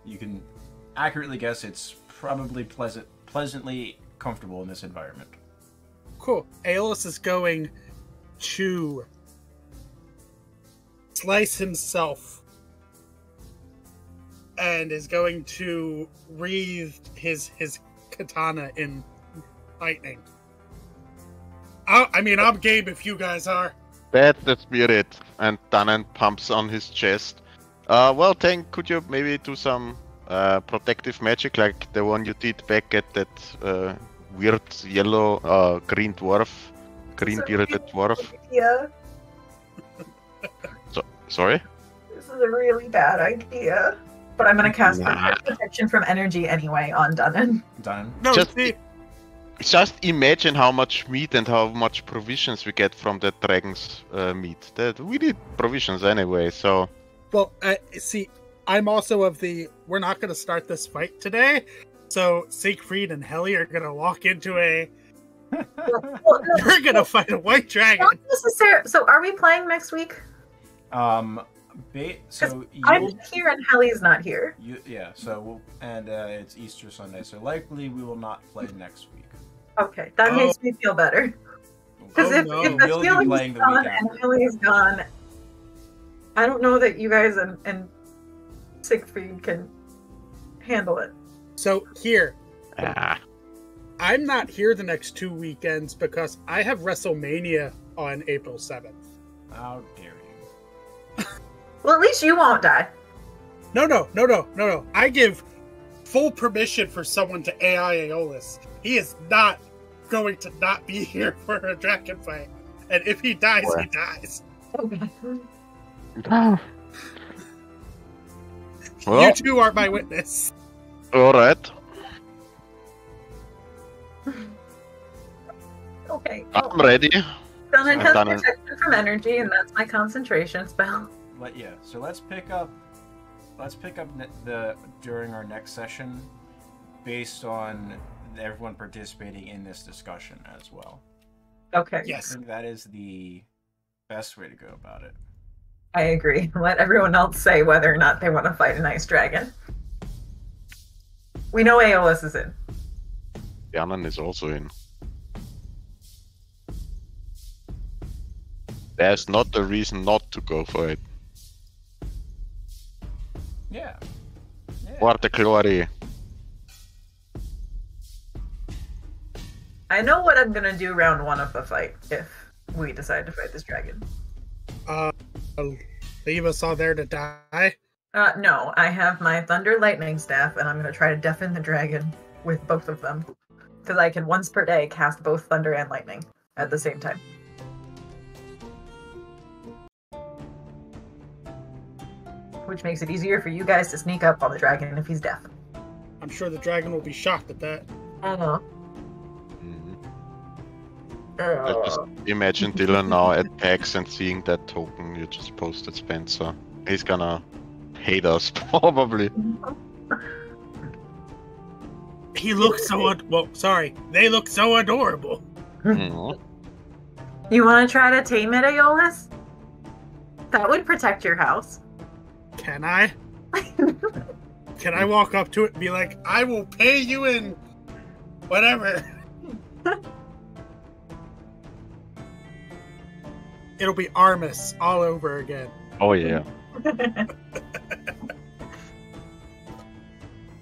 you can accurately guess it's probably pleasantly comfortable in this environment. Cool. Aeolus is going to slice himself and is going to wreathe his katana in lightning. I'm game if you guys are. That's the spirit. And Danan pumps on his chest. Well, Tang, could you maybe do some protective magic like the one you did back at that weird yellow green dwarf, green bearded dwarf? Yeah. Sorry? This is a really bad idea. But I'm gonna cast protection from energy anyway on Danan. Done. No, Just imagine how much meat and how much provisions we get from that dragon's meat. That we need provisions anyway, so... Well, see, I'm also of the, we're not going to start this fight today, so Siegfried and Helly are going to walk into a... We're going to fight a white dragon. Not necessarily. So are we playing next week? So I'm here and Helly's not here. It's Easter Sunday, so likely we will not play next week. Okay, that makes me feel better. Because if the feeling's gone and Helly's gone, I don't know that you guys and Siegfried can handle it. So here, I'm not here the next 2 weekends because I have WrestleMania on April 7th. How dare you? Well, at least you won't die. No. I give full permission for someone to AI Aeolus. He is not going to not be here for a dragon fight. And if he dies, he dies. Okay. Well, you two are my witness. Alright. Okay. I'm ready. Danan has protection from energy, and that's my concentration spell. But yeah, so let's pick up during our next session, based on everyone participating in this discussion as well. Okay. Yes. I think that is the best way to go about it. I agree. Let everyone else say whether or not they want to fight an ice dragon. We know Aeolus is in. Danan is also in. There's not a reason not to go for it. Yeah. For the glory. I know what I'm gonna do round one of the fight if we decide to fight this dragon. Leave us all there to die? No, I have my Thunder Lightning Staff, and I'm gonna try to deafen the dragon with both of them. Because I can once per day cast both Thunder and Lightning at the same time. Which makes it easier for you guys to sneak up on the dragon if he's deaf. I'm sure the dragon will be shocked at that. I know. I just imagine Dylan now at PAX and seeing that token you just posted, Spencer. He's gonna hate us, probably. He looks so they look so adorable. Mm-hmm. You want to try to tame it, Aeolus? That would protect your house. Can I? Can I walk up to it and be like, I will pay you in whatever? It'll be Armus all over again. Oh yeah.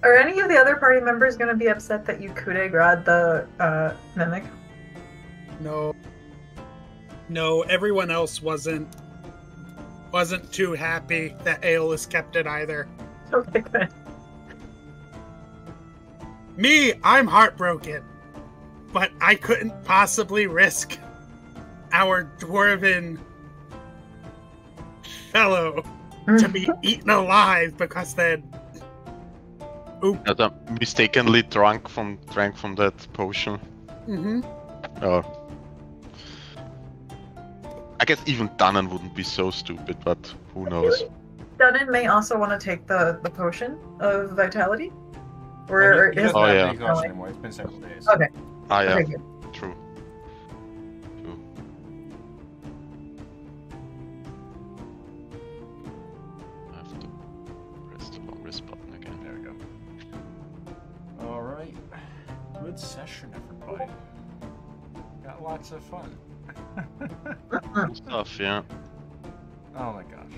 Are any of the other party members going to be upset that you coup de grace the mimic? No, everyone else wasn't too happy that Aeolus kept it either. Okay, good. Me, I'm heartbroken. But I couldn't possibly risk our dwarven fellow to be eaten alive because then... Oop. As I mistakenly drank from that potion. Mm-hmm. Oh. I guess even Danan wouldn't be so stupid, but who knows? Danan may also want to take the potion of vitality. Or he is doesn't have yeah. any exhaustion anymore. It's been several days. Okay. Ah yeah, Okay, good. true. I have to press the long rest button again. There we go. Alright. Good session, everybody. Got lots of fun. Stuff, yeah. Oh my gosh.